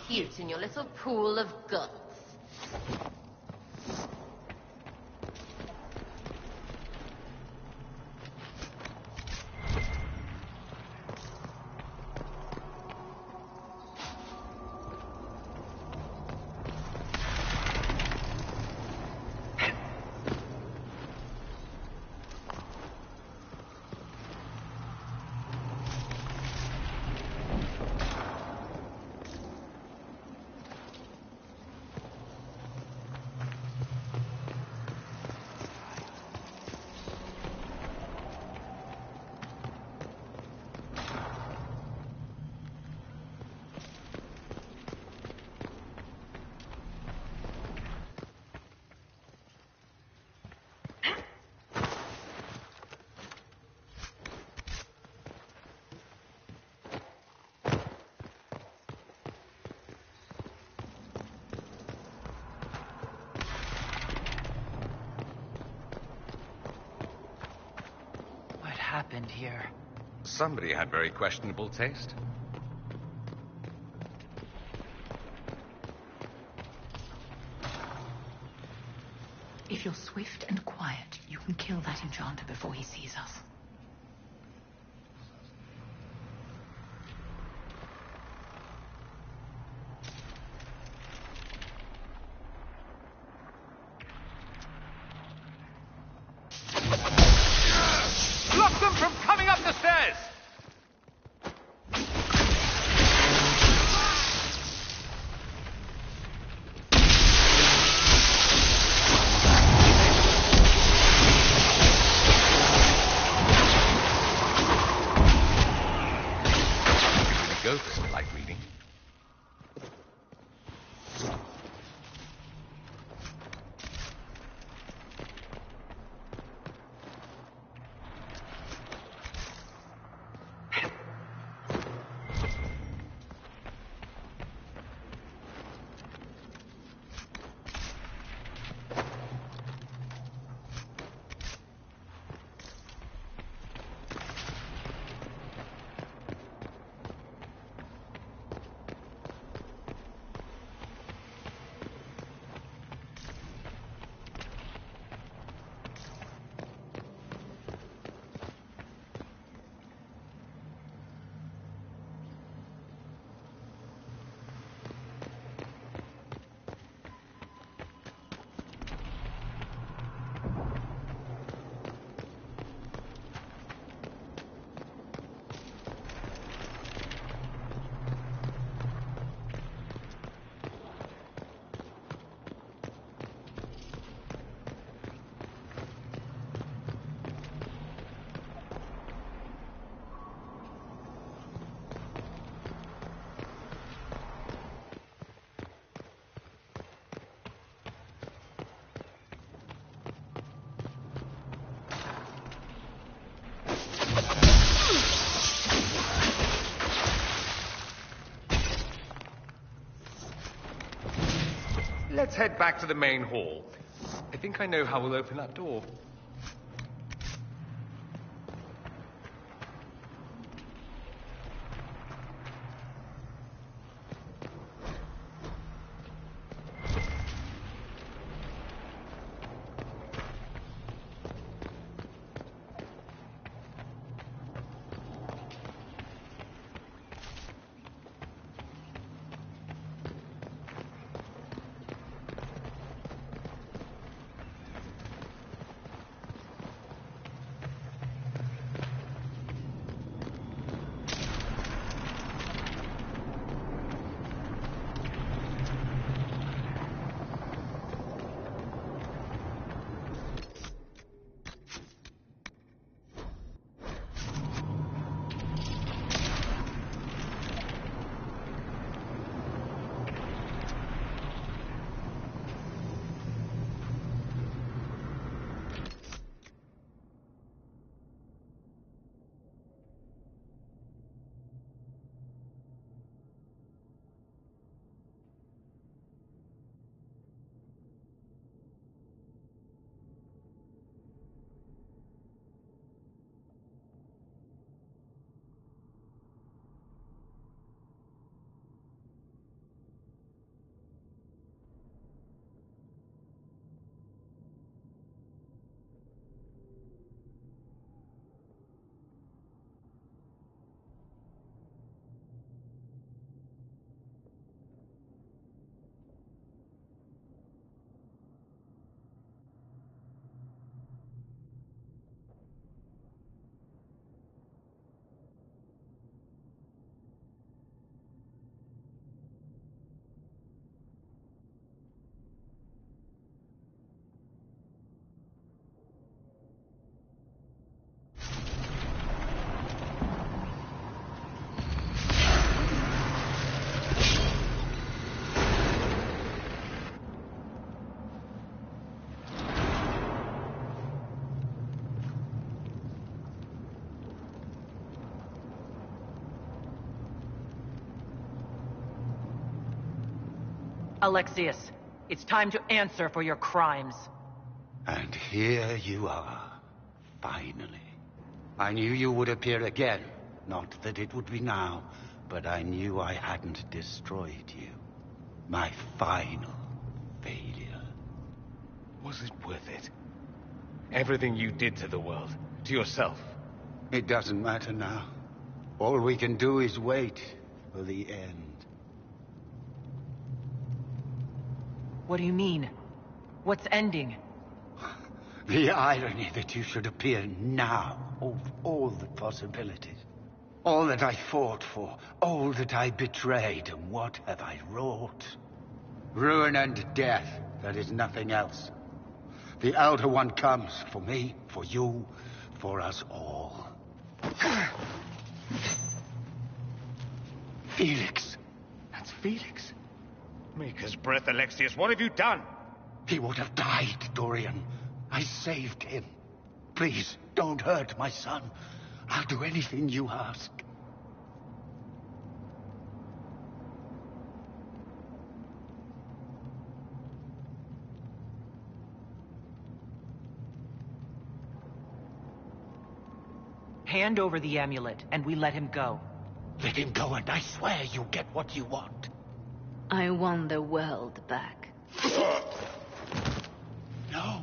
Cute in your little pool of guts. happened here? Somebody had very questionable taste. If you're swift and quiet, you can kill that enchanter before he sees us. Block them from coming up the stairs! Go for some light reading. Let's head back to the main hall. I think I know how we'll open that door. Alexius, it's time to answer for your crimes. And here you are, finally. I knew you would appear again. Not that it would be now, but I knew I hadn't destroyed you. My final failure. Was it worth it? Everything you did to the world, to yourself. It doesn't matter now. All we can do is wait for the end. What do you mean? What's ending? The irony that you should appear now, of all the possibilities. All that I fought for, all that I betrayed, and what have I wrought? Ruin and death, there is nothing else. The Elder One comes, for me, for you, for us all. Felix. That's Felix. Maker's breath, Alexius, what have you done? He would have died, Dorian. I saved him. Please, don't hurt my son. I'll do anything you ask. Hand over the amulet, and we let him go. Let him go, and I swear you'll get what you want. I want the world back. No.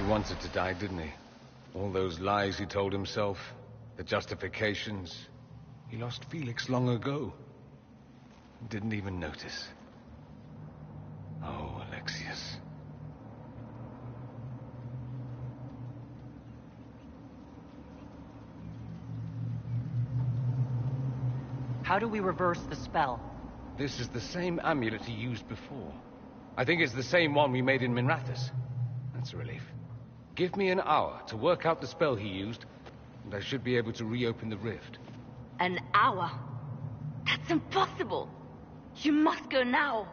Wanted to die, didn't he? All those lies he told himself, the justifications. He lost Felix long ago. Didn't even notice. Oh, Alexius. How do we reverse the spell? This is the same amulet he used before. I think it's the same one we made in Minrathous. That's a relief. Give me an hour to work out the spell he used, and I should be able to reopen the rift. An hour? That's impossible! You must go now!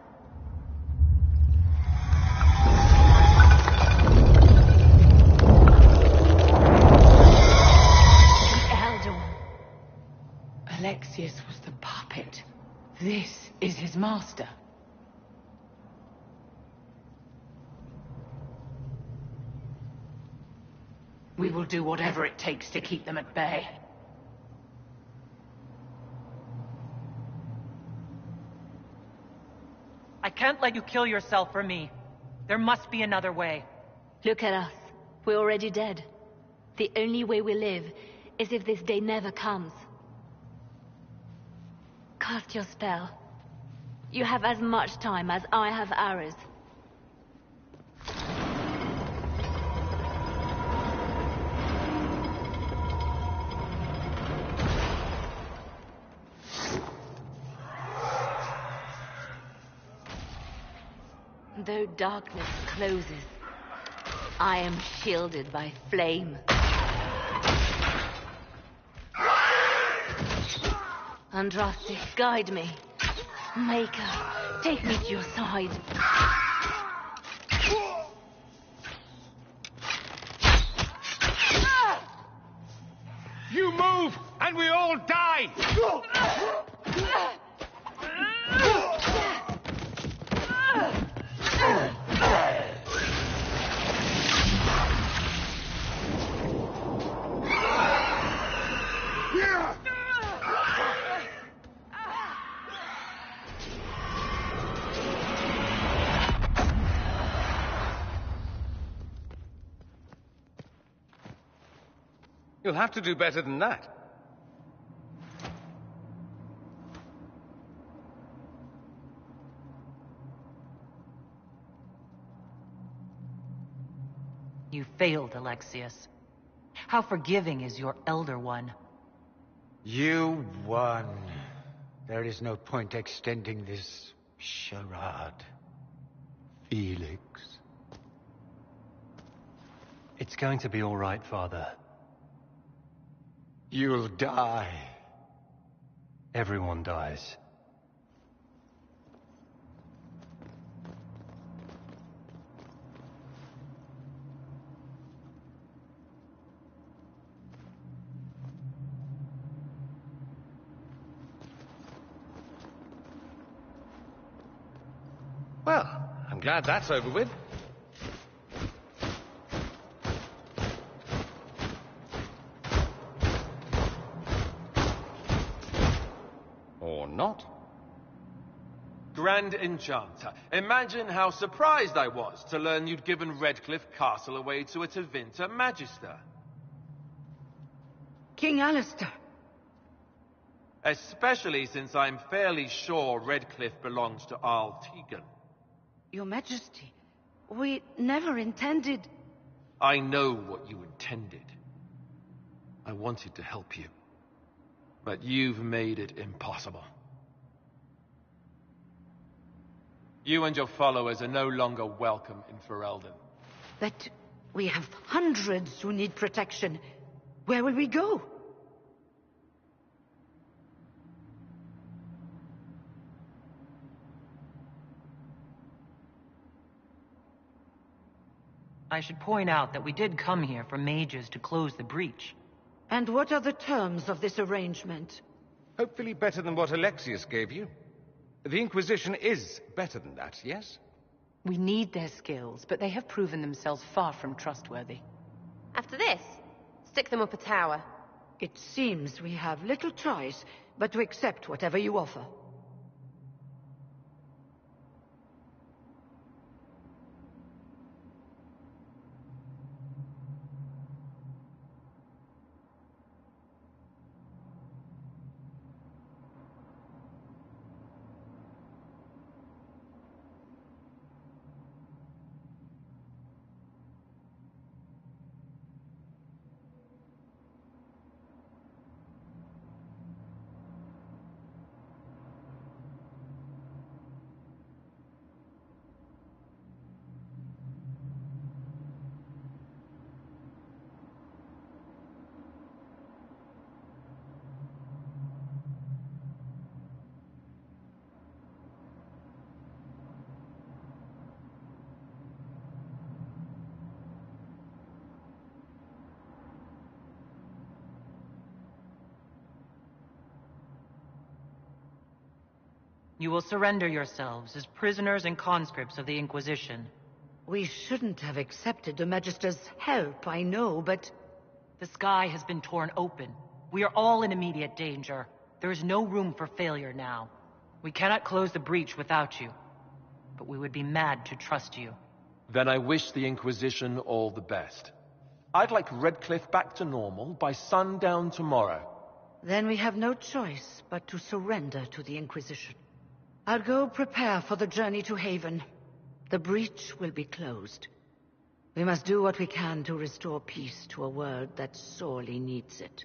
The Elder One. Alexius was the puppet. This is his master. We will do whatever it takes to keep them at bay. I can't let you kill yourself for me. There must be another way. Look at us. We're already dead. The only way we live is if this day never comes. Cast your spell. You have as much time as I have arrows. Though darkness closes, I am shielded by flame. Andraste, guide me. Maker, take me to your side. You move, and we all die! You'll have to do better than that. You failed, Alexius. How forgiving is your Elder One? You won. There is no point extending this charade. Felix. It's going to be all right, Father. You'll die. Everyone dies. Well, I'm glad that's over with. Or not. Grand Enchanter, imagine how surprised I was to learn you'd given Redcliffe Castle away to a Tevinter Magister. King Alistair. Especially since I'm fairly sure Redcliffe belongs to Arl Tegan. Your Majesty, we never intended... I know what you intended. I wanted to help you. But you've made it impossible. You and your followers are no longer welcome in Ferelden. But we have hundreds who need protection. Where will we go? I should point out that we did come here for mages to close the breach. And what are the terms of this arrangement? Hopefully better than what Alexius gave you. The Inquisition is better than that, yes? We need their skills, but they have proven themselves far from trustworthy. After this, stick them up a tower. It seems we have little choice but to accept whatever you offer. You will surrender yourselves as prisoners and conscripts of the Inquisition. We shouldn't have accepted the Magister's help, I know, but... The sky has been torn open. We are all in immediate danger. There is no room for failure now. We cannot close the breach without you. But we would be mad to trust you. Then I wish the Inquisition all the best. I'd like Redcliffe back to normal by sundown tomorrow. Then we have no choice but to surrender to the Inquisition. I'll go prepare for the journey to Haven. The breach will be closed. We must do what we can to restore peace to a world that sorely needs it.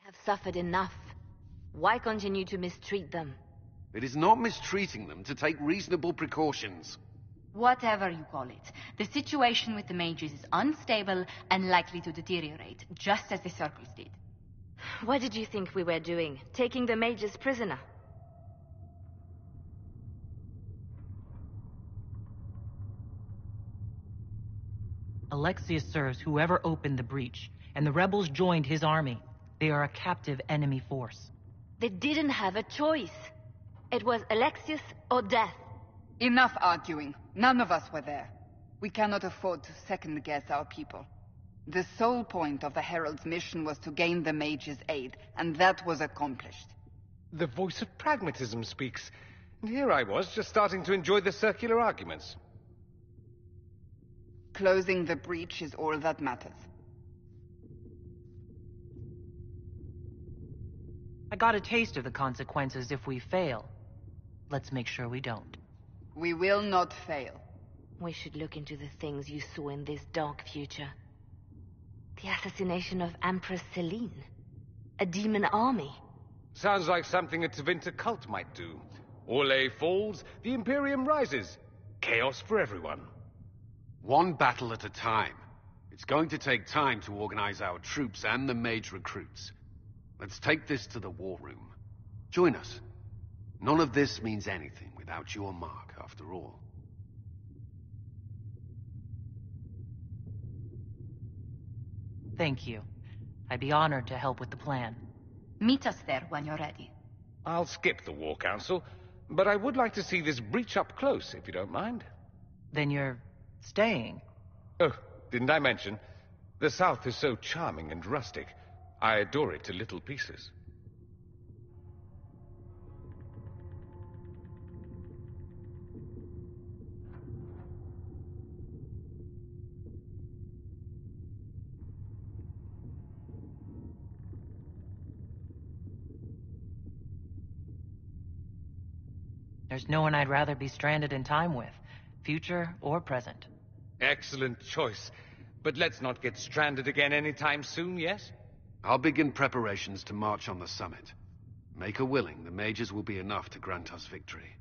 Have suffered enough. Why continue to mistreat them? It is not mistreating them to take reasonable precautions. Whatever you call it, the situation with the mages is unstable and likely to deteriorate, just as the circles did. What did you think we were doing? Taking the mages prisoner? Alexius serves whoever opened the breach, and the rebels joined his army. They are a captive enemy force. They didn't have a choice. It was Alexius or death. Enough arguing. None of us were there. We cannot afford to second-guess our people. The sole point of the Herald's mission was to gain the mage's aid, and that was accomplished. The voice of pragmatism speaks. And here I was, just starting to enjoy the circular arguments. Closing the breach is all that matters. I got a taste of the consequences if we fail. Let's make sure we don't. We will not fail. We should look into the things you saw in this dark future. The assassination of Empress Selene. A demon army. Sounds like something a Tevinter cult might do. Orlais falls, the Imperium rises. Chaos for everyone. One battle at a time. It's going to take time to organize our troops and the mage recruits. Let's take this to the war room. Join us. None of this means anything without your mark, after all. Thank you. I'd be honored to help with the plan. Meet us there when you're ready. I'll skip the War Council, but I would like to see this breach up close, if you don't mind. Then you're staying? Oh, didn't I mention? The South is so charming and rustic. I adore it to little pieces. There's no one I'd rather be stranded in time with, future or present. Excellent choice. But let's not get stranded again anytime soon, yes? I'll begin preparations to march on the summit. Make her willing, the mages will be enough to grant us victory.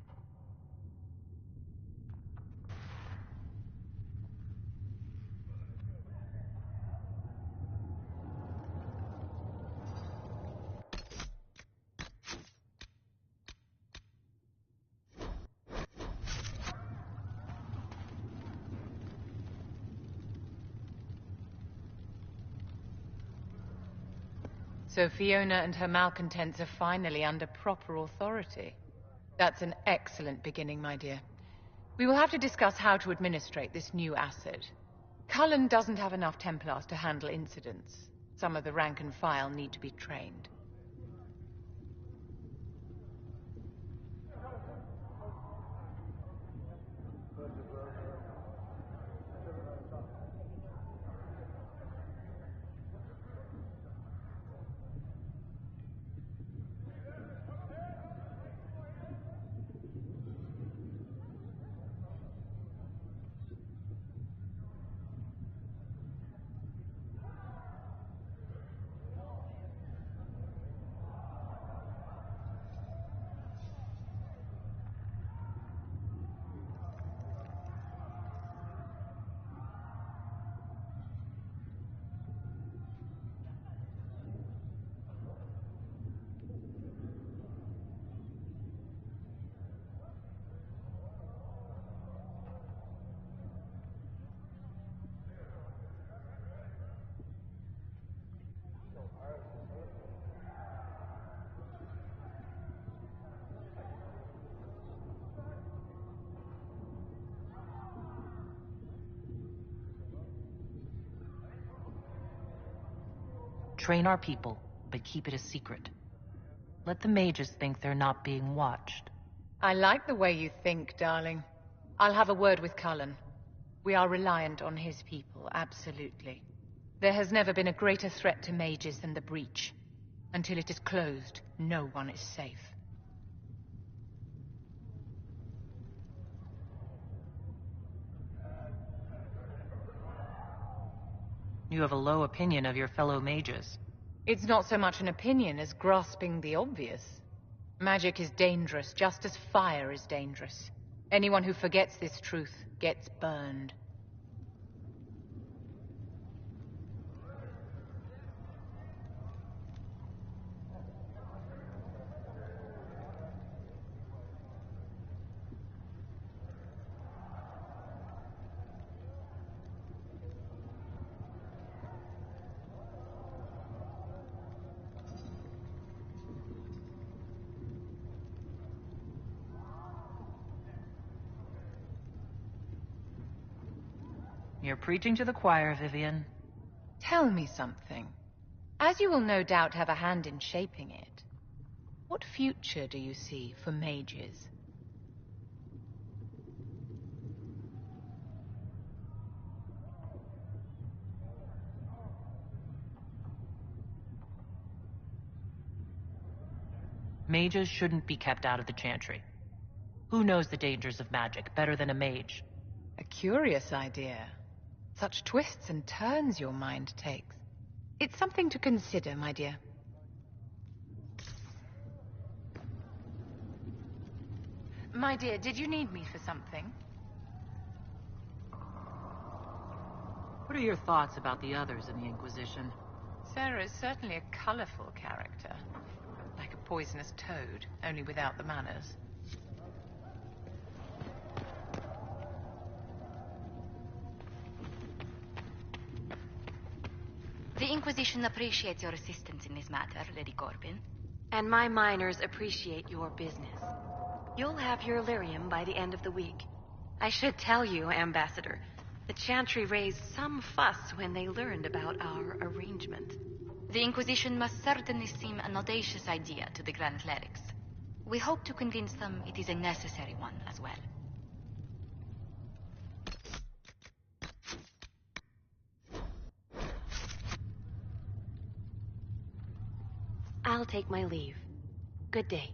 So Fiona and her malcontents are finally under proper authority. That's an excellent beginning, my dear. We will have to discuss how to administrate this new asset. Cullen doesn't have enough Templars to handle incidents. Some of the rank and file need to be trained. train our people, but keep it a secret. Let the mages think they're not being watched. I like the way you think, darling. I'll have a word with Cullen. We are reliant on his people, absolutely. There has never been a greater threat to mages than the breach. Until it is closed, no one is safe. You have a low opinion of your fellow mages. It's not so much an opinion as grasping the obvious. Magic is dangerous, just as fire is dangerous. Anyone who forgets this truth gets burned. You're preaching to the choir, Vivian. Tell me something. As you will no doubt have a hand in shaping it, what future do you see for mages? Mages shouldn't be kept out of the Chantry. Who knows the dangers of magic better than a mage? A curious idea. Such twists and turns your mind takes. It's something to consider, my dear. My dear, did you need me for something? What are your thoughts about the others in the Inquisition? Sarah is certainly a colorful character. Like a poisonous toad, only without the manners. The Inquisition appreciates your assistance in this matter, Lady Corbin. And my miners appreciate your business. You'll have your lyrium by the end of the week. I should tell you, Ambassador, the Chantry raised some fuss when they learned about our arrangement. The Inquisition must certainly seem an audacious idea to the Grand Clerics. We hope to convince them it is a necessary one as well. I'll take my leave. Good day.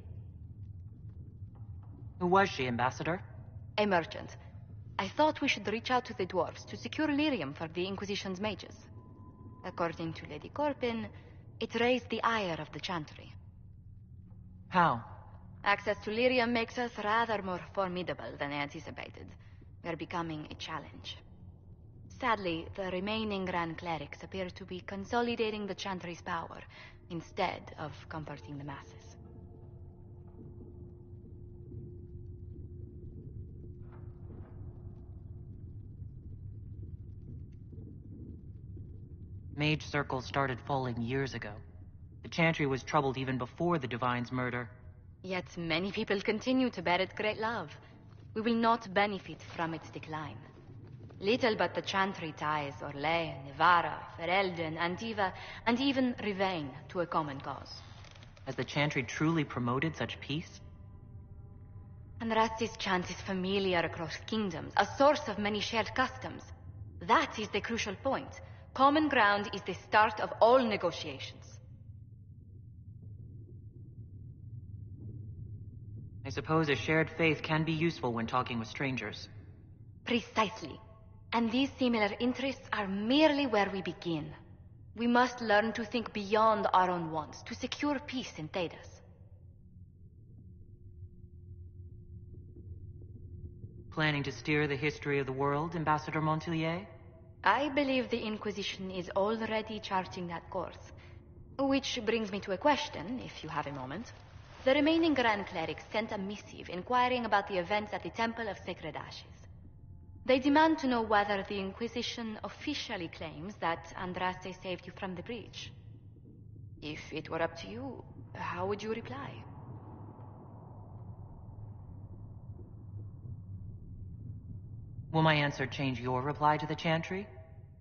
Who was she, Ambassador? A merchant. I thought we should reach out to the dwarves to secure lyrium for the Inquisition's mages. According to Lady Corbin, it raised the ire of the Chantry. How? Access to lyrium makes us rather more formidable than anticipated. We're becoming a challenge. Sadly, the remaining Grand Clerics appear to be consolidating the Chantry's power instead of comforting the masses. Mage circles started falling years ago. The Chantry was troubled even before the Divine's murder. Yet many people continue to bear it great love. We will not benefit from its decline. Little but the Chantry ties Orlais, Nevara, Ferelden, Antiva, and even Rivain to a common cause. Has the Chantry truly promoted such peace? Andraste's chant is familiar across kingdoms, a source of many shared customs. That is the crucial point. Common ground is the start of all negotiations. I suppose a shared faith can be useful when talking with strangers. Precisely. And these similar interests are merely where we begin. We must learn to think beyond our own wants to secure peace in Thedas. Planning to steer the history of the world, Ambassador Montilier? I believe the Inquisition is already charting that course. Which brings me to a question, if you have a moment. The remaining Grand Clerics sent a missive inquiring about the events at the Temple of Sacred Ashes. They demand to know whether the Inquisition officially claims that Andraste saved you from the breach. If it were up to you, how would you reply? Will my answer change your reply to the Chantry?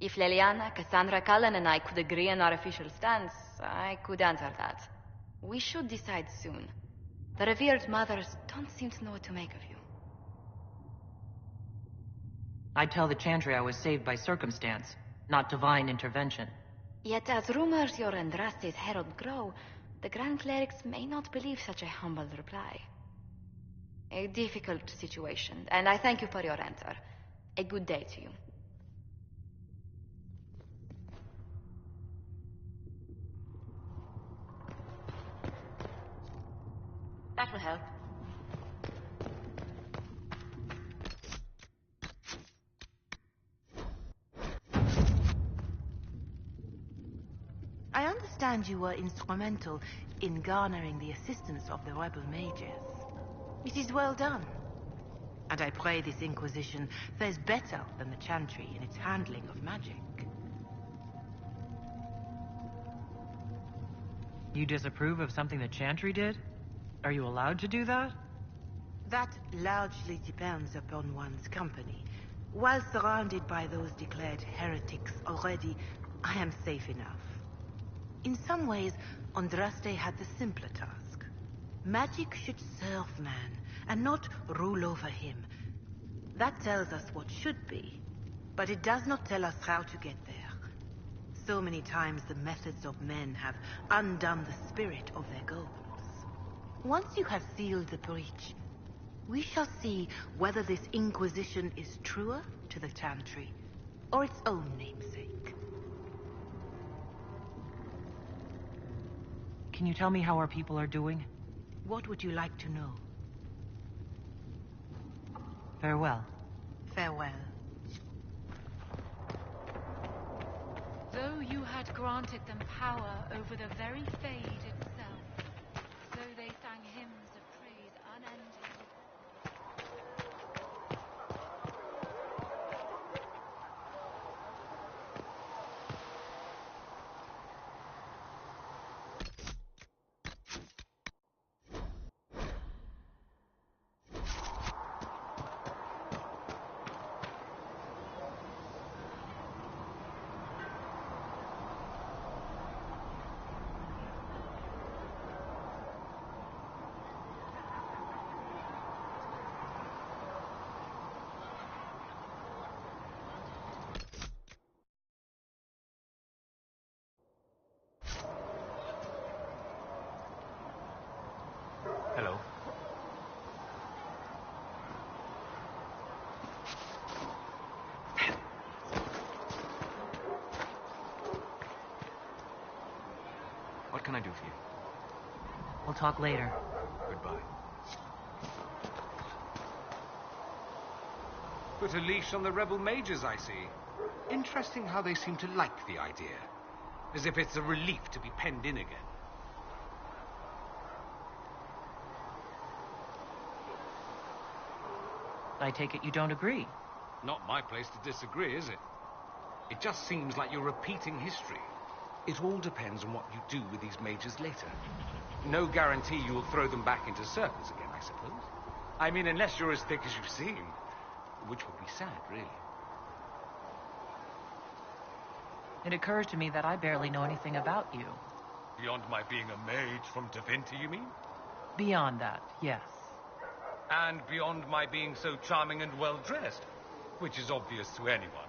If Leliana, Cassandra Cullen, and I could agree on our official stance, I could answer that. We should decide soon. The revered mothers don't seem to know what to make of you. I'd tell the Chantry I was saved by circumstance, not divine intervention. Yet as rumors your Andraste's herald grow, the Grand Clerics may not believe such a humble reply. A difficult situation, and I thank you for your answer. A good day to you. That will help. I understand you were instrumental in garnering the assistance of the rebel mages. It is well done. And I pray this Inquisition fares better than the Chantry in its handling of magic. You disapprove of something the Chantry did? Are you allowed to do that? That largely depends upon one's company. While surrounded by those declared heretics already, I am safe enough. In some ways, Andraste had the simpler task. Magic should serve man, and not rule over him. That tells us what should be, but it does not tell us how to get there. So many times the methods of men have undone the spirit of their goals. Once you have sealed the breach, we shall see whether this Inquisition is truer to the Chantry, or its own namesake. Can you tell me how our people are doing? What would you like to know? Farewell. Farewell. Though you had granted them power over the very Fade itself, so they sang hymns of praise unending. Hello. What can I do for you? We'll talk later. Goodbye. Put a leash on the rebel mages, I see. Interesting how they seem to like the idea. As if it's a relief to be penned in again. I take it you don't agree? Not my place to disagree, is it? It just seems like you're repeating history. It all depends on what you do with these mages later. No guarantee you'll throw them back into circles again, I suppose. I mean, unless you're as thick as you seem. Which would be sad, really. It occurs to me that I barely know anything about you. Beyond my being a mage from Tevinter, you mean? Beyond that, yes. And beyond my being so charming and well-dressed, which is obvious to anyone.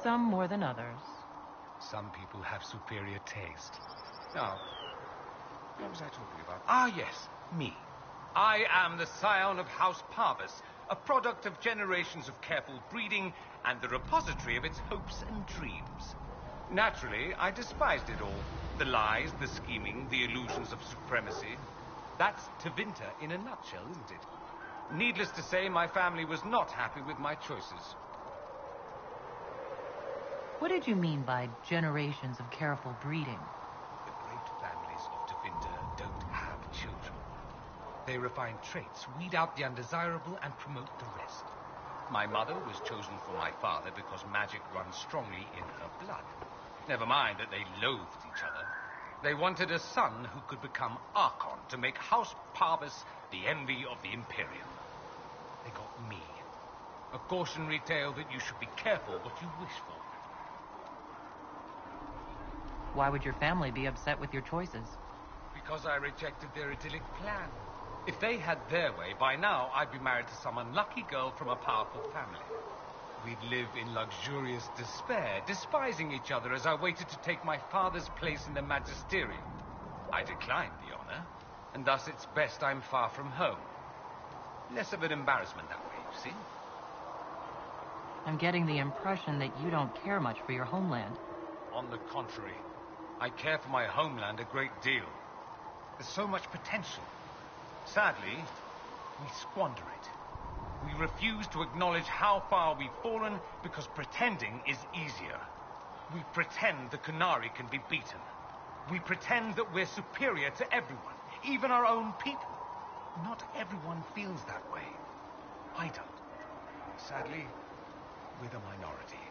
Some more than others. Some people have superior taste. Now, what was I talking about? Ah, yes, me. I am the scion of House Parvis, a product of generations of careful breeding and the repository of its hopes and dreams. Naturally, I despised it all. The lies, the scheming, the illusions of supremacy. That's Tevinter in a nutshell, isn't it? Needless to say, my family was not happy with my choices. What did you mean by generations of careful breeding? The great families of Tevinter don't have children. They refine traits, weed out the undesirable, and promote the rest. My mother was chosen for my father because magic runs strongly in her blood. Never mind that they loathed each other. They wanted a son who could become Archon to make House Parvis the envy of the Imperium. They got me. A cautionary tale that you should be careful what you wish for. Why would your family be upset with your choices? Because I rejected their idyllic plan. If they had their way, by now I'd be married to some unlucky girl from a powerful family. We'd live in luxurious despair, despising each other as I waited to take my father's place in the magisterium. I declined the honor, and thus it's best I'm far from home. Less of an embarrassment that way, you see? I'm getting the impression that you don't care much for your homeland. On the contrary, I care for my homeland a great deal. There's so much potential. Sadly, we squander it. We refuse to acknowledge how far we've fallen because pretending is easier. We pretend the Qunari can be beaten. We pretend that we're superior to everyone, even our own people. Not everyone feels that way. I don't. Sadly, we're the minority.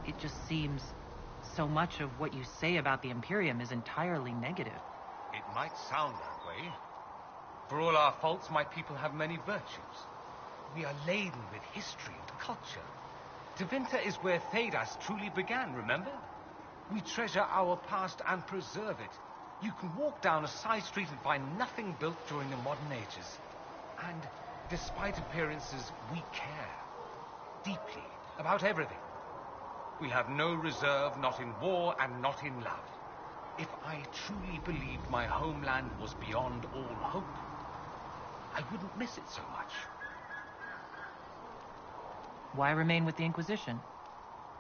It just seems so much of what you say about the Imperium is entirely negative. It might sound that way. For all our faults, my people have many virtues. We are laden with history and culture. Tevinter is where Thedas truly began, remember? We treasure our past and preserve it. You can walk down a side street and find nothing built during the modern ages. And despite appearances, we care. Deeply. About everything. We have no reserve, not in war and not in love. If I truly believed my homeland was beyond all hope, I wouldn't miss it so much. Why remain with the Inquisition?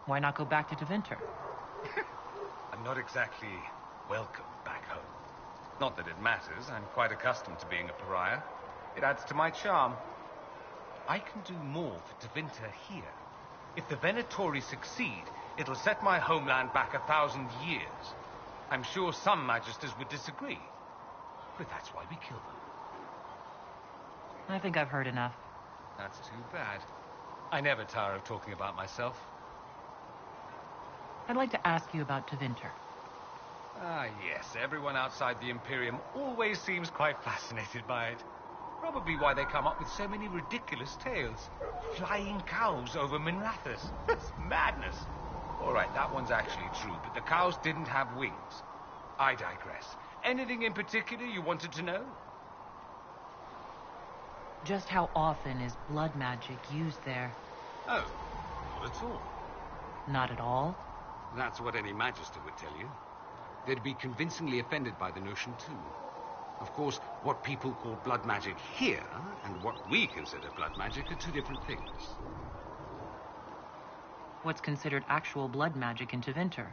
Why not go back to Tevinter? I'm not exactly welcome back home. Not that it matters. I'm quite accustomed to being a pariah. It adds to my charm. I can do more for Tevinter here. If the Venatori succeed, it'll set my homeland back 1,000 years. I'm sure some magisters would disagree. But that's why we kill them. I think I've heard enough. That's too bad. I never tire of talking about myself. I'd like to ask you about Tevinter. Ah, yes. Everyone outside the Imperium always seems quite fascinated by it. Probably why they come up with so many ridiculous tales. Flying cows over Minrathous. That's madness. All right, that one's actually true, but the cows didn't have wings. I digress. Anything in particular you wanted to know? Just how often is blood magic used there? Oh, not at all. Not at all? That's what any magister would tell you. They'd be convincingly offended by the notion, too. Of course, what people call blood magic here, and what we consider blood magic, are two different things. What's considered actual blood magic in Tevinter?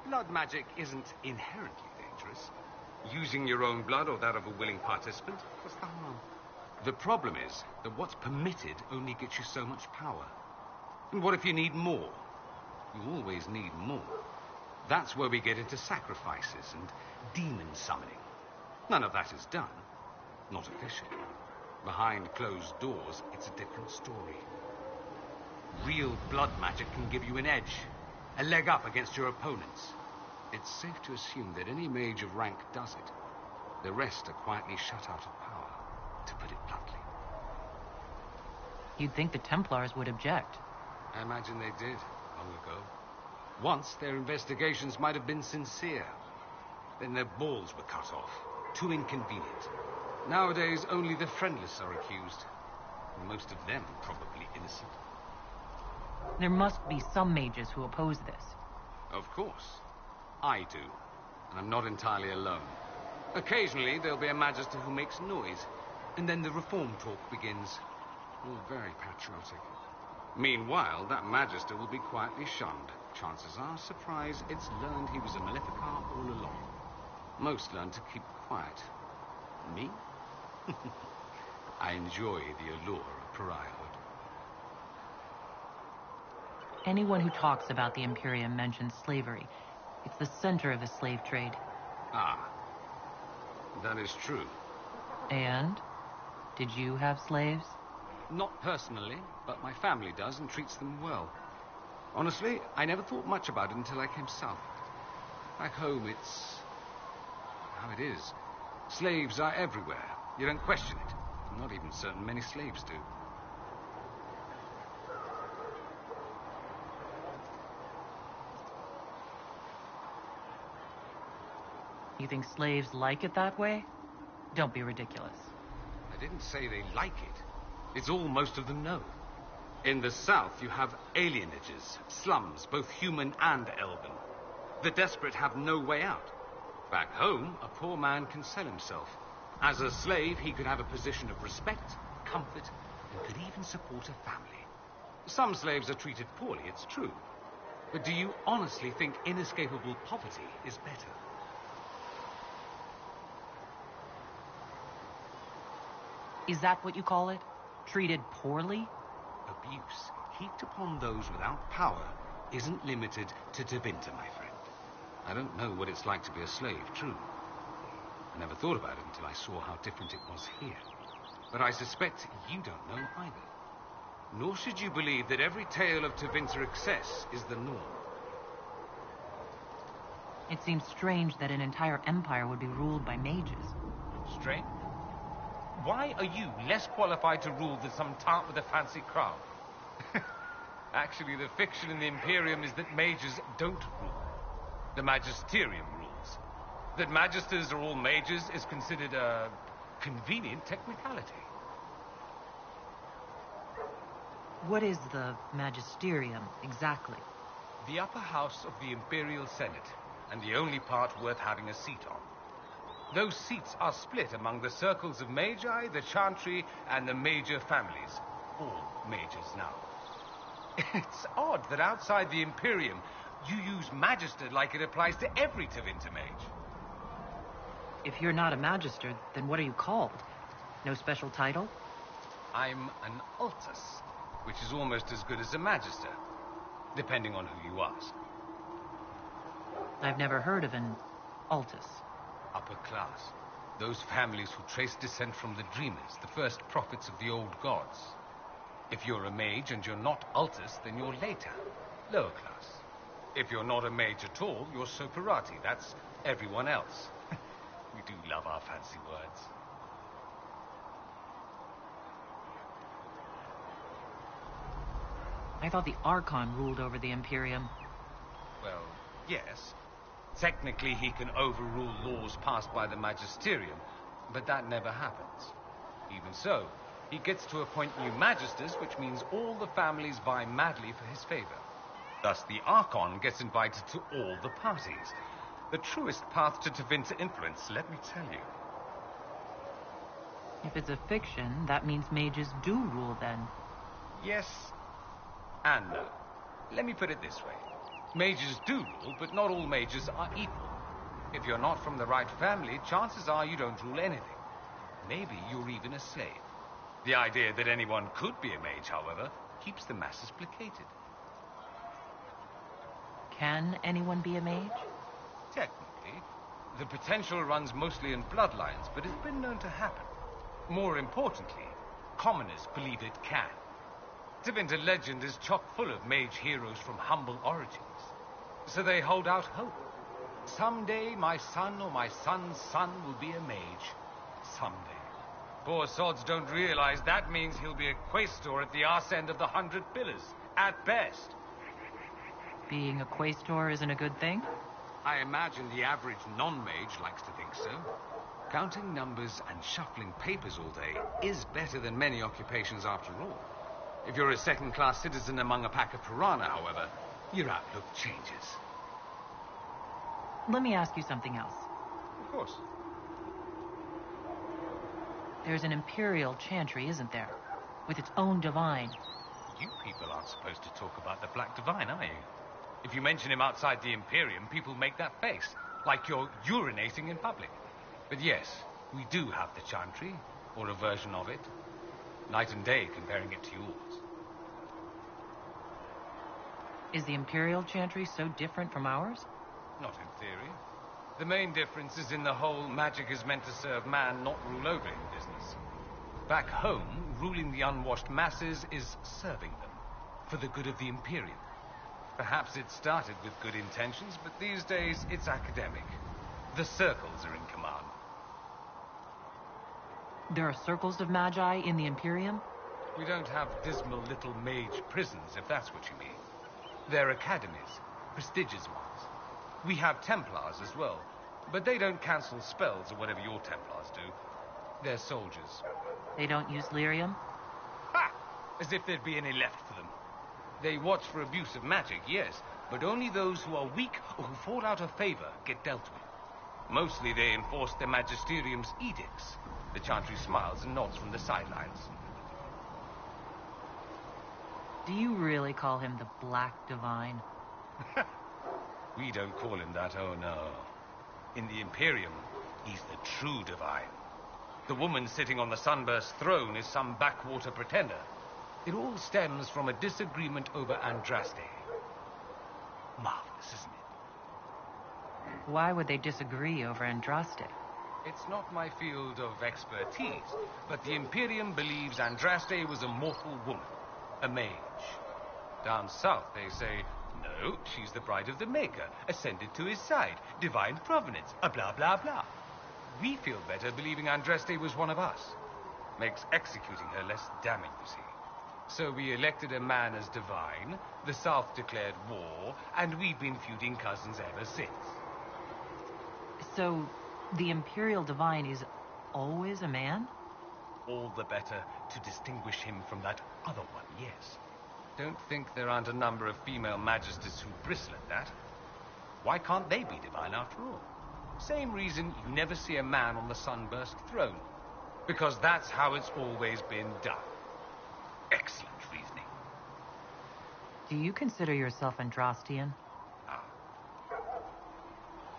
Blood magic isn't inherently dangerous. Using your own blood or that of a willing participant, what's the harm? The problem is that what's permitted only gets you so much power. And what if you need more? You always need more. That's where we get into sacrifices and demon summoning. None of that is done. Not officially. Behind closed doors, it's a different story. Real blood magic can give you an edge, a leg up against your opponents. It's safe to assume that any mage of rank does it. The rest are quietly shut out of power, to put it bluntly. You'd think the Templars would object. I imagine they did, long ago. Once, their investigations might have been sincere. Then their balls were cut off. Too inconvenient. Nowadays, only the friendless are accused. And most of them probably innocent. There must be some mages who oppose this. Of course. I do. And I'm not entirely alone. Occasionally, there'll be a magister who makes noise. And then the reform talk begins. All very patriotic. Meanwhile, that magister will be quietly shunned. Chances are, surprise, it's learned he was a Maleficar all along. Most learn to keep quiet. Me? I enjoy the allure of pariahhood. Anyone who talks about the Imperium mentions slavery. It's the center of the slave trade. Ah. That is true. And? Did you have slaves? Not personally, but my family does and treats them well. Honestly, I never thought much about it until I came south. Back home, it's how it is. Slaves are everywhere. You don't question it. I'm not even certain many slaves do. You think slaves like it that way? Don't be ridiculous. I didn't say they like it. It's all most of them know. In the south, you have alienages, slums, both human and elven. The desperate have no way out. Back home, a poor man can sell himself. As a slave, he could have a position of respect, comfort, and could even support a family. Some slaves are treated poorly, it's true. But do you honestly think inescapable poverty is better? Is that what you call it? Treated poorly? Abuse heaped upon those without power isn't limited to Tevinter, my friend. I don't know what it's like to be a slave, true. I never thought about it until I saw how different it was here. But I suspect you don't know either. Nor should you believe that every tale of Tevinter excess is the norm. It seems strange that an entire empire would be ruled by mages. Strange? Why are you less qualified to rule than some tart with a fancy crown? Actually, the fiction in the Imperium is that mages don't rule. The Magisterium rules. That magisters are all mages is considered a convenient technicality. What is the Magisterium, exactly? The upper house of the Imperial Senate, and the only part worth having a seat on. Those seats are split among the circles of Magi, the Chantry, and the major families. All majors now. It's odd that outside the Imperium, you use Magister like it applies to every Tevinter mage. If you're not a Magister, then what are you called? No special title? I'm an Altus, which is almost as good as a Magister, depending on who you ask. I've never heard of an Altus. Upper class. Those families who trace descent from the Dreamers, the first prophets of the old gods. If you're a mage and you're not Altus, then you're later, lower class. If you're not a mage at all, you're Soperati. That's everyone else. We do love our fancy words. I thought the Archon ruled over the Imperium. Well, yes. Technically, he can overrule laws passed by the Magisterium, but that never happens. Even so, he gets to appoint new Magisters, which means all the families vie madly for his favor. Thus, the Archon gets invited to all the parties. The truest path to Tevinter influence, let me tell you. If it's a fiction, that means mages do rule then. Yes and no. Let me put it this way. Mages do rule, but not all mages are equal. If you're not from the right family, chances are you don't rule anything. Maybe you're even a slave. The idea that anyone could be a mage, however, keeps the masses placated. Can anyone be a mage? Technically. The potential runs mostly in bloodlines, but it's been known to happen. More importantly, commoners believe it can. Tevinter legend is chock full of mage heroes from humble origins. So they hold out hope. Someday my son or my son's son will be a mage. Someday. Poor sods don't realize that means he'll be a quaestor at the arse end of the 100 Pillars, at best. Being a quaestor isn't a good thing? I imagine the average non-mage likes to think so. Counting numbers and shuffling papers all day is better than many occupations after all. If you're a second-class citizen among a pack of piranha, however, your outlook changes. Let me ask you something else. Of course. There's an Imperial Chantry, isn't there? With its own divine. You people aren't supposed to talk about the Black Divine, are you? If you mention him outside the Imperium, people make that face, like you're urinating in public. But yes, we do have the Chantry, or a version of it. Night and day comparing it to yours. Is the Imperial Chantry so different from ours? Not in theory. The main difference is in the whole magic is meant to serve man, not rule over him business. Back home, ruling the unwashed masses is serving them, for the good of the Imperium. Perhaps it started with good intentions, but these days it's academic. The circles are in command. There are circles of magi in the Imperium? We don't have dismal little mage prisons, if that's what you mean. They're academies, prestigious ones. We have Templars as well, But they don't cancel spells or whatever your Templars do. They're soldiers. They don't use lyrium? Ha! As if there'd be any left for them. They watch for abuse of magic, yes, but only those who are weak or who fall out of favor get dealt with. Mostly they enforce their magisterium's edicts. The Chantry smiles and nods from the sidelines. Do you really call him the Black Divine? We don't call him that, oh no. In the Imperium, he's the true Divine. The woman sitting on the Sunburst throne is some backwater pretender. It all stems from a disagreement over Andraste. Marvelous, isn't it? Why would they disagree over Andraste? It's not my field of expertise, but the Imperium believes Andraste was a mortal woman, a mage. Down south, they say, no, she's the bride of the Maker, ascended to his side, divine provenance, a blah, blah, blah. We feel better believing Andraste was one of us. Makes executing her less damning, you see. So we elected a man as divine, the South declared war, and we've been feuding cousins ever since. So, the Imperial Divine is always a man? All the better to distinguish him from that other one, yes. Don't think there aren't a number of female magisters who bristle at that. Why can't they be divine after all? Same reason you never see a man on the Sunburst throne. Because that's how it's always been done. Excellent reasoning. Do you consider yourself Andrastian?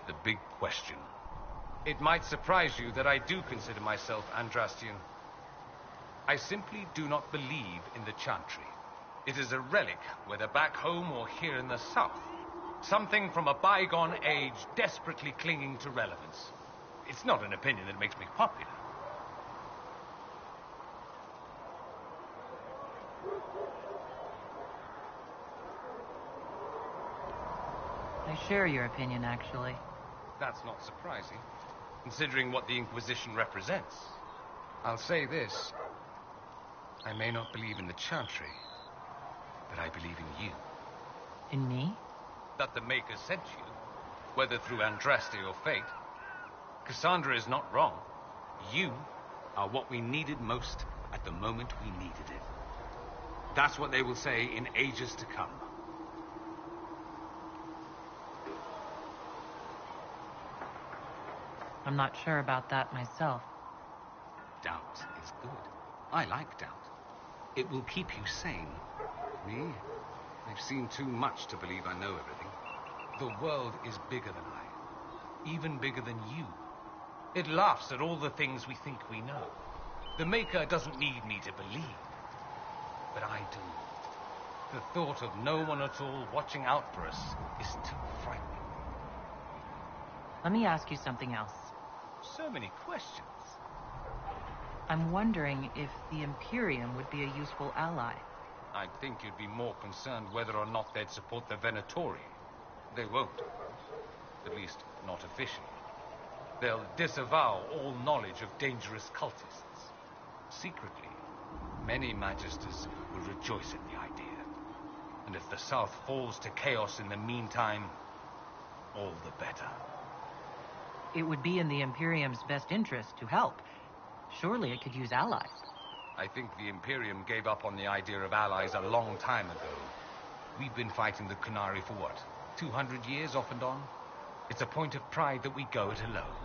The big question. It might surprise you that I do consider myself Andrastian. I simply do not believe in the Chantry. It is a relic, whether back home or here in the South. Something from a bygone age desperately clinging to relevance. It's not an opinion that makes me popular. I share your opinion, actually. That's not surprising, considering what the Inquisition represents. I'll say this. I may not believe in the Chantry, but I believe in you. In me? That the Maker sent you, whether through Andraste or fate. Cassandra is not wrong. You are what we needed most at the moment we needed it. That's what they will say in ages to come. I'm not sure about that myself. Doubt is good. I like doubt. It will keep you sane. Me? I've seen too much to believe I know everything. The world is bigger than I. Even bigger than you. It laughs at all the things we think we know. The Maker doesn't need me to believe. But I do. The thought of no one at all watching out for us is too frightening. Let me ask you something else. So many questions. I'm wondering if the Imperium would be a useful ally. I think you'd be more concerned whether or not they'd support the Venatori. They won't. At least, not officially. They'll disavow all knowledge of dangerous cultists. Secretly, many magisters will rejoice at the idea. And if the South falls to chaos in the meantime, all the better. It would be in the Imperium's best interest to help. Surely it could use allies. I think the Imperium gave up on the idea of allies a long time ago. We've been fighting the Qunari for what, 200 years off and on? It's a point of pride that we go it alone.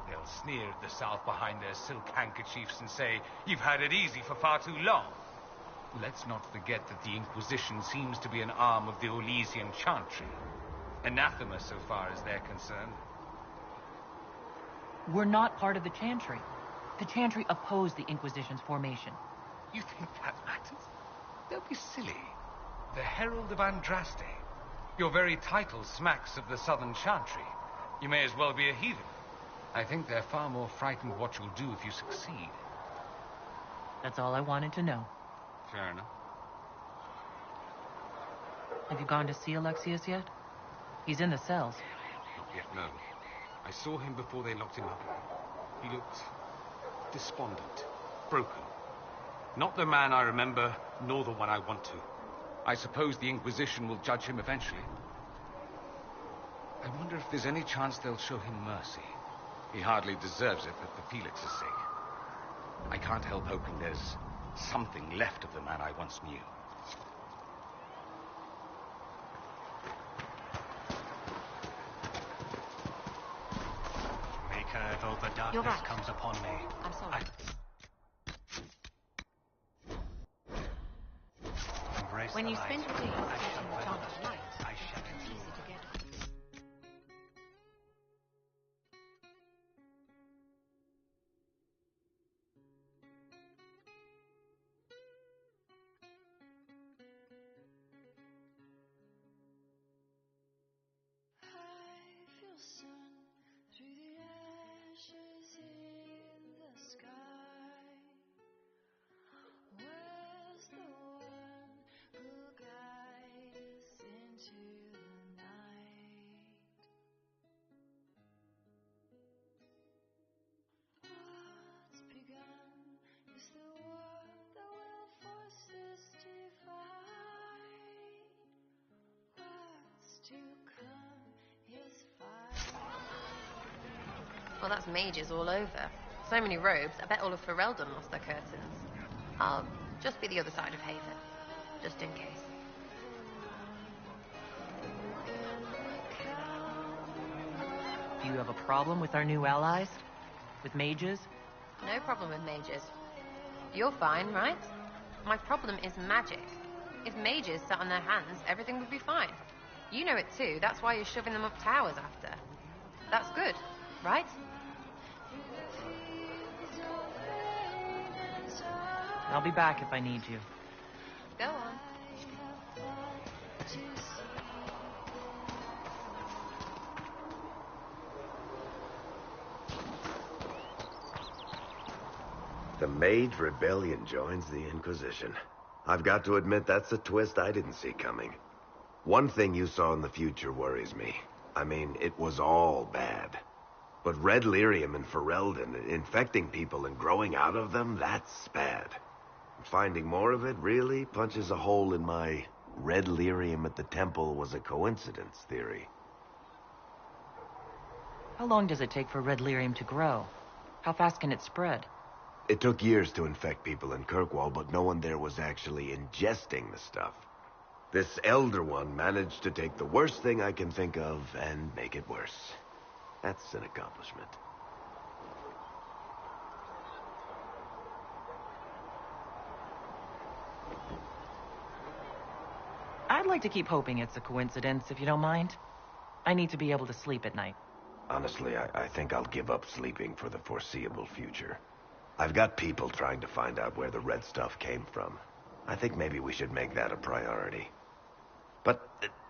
They'll sneer at the South behind their silk handkerchiefs and say, you've had it easy for far too long. Let's not forget that the Inquisition seems to be an arm of the Orlesian Chantry. Anathema so far as they're concerned. We're not part of the Chantry. The Chantry opposed the Inquisition's formation. You think that matters? Don't be silly. The Herald of Andraste. Your very title smacks of the Southern Chantry. You may as well be a heathen. I think they're far more frightened what you'll do if you succeed. That's all I wanted to know. Fair enough. Have you gone to see Alexius yet? He's in the cells. Not yet, no. I saw him before they locked him up. He looked despondent, broken. Not the man I remember, nor the one I want to. I suppose the Inquisition will judge him eventually. I wonder if there's any chance they'll show him mercy. He hardly deserves it, but for Felix's sake. I can't help hoping there's something left of the man I once knew. Maker, though the You're darkness right. comes upon me. I'm sorry. Embrace When the you light. spend your day I searching shall the weather dark the light, storm. I shall it's easy endure. to get. Well, that's mages all over. So many robes, I bet all of Ferelden lost their curtains. I'll just be the other side of Haven, just in case. Do you have a problem with our new allies? With mages? No problem with mages. You're fine, right? My problem is magic. If mages sat on their hands, everything would be fine. You know it too, that's why you're shoving them up towers after. That's good, right? I'll be back if I need you. Go on. The Mage Rebellion joins the Inquisition. I've got to admit that's a twist I didn't see coming. One thing you saw in the future worries me. I mean, it was all bad. But red lyrium in Ferelden, infecting people and growing out of them, that's bad. Finding more of it really punches a hole in my red lyrium at the temple was a coincidence theory. How long does it take for red lyrium to grow? How fast can it spread? It took years to infect people in Kirkwall, but no one there was actually ingesting the stuff. This Elder One managed to take the worst thing I can think of and make it worse. That's an accomplishment. I'd like to keep hoping it's a coincidence, if you don't mind. I need to be able to sleep at night. Honestly, I think I'll give up sleeping for the foreseeable future. I've got people trying to find out where the red stuff came from. I think maybe we should make that a priority. But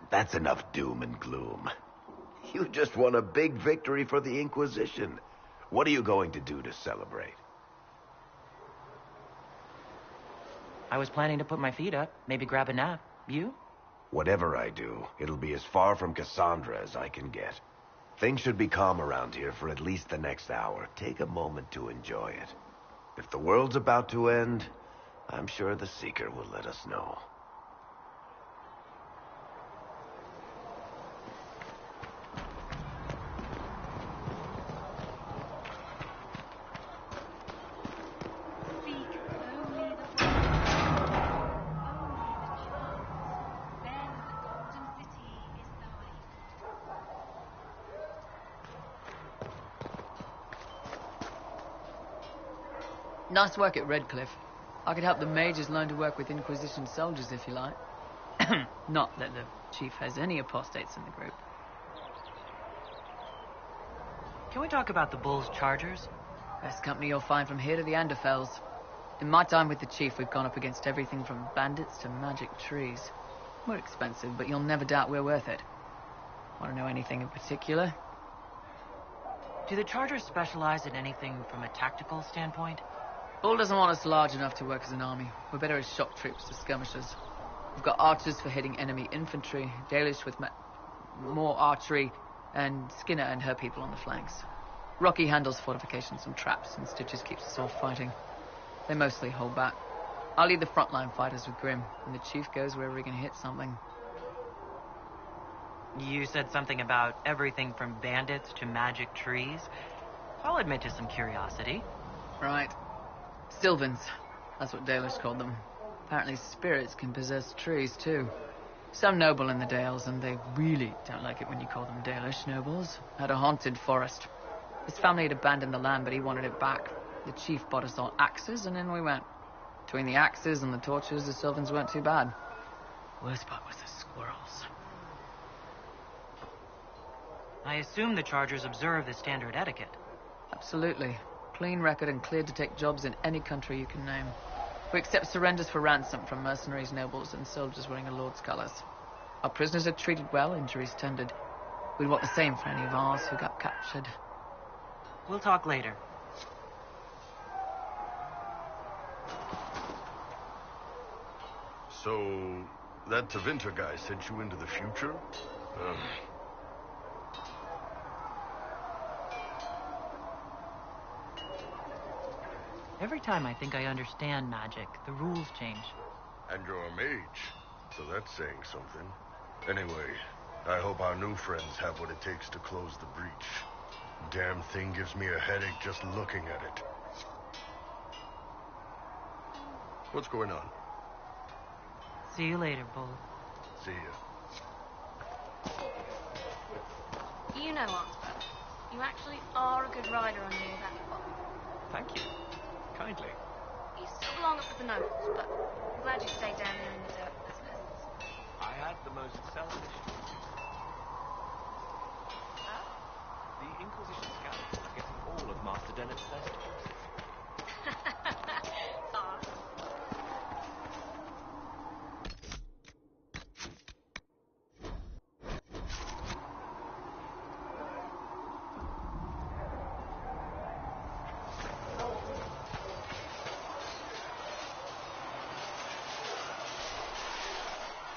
that's enough doom and gloom. You just won a big victory for the Inquisition. What are you going to do to celebrate? I was planning to put my feet up, maybe grab a nap. You? Whatever I do, it'll be as far from Cassandra as I can get. Things should be calm around here for at least the next hour. Take a moment to enjoy it. If the world's about to end, I'm sure the Seeker will let us know. Nice work at Redcliffe. I could help the mages learn to work with Inquisition soldiers if you like. Not that the chief has any apostates in the group. Can we talk about the Bull's Chargers? Best company you'll find from here to the Anderfells. In my time with the chief, we've gone up against everything from bandits to magic trees. We're expensive, but you'll never doubt we're worth it. Want to know anything in particular? Do the Chargers specialize in anything from a tactical standpoint? Bull doesn't want us large enough to work as an army. We're better as shock troops to skirmishers. We've got archers for hitting enemy infantry, Dalish with more archery, and Skinner and her people on the flanks. Rocky handles fortifications and traps, and Stitches keeps us all fighting. They mostly hold back. I'll lead the frontline fighters with Grim, and the chief goes wherever he can hit something. You said something about everything from bandits to magic trees. I'll admit to some curiosity. Right. Sylvans. That's what Dalish called them. Apparently spirits can possess trees, too. Some noble in the Dales, and they really don't like it when you call them Dalish nobles, had a haunted forest. His family had abandoned the land, but he wanted it back. The chief bought us all axes, and in we went. Between the axes and the torches, the Sylvans weren't too bad. Worst part was the squirrels. I assume the Chargers observe the standard etiquette. Absolutely. Clean record and cleared to take jobs in any country you can name. We accept surrenders for ransom from mercenaries, nobles, and soldiers wearing a lord's colours. Our prisoners are treated well, injuries tended. We'd want the same for any of ours who got captured. We'll talk later. So, that Tevinter guy sent you into the future? Every time I think I understand magic, the rules change. And you're a mage, so that's saying something. Anyway, I hope our new friends have what it takes to close the breach. Damn thing gives me a headache just looking at it. What's going on? See you later, Bull. See ya. You know, Arthur, you actually are a good rider on your that box. Thank you. Kindly. You still belong up with the nobles, but I'm glad you stayed down there in the dirt business. I had the most selfish. The Inquisition scouts are getting all of Master Dennett's festivals.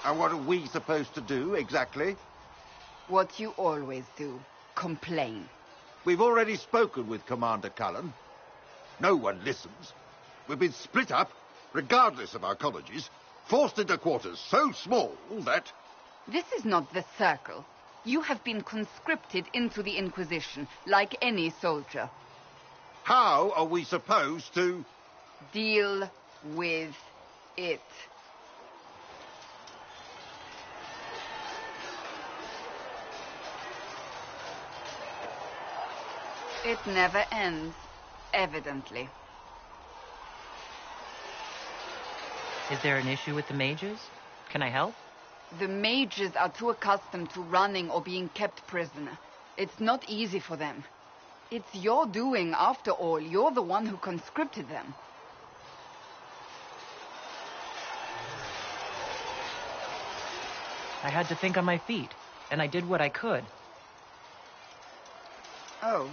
And what are we supposed to do, exactly? What you always do. Complain. We've already spoken with Commander Cullen. No one listens. We've been split up, regardless of our colleges, forced into quarters so small that... This is not the Circle. You have been conscripted into the Inquisition, like any soldier. How are we supposed to... Deal with it. It never ends, evidently. Is there an issue with the mages? Can I help? The mages are too accustomed to running or being kept prisoner. It's not easy for them. It's your doing, after all. You're the one who conscripted them. I had to think on my feet, and I did what I could. Oh.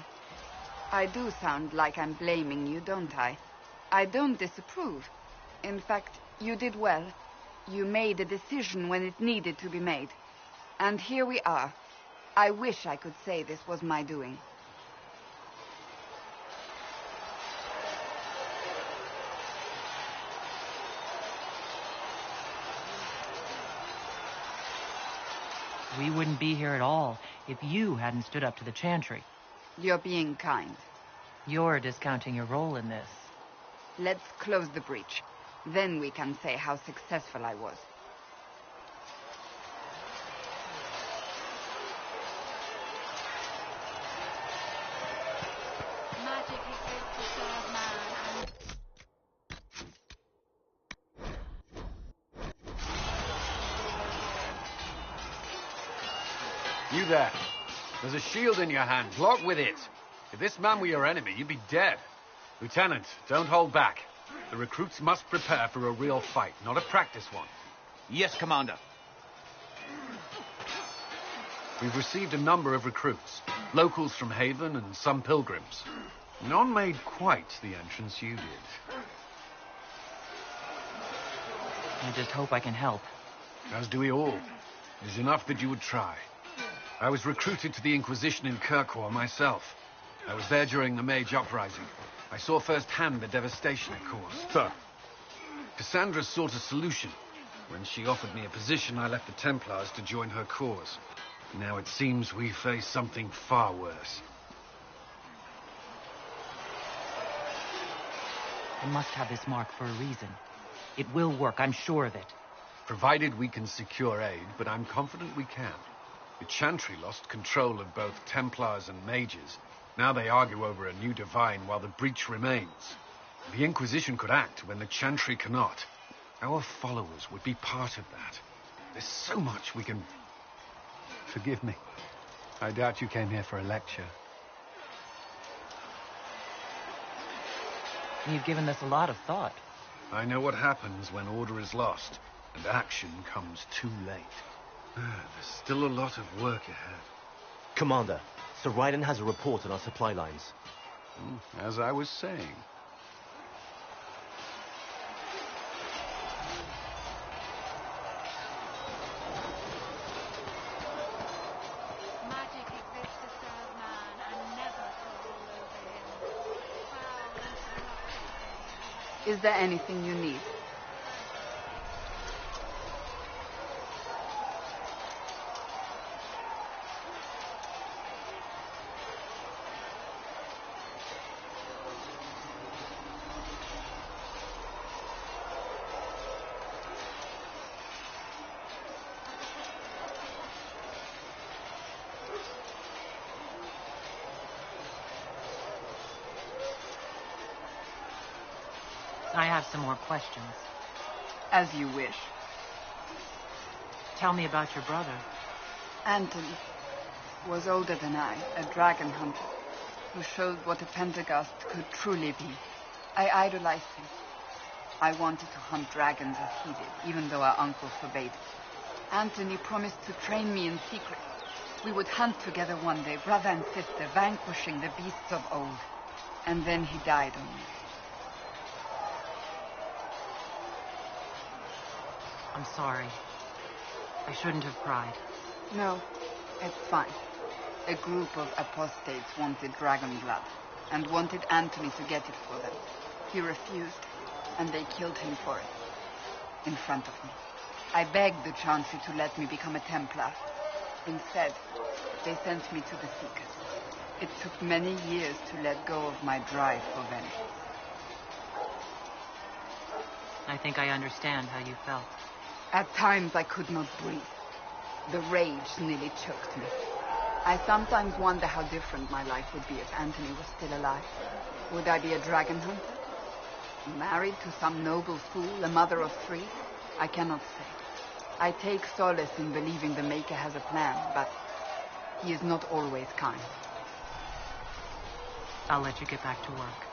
I do sound like I'm blaming you, don't I? I don't disapprove. In fact, you did well. You made a decision when it needed to be made. And here we are. I wish I could say this was my doing. We wouldn't be here at all if you hadn't stood up to the Chantry. You're being kind. You're discounting your role in this. Let's close the breach. Then we can say how successful I was. Magic exists to serve man and... You there. There's a shield in your hand. Block with it. If this man were your enemy, you'd be dead. Lieutenant, don't hold back. The recruits must prepare for a real fight, not a practice one. Yes, Commander. We've received a number of recruits. Locals from Haven and some pilgrims. None made quite the entrance you did. I just hope I can help. As do we all. It is enough that you would try. I was recruited to the Inquisition in Kirkwall myself. I was there during the Mage Uprising. I saw firsthand the devastation it caused. Huh. Cassandra sought a solution. When she offered me a position, I left the Templars to join her cause. Now it seems we face something far worse. I must have this mark for a reason. It will work, I'm sure of it. Provided we can secure aid, but I'm confident we can. The Chantry lost control of both Templars and Mages. Now they argue over a new Divine while the breach remains. The Inquisition could act when the Chantry cannot. Our followers would be part of that. There's so much we can... Forgive me. I doubt you came here for a lecture. You've given this a lot of thought. I know what happens when order is lost, and action comes too late. There's still a lot of work ahead. Commander, Sir Raiden has a report on our supply lines. As I was saying. Magic exists to serve man and never to rule over him. Foul and corrupt. Is there anything you need? I have some more questions. As you wish. Tell me about your brother. Anthony was older than I, a dragon hunter, who showed what a Pentagast could truly be. I idolized him. I wanted to hunt dragons as he did, even though our uncle forbade it. Anthony promised to train me in secret. We would hunt together one day, brother and sister, vanquishing the beasts of old. And then he died on me. I'm sorry. I shouldn't have cried. No, it's fine. A group of apostates wanted dragon blood, and wanted Anthony to get it for them. He refused, and they killed him for it. In front of me. I begged the Chantry to let me become a Templar. Instead, they sent me to the Seekers. It took many years to let go of my drive for vengeance. I think I understand how you felt. At times I could not breathe. The rage nearly choked me. I sometimes wonder how different my life would be if Anthony was still alive. Would I be a dragon hunter? Married to some noble fool, a mother of 3? I cannot say. I take solace in believing the Maker has a plan, but he is not always kind. I'll let you get back to work.